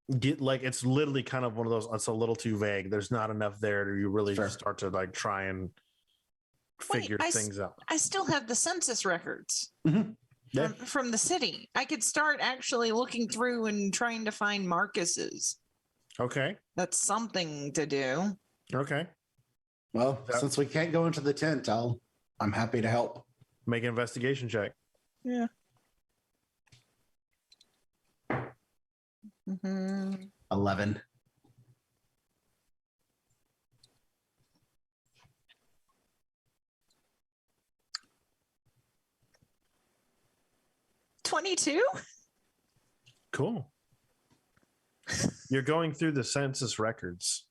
It's literally kind of one of those, it's a little too vague. There's not enough there to you really Sure. start to like try and figure things out. I still have the census records Yeah. from the city. I could start actually looking through and trying to find Marcus's. Okay. That's something to do. Okay. Well, since we can't go into the tent, I'm happy to help. Make an investigation check. Yeah. Mm-hmm. 11. $22? Cool. You're going through the census records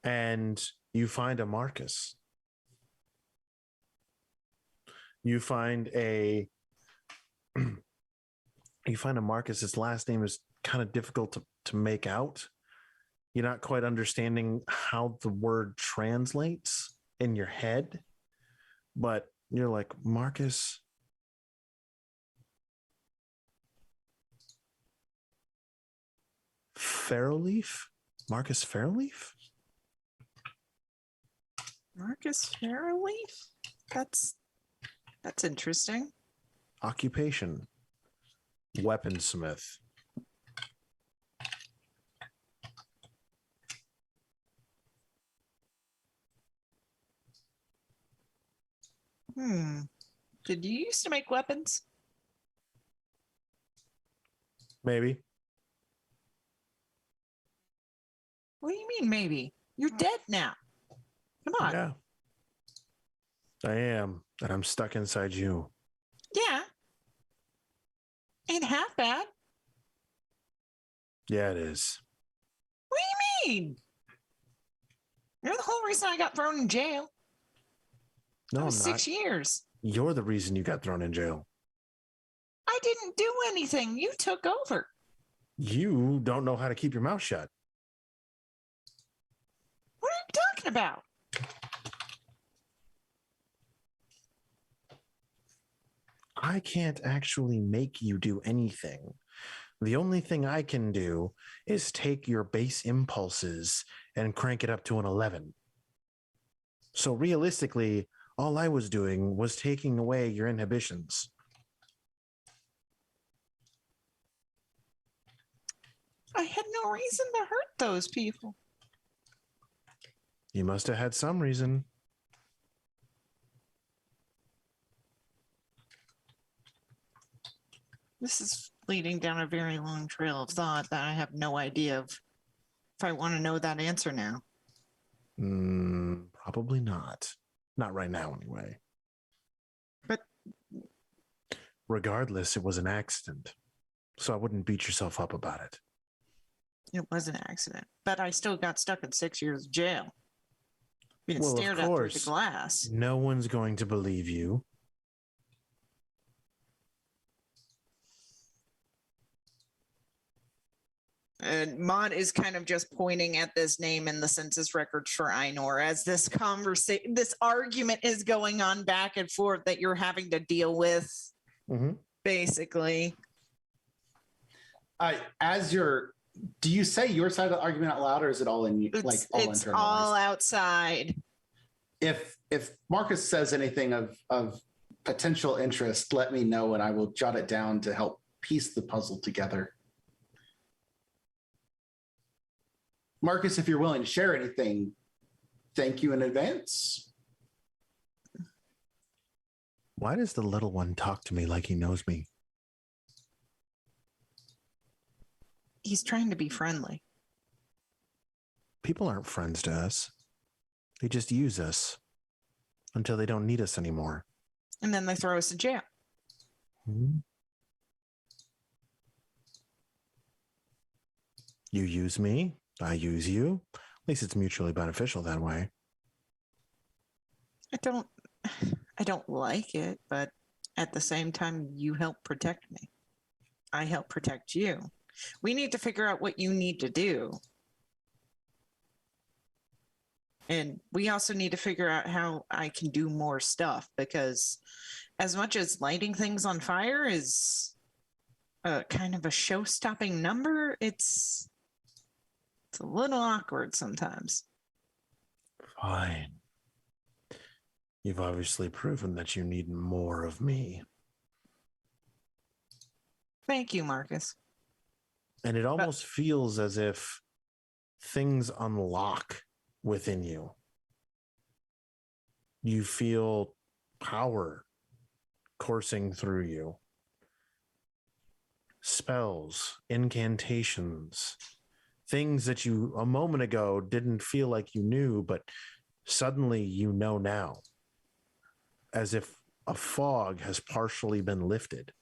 and you find a Marcus. You find a Marcus. His last name is kind of difficult to make out. You're not quite understanding how the word translates in your head, but you're like, Marcus. Fairleaf? Marcus Fairleaf? Marcus Fairleaf? That's interesting. Occupation. Weaponsmith. Did you used to make weapons? Maybe. What do you mean, maybe? You're dead now. Come on. Yeah. I am. And I'm stuck inside you. Yeah. Ain't half bad. Yeah, it is. What do you mean? You're the whole reason I got thrown in jail. No, That I'm was not. 6 years. You're the reason you got thrown in jail. I didn't do anything. You took over. You don't know how to keep your mouth shut. What are you talking about? I can't actually make you do anything. The only thing I can do is take your base impulses and crank it up to an 11. So realistically, all I was doing was taking away your inhibitions. I had no reason to hurt those people. You must have had some reason. This is leading down a very long trail of thought that I have no idea of if I want to know that answer now. Probably not. Not right now, anyway. But regardless, it was an accident. So I wouldn't beat yourself up about it. it was an accident. But I still got stuck in 6 years of jail. Being Well, stared of at through course, the glass. no one's going to believe you. And Mod is kind of just pointing at this name in the census records for Einor as this this argument is going on back and forth that you're having to deal with, basically. Do you say your side of the argument out loud, or is it all in It's, like all it's internalized? all outside. If Marcus says anything of potential interest, let me know and I will jot it down to help piece the puzzle together. Marcus, if you're willing to share anything, thank you in advance. Why does the little one talk to me like he knows me? He's trying to be friendly. People aren't friends to us. They just use us until they don't need us anymore. And then they throw us in jail. You use me, I use you. At least it's mutually beneficial that way. I don't like it, but at the same time, you help protect me. I help protect you. We need to figure out what you need to do. And we also need to figure out how I can do more stuff, because as much as lighting things on fire is kind of a show-stopping number, it's a little awkward sometimes. Fine. You've obviously proven that you need more of me. Thank you, Marcus. And it almost feels as if things unlock within you. You feel power coursing through you. Spells, incantations, things that you a moment ago didn't feel like you knew, but suddenly you know now. As if a fog has partially been lifted.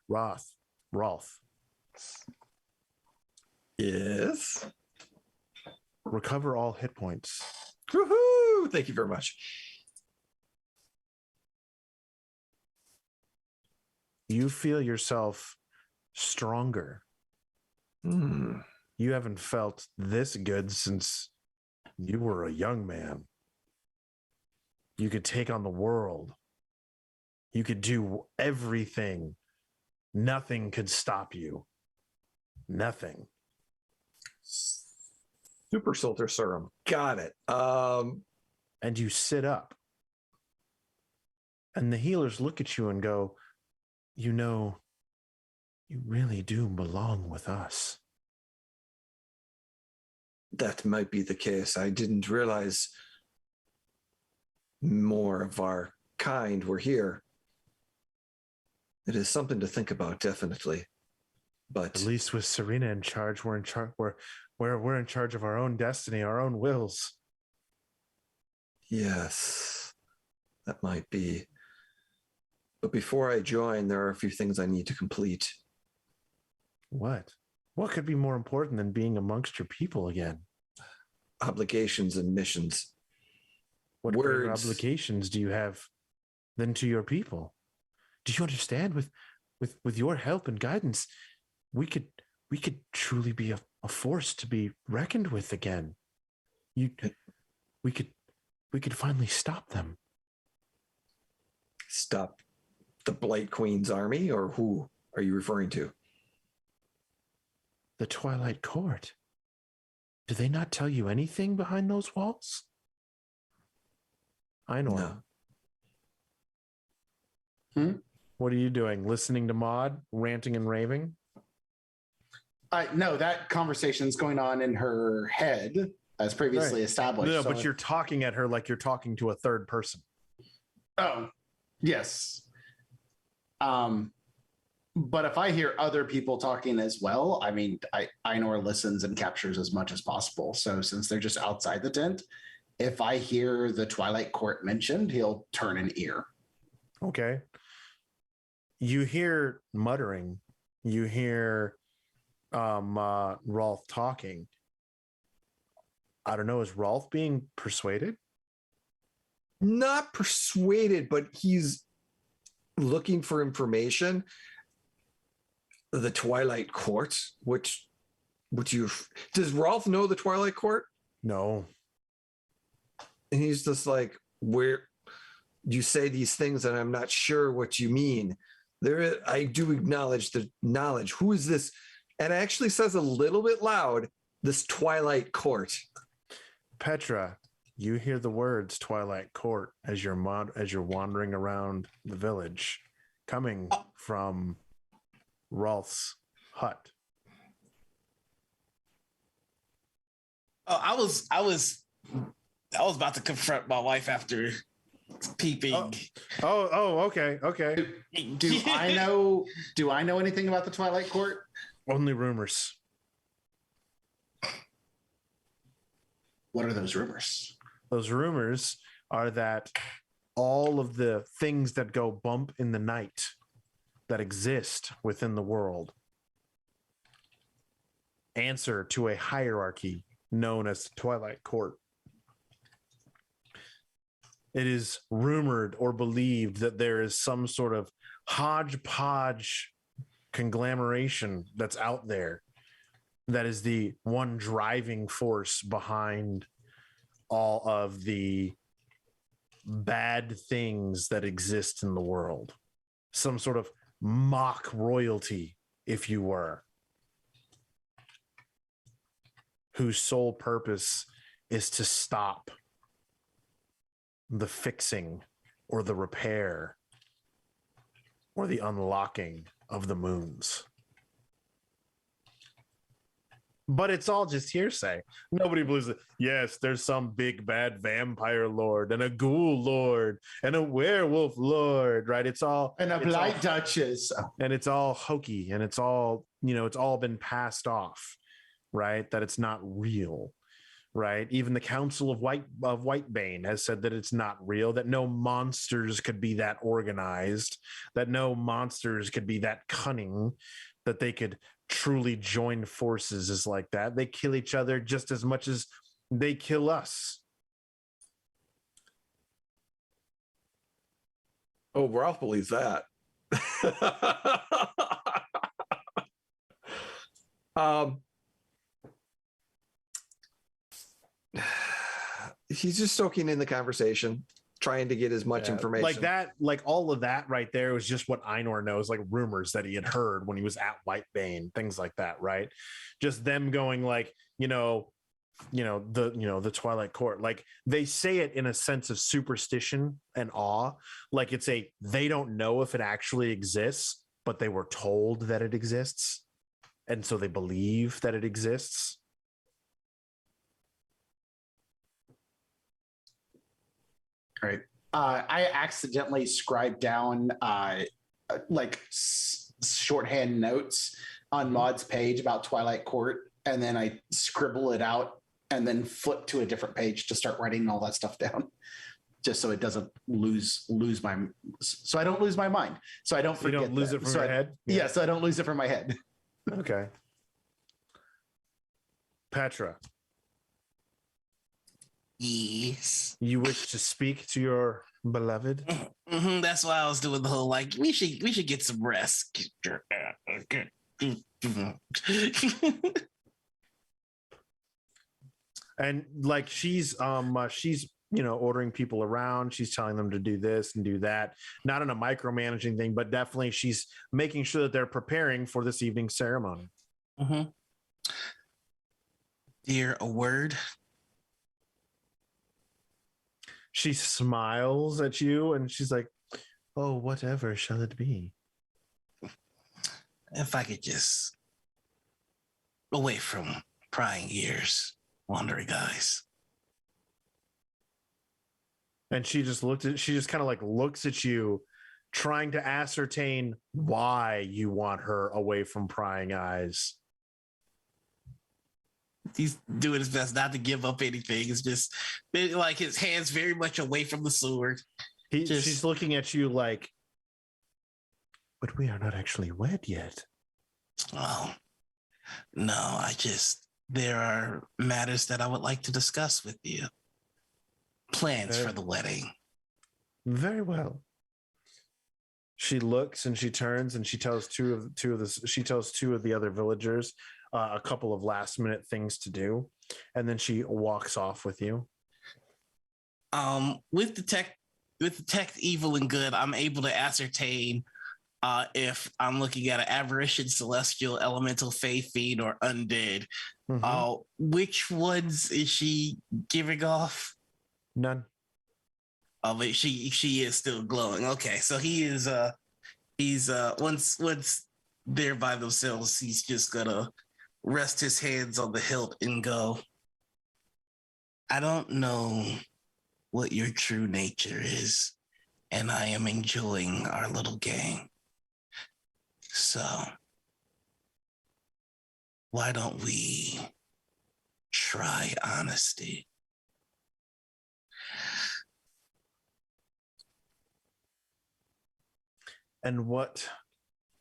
Rolf. Yes. Recover all hit points. Woohoo! Thank you very much. You feel yourself stronger. You haven't felt this good since you were a young man. You could take on the world. You could do everything. Nothing could stop you. Nothing. Super Soldier Serum. Got it. And you sit up. And the healers look at you and go, you know, you really do belong with us. That might be the case. I didn't realize more of our kind were here. It is something to think about, definitely. But at least with Serena in charge, we're in charge. We're in charge of our own destiny, our own wills. Yes, that might be. But before I join, there are a few things I need to complete. What? What could be more important than being amongst your people again? Obligations and missions. What greater obligations do you have than to your people? Do you understand? With your help and guidance, we could truly be a force to be reckoned with again. We could finally stop them. Stop the Blight Queen's army, or who are you referring to? The Twilight Court. Do they not tell you anything behind those walls? I know. No. What are you doing? Listening to Maud ranting and raving? No, that conversation's going on in her head as previously established. No, so but you're talking at her like you're talking to a third person. Oh, yes. But if I hear other people talking as well, I mean, Einor listens and captures as much as possible. So since they're just outside the tent, if I hear the Twilight Court mentioned, he'll turn an ear. Okay. You hear muttering. You hear Rolf talking. I don't know. Is Rolf being persuaded? Not persuaded, but he's looking for information. The Twilight Court, which does Rolf know the Twilight Court? No. And he's just like, where you say these things and I'm not sure what you mean. I do acknowledge the knowledge. Who is this? And it actually says a little bit loud, this Twilight Court. Petra, you hear the words Twilight Court as you're wandering around the village, coming from Rolf's hut. Oh, I was about to confront my wife after peeping. Okay. Do I know anything about the Twilight Court? Only rumors. What are those rumors? Those rumors are that all of the things that go bump in the night that exist within the world answer to a hierarchy known as the Twilight Court. It is rumored or believed that there is some sort of hodgepodge conglomeration that's out there that is the one driving force behind all of the bad things that exist in the world. Some sort of mock royalty, if you were, whose sole purpose is to stop the fixing or the repair or the unlocking of the moons. But it's all just hearsay. Nobody believes it. Yes, there's some big bad vampire lord and a ghoul lord and a werewolf lord, right? It's all And a Blight Duchess. and it's all hokey, and it's all, it's all been passed off, right? That it's not real, right? Even the Council of Whitebane has said that it's not real, that no monsters could be that organized, that no monsters could be that cunning, that they could truly join forces is like that. They kill each other just as much as they kill us. Oh, Ralph believes that. He's just soaking in the conversation, trying to get as much information. Like that, like all of that right there was just what Einor knows, like rumors that he had heard when he was at Whitebane, things like that, right? Just them going like, the Twilight Court. Like they say it in a sense of superstition and awe. Like they don't know if it actually exists, but they were told that it exists. And so they believe that it exists. Right. I accidentally scribed down shorthand notes on Maud's page about Twilight Court, and then I scribble it out and then flip to a different page to start writing all that stuff down, just so it doesn't lose my, so I don't lose my mind, so I don't forget. You don't lose it from your head. Yeah, so I don't lose it from my head. Okay. Petra. Yes. You wish to speak to your beloved? Mm-hmm, that's why I was doing the whole we should get some rest. And like she's ordering people around. She's telling them to do this and do that, not in a micromanaging thing, but definitely she's making sure that they're preparing for this evening's ceremony. Mm-hmm. Dear, a word. She smiles at you and she's like, oh, whatever shall it be? If I could just away from prying ears, wandering eyes. And she just kind of like looks at you, trying to ascertain why you want her away from prying eyes. He's doing his best not to give up anything. It's just like his hands very much away from the sword. She's looking at you like, but we are not actually wed yet. Oh, no, there are matters that I would like to discuss with you. Plans for the wedding. Very well. She looks and she turns and she tells two of the other villagers a couple of last minute things to do, and then she walks off with you. With the tech evil and good, I'm able to ascertain if I'm looking at an aberration, celestial, elemental, faith, fiend, or undead. Mm-hmm. Which ones is she giving off? None. Oh, but she is still glowing. Okay, so he's once they're by themselves, he's just gonna rest his hands on the hilt and go, I don't know what your true nature is, and I am enjoying our little game. So why don't we try honesty? And what,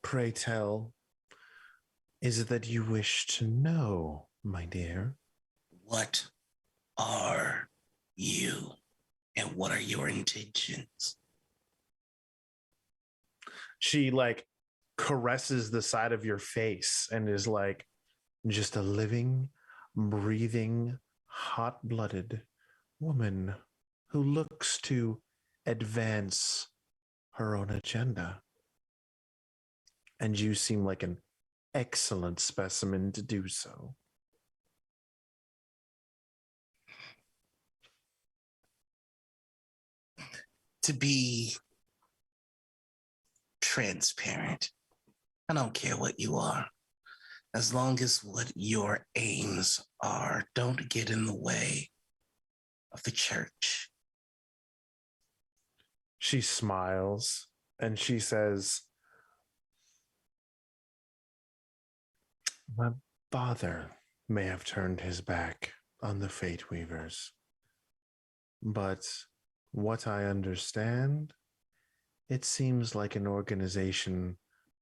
pray tell, is it that you wish to know, my dear? What are you, and what are your intentions? She like caresses the side of your face and is like, just a living, breathing, hot-blooded woman who looks to advance her own agenda. And you seem like an excellent specimen to do so. To be transparent, I don't care what you are. As long as what your aims are don't get in the way of the church. She smiles and she says, my father may have turned his back on the Fate Weavers, but what I understand, it seems like an organization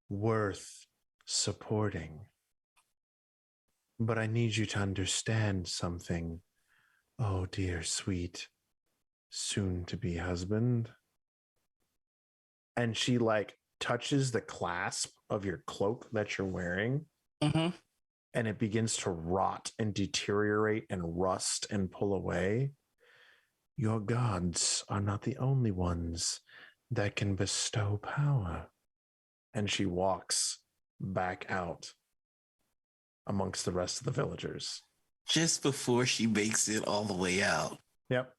worth supporting. But I need you to understand something, oh dear sweet soon-to-be husband. And she like touches the clasp of your cloak that you're wearing. Mm-hmm. And it begins to rot and deteriorate and rust and pull away. Your gods are not the only ones that can bestow power. And she walks back out amongst the rest of the villagers. Just before she makes it all the way out. Yep.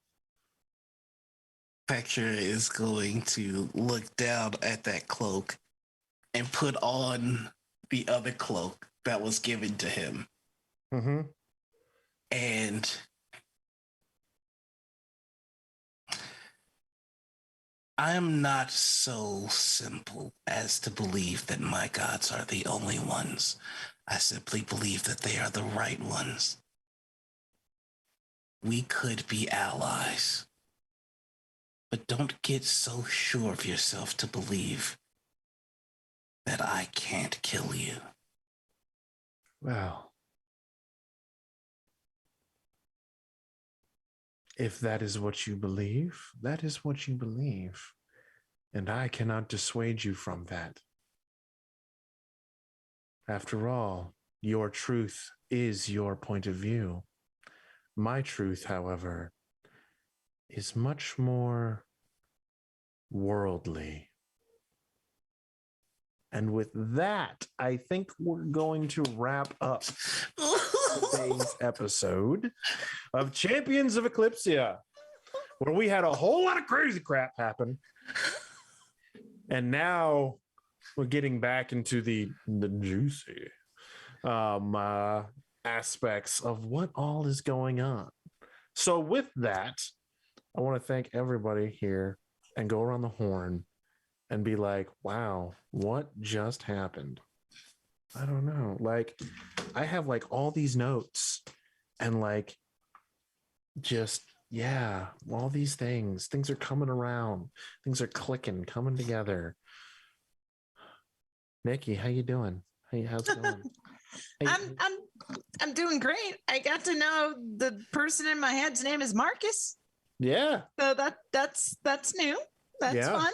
Petra is going to look down at that cloak and put on the other cloak that was given to him. Mm-hmm. And I am not so simple as to believe that my gods are the only ones. I simply believe that they are the right ones. We could be allies. But don't get so sure of yourself to believe that I can't kill you. Well, if that is what you believe, that is what you believe. And I cannot dissuade you from that. After all, your truth is your point of view. My truth, however, is much more worldly. And with that, I think we're going to wrap up today's episode of Champions of Eclypsia, where we had a whole lot of crazy crap happen. And now we're getting back into the juicy aspects of what all is going on. So with that, I want to thank everybody here and go around the horn and be like, wow, what just happened? I don't know. Like, I have like all these notes and like just, yeah, all these things are coming around. Things are clicking, coming together. Nikki, how you doing? How's it going? Hey, I'm doing great. I got to know the person in my head's name is Marcus. yeah. So that's new. That's Yeah.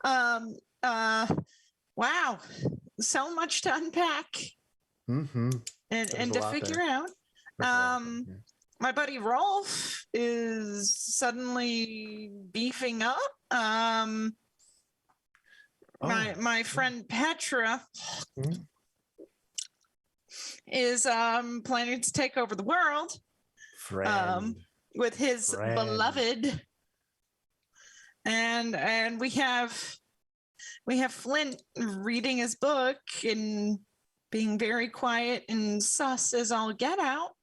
fun. Wow. So much to unpack Mm-hmm. and There's a to lot figure there. out. My buddy Rolf is suddenly beefing up. My friend Petra Mhm. is planning to take over the world Friend. with his Friend. beloved. And we have Flint reading his book and being very quiet and sus as all get out.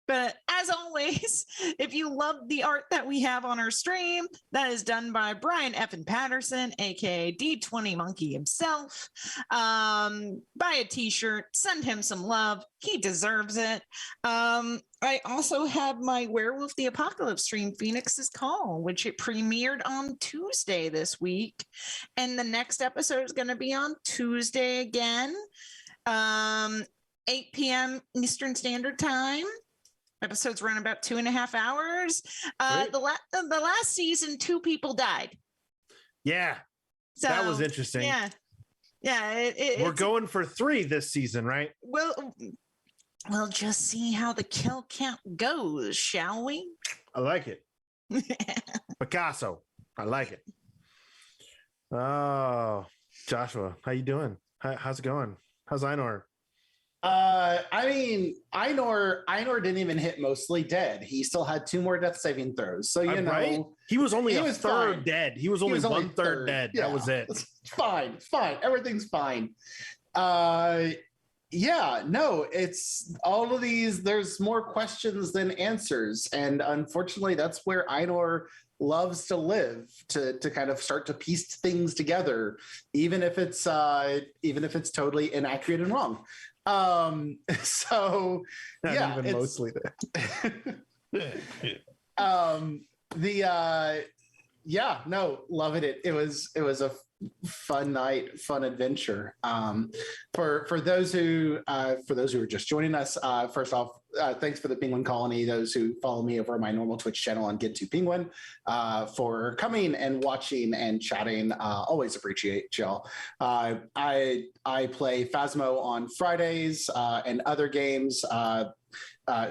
But as always, if you love the art that we have on our stream, that is done by Brian Effin Patterson, aka D20 Monkey himself. Buy a t-shirt, send him some love. He deserves it. I also have my Werewolf the Apocalypse stream, Phoenix's Call, which it premiered on Tuesday this week. And the next episode is going to be on Tuesday again, 8 p.m. Eastern Standard Time. Episodes run about 2.5 hours. The last season, 2 people died. Yeah, So that was interesting. Yeah. We're going for 3 this season, right? We'll just see how the kill count goes, shall we? I like it. Picasso. I like it. Oh, Joshua, how you doing? How's it going? How's Einar? I mean, Einor didn't even hit mostly dead. He still had 2 more death saving throws. So you know, right? He was only he a was third fine. dead. He was only 1/3 dead. Yeah, That was it. It's fine. It's fine. Everything's fine. Yeah, no, it's all of these. There's more questions than answers, and unfortunately, that's where Einor loves to live, to kind of start to piece things together, even if it's totally inaccurate and wrong. So Not yeah, even mostly there. Yeah, no, loving it. It was a fun night, fun adventure. For those who are just joining us, first off, thanks for the Penguin Colony. Those who follow me over my normal Twitch channel on Get to Penguin, for coming and watching and chatting. Always appreciate y'all. I play Phasmo on Fridays and other games.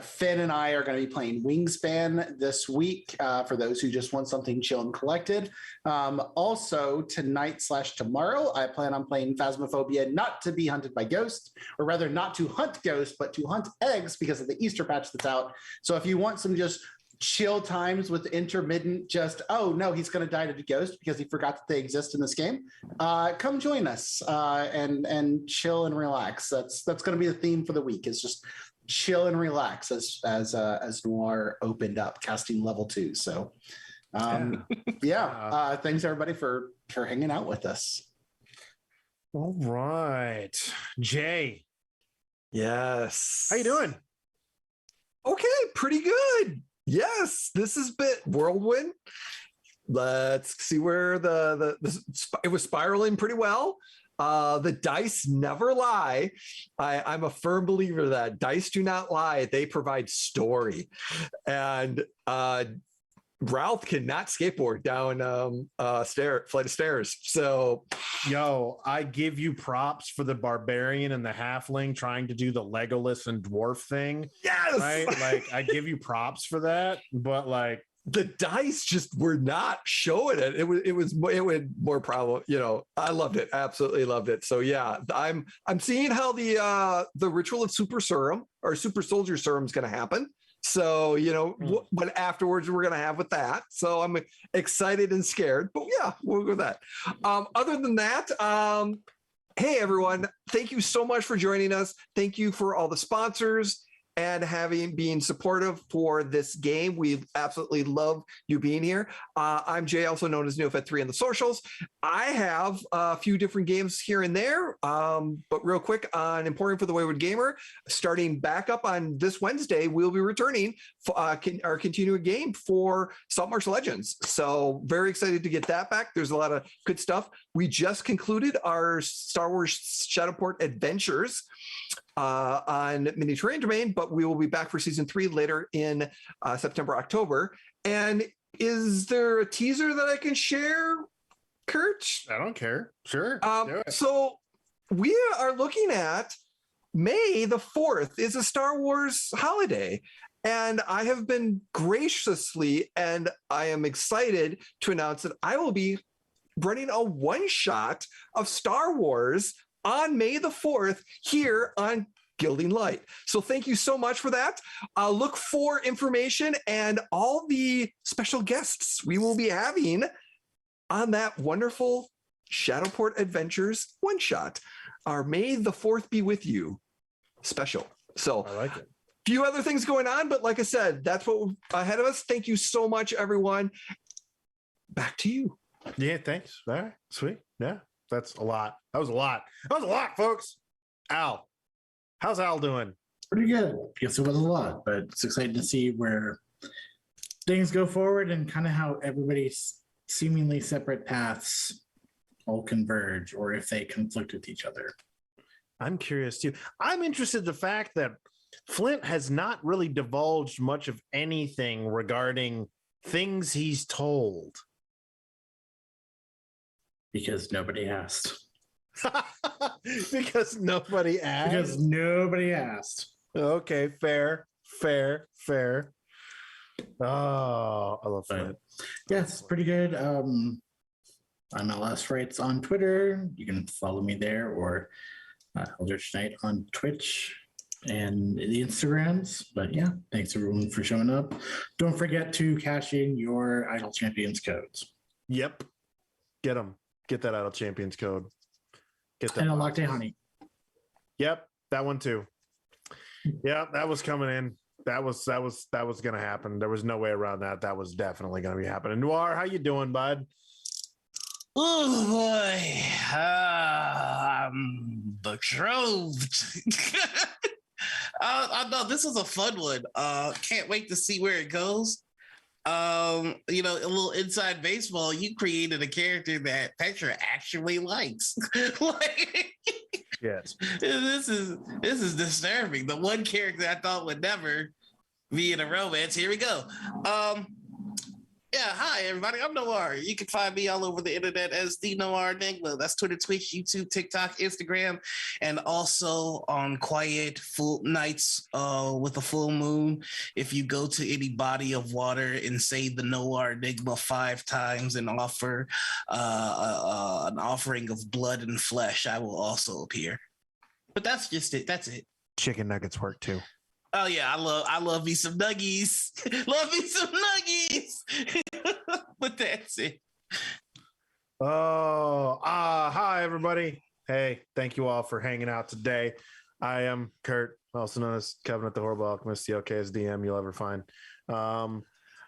Finn and I are going to be playing Wingspan this week, for those who just want something chill and collected. Also, tonight/tomorrow, I plan on playing Phasmophobia, not to be hunted by ghosts, or rather not to hunt ghosts, but to hunt eggs because of the Easter patch that's out. So if you want some just chill times with intermittent, just, oh no, he's going to die to the ghost because he forgot that they exist in this game, come join us and chill and relax. That's going to be the theme for the week, is just chill and relax as Noir opened up casting level 2. So thanks everybody for hanging out with us. All right, Jay. Yes. How you doing? Okay, pretty good. Yes, this has been whirlwind. Let's see where it was spiraling pretty well. The dice never lie. I'm a firm believer that dice do not lie. They provide story. And Ralph cannot skateboard down flight of stairs. So, Yo, I give you props for the barbarian and the halfling trying to do the Legolas and dwarf thing. yes, Right? Like, I give you props for that, but like, the dice just were not showing it. It was more problem. I loved it. Absolutely loved it. So yeah, I'm seeing how the ritual of super serum or super soldier serum is going to happen. So what afterwards we're going to have with that. So I'm excited and scared, but yeah, we'll go with that. Other than that, hey everyone, thank you so much for joining us. Thank you for all the sponsors and being supportive for this game. We absolutely love you being here. I'm Jay, also known as NeoFed3 on the socials. I have a few different games here and there, but real quick on Emporium for the Wayward Gamer, starting back up on this Wednesday, we'll be returning our continuing game for Saltmarsh Legends. So very excited to get that back. There's a lot of good stuff. We just concluded our Star Wars Shadowport Adventures on Mini-Terrain Domain, but we will be back for season 3 later in September, October. And is there a teaser that I can share, Kurt? I don't care. Sure. So we are looking at May the 4th is a Star Wars holiday. And I have been graciously, and I am excited to announce that I will be running a one-shot of Star Wars on May the 4th here on Gilding Light. So thank you so much for that. Look for information and all the special guests we will be having on that wonderful Shadowport Adventures one-shot. Our May the 4th be with you special. So I like it. Few other things going on, but like I said, that's what ahead of us. Thank you so much, everyone. Back to you. Yeah, thanks. All right, sweet. Yeah. That's a lot. That was a lot, folks. Al, how's Al doing? Pretty good. I guess it was a lot, but it's exciting to see where things go forward and kind of how everybody's seemingly separate paths all converge, or if they conflict with each other. I'm curious too. I'm interested in the fact that Flint has not really divulged much of anything regarding things he's told. Because nobody asked. Because nobody asked. Because nobody asked. Okay, fair. Oh, I love Flint. Yes, pretty good. I'm LS Rights on Twitter. You can follow me there, or Eldritch Knight on Twitch and the Instagrams. But yeah, thanks everyone for showing up. Don't forget to cash in your Idle Champions codes. Yep. Get them. Get that Idle Champions code. Get that. And Unlock Day Honey. Yep, that one too. Yeah, that was coming in. That was going to happen. There was no way around that. That was definitely going to be happening. Noir, how you doing, bud? Oh boy, I'm betrothed. I know this was a fun one. Can't wait to see where it goes. A little inside baseball. You created a character that Petra actually likes. Yes, this is disturbing. The one character I thought would never be in a romance. Here we go. Yeah, hi everybody. I'm Noir. You can find me all over the internet as the Noir Enigma. That's Twitter, Twitch, YouTube, TikTok, Instagram, and also on quiet full nights with a full moon. If you go to any body of water and say the Noir Enigma 5 times and offer an offering of blood and flesh, I will also appear. But that's just it. That's it. Chicken nuggets work too. Oh yeah, I love me some nuggies. Love me some nuggies. But that's it. Oh, hi everybody. Hey, thank you all for hanging out today. I am Kurt, also known as Covenant the Horrible Alchemist, the okayest DM you'll ever find.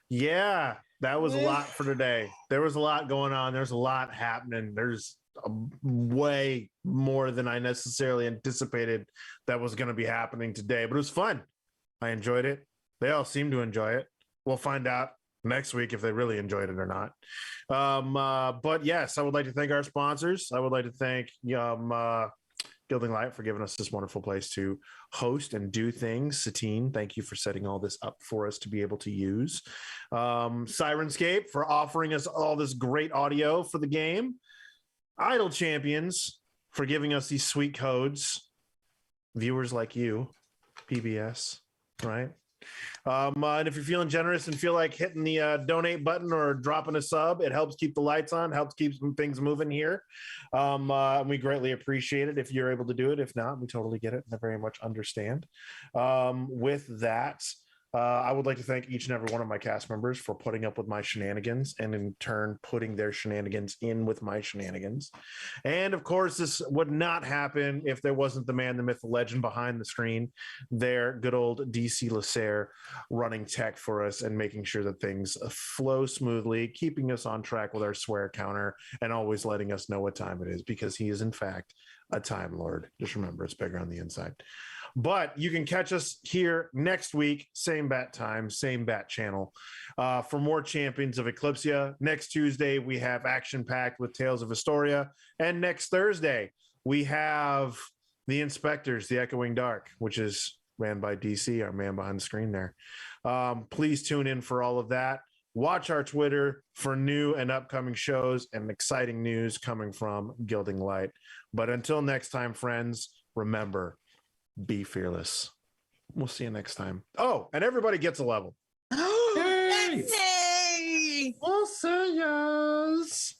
Yeah, that was a lot for today. There was a lot going on. There's a lot happening. There's way more than I necessarily anticipated that was going to be happening today, but it was fun. I enjoyed it. They all seem to enjoy it. We'll find out next week if they really enjoyed it or not. But yes, I would like to thank our sponsors. I would like to thank Gilding Light for giving us this wonderful place to host and do things. Satine, thank you for setting all this up for us to be able to use. Sirenscape for offering us all this great audio for the game. Idle Champions for giving us these sweet codes. Viewers like you, PBS, right? And if you're feeling generous and feel like hitting the donate button or dropping a sub, it helps keep the lights on, helps keep some things moving here. We greatly appreciate it if you're able to do it. If not, we totally get it and I very much understand. With that, I would like to thank each and every one of my cast members for putting up with my shenanigans and in turn putting their shenanigans in with my shenanigans. And of course, this would not happen if there wasn't the man, the myth, the legend behind the screen, their good old DC Lasser running tech for us and making sure that things flow smoothly, keeping us on track with our swear counter and always letting us know what time it is because he is in fact a Time Lord. Just remember, it's bigger on the inside. But you can catch us here next week, same bat time, same bat channel, for more Champions of Eclypsia. Next Tuesday, we have Action Packed with Tales of Astoria. And next Thursday, we have The Inspectors, The Echoing Dark, which is ran by DC, our man behind the screen there. Please tune in for all of that. Watch our Twitter for new and upcoming shows and exciting news coming from Gilding Light. But until next time, friends, remember, be fearless. We'll see you next time. Oh, and everybody gets a level. Yay! We'll see yous.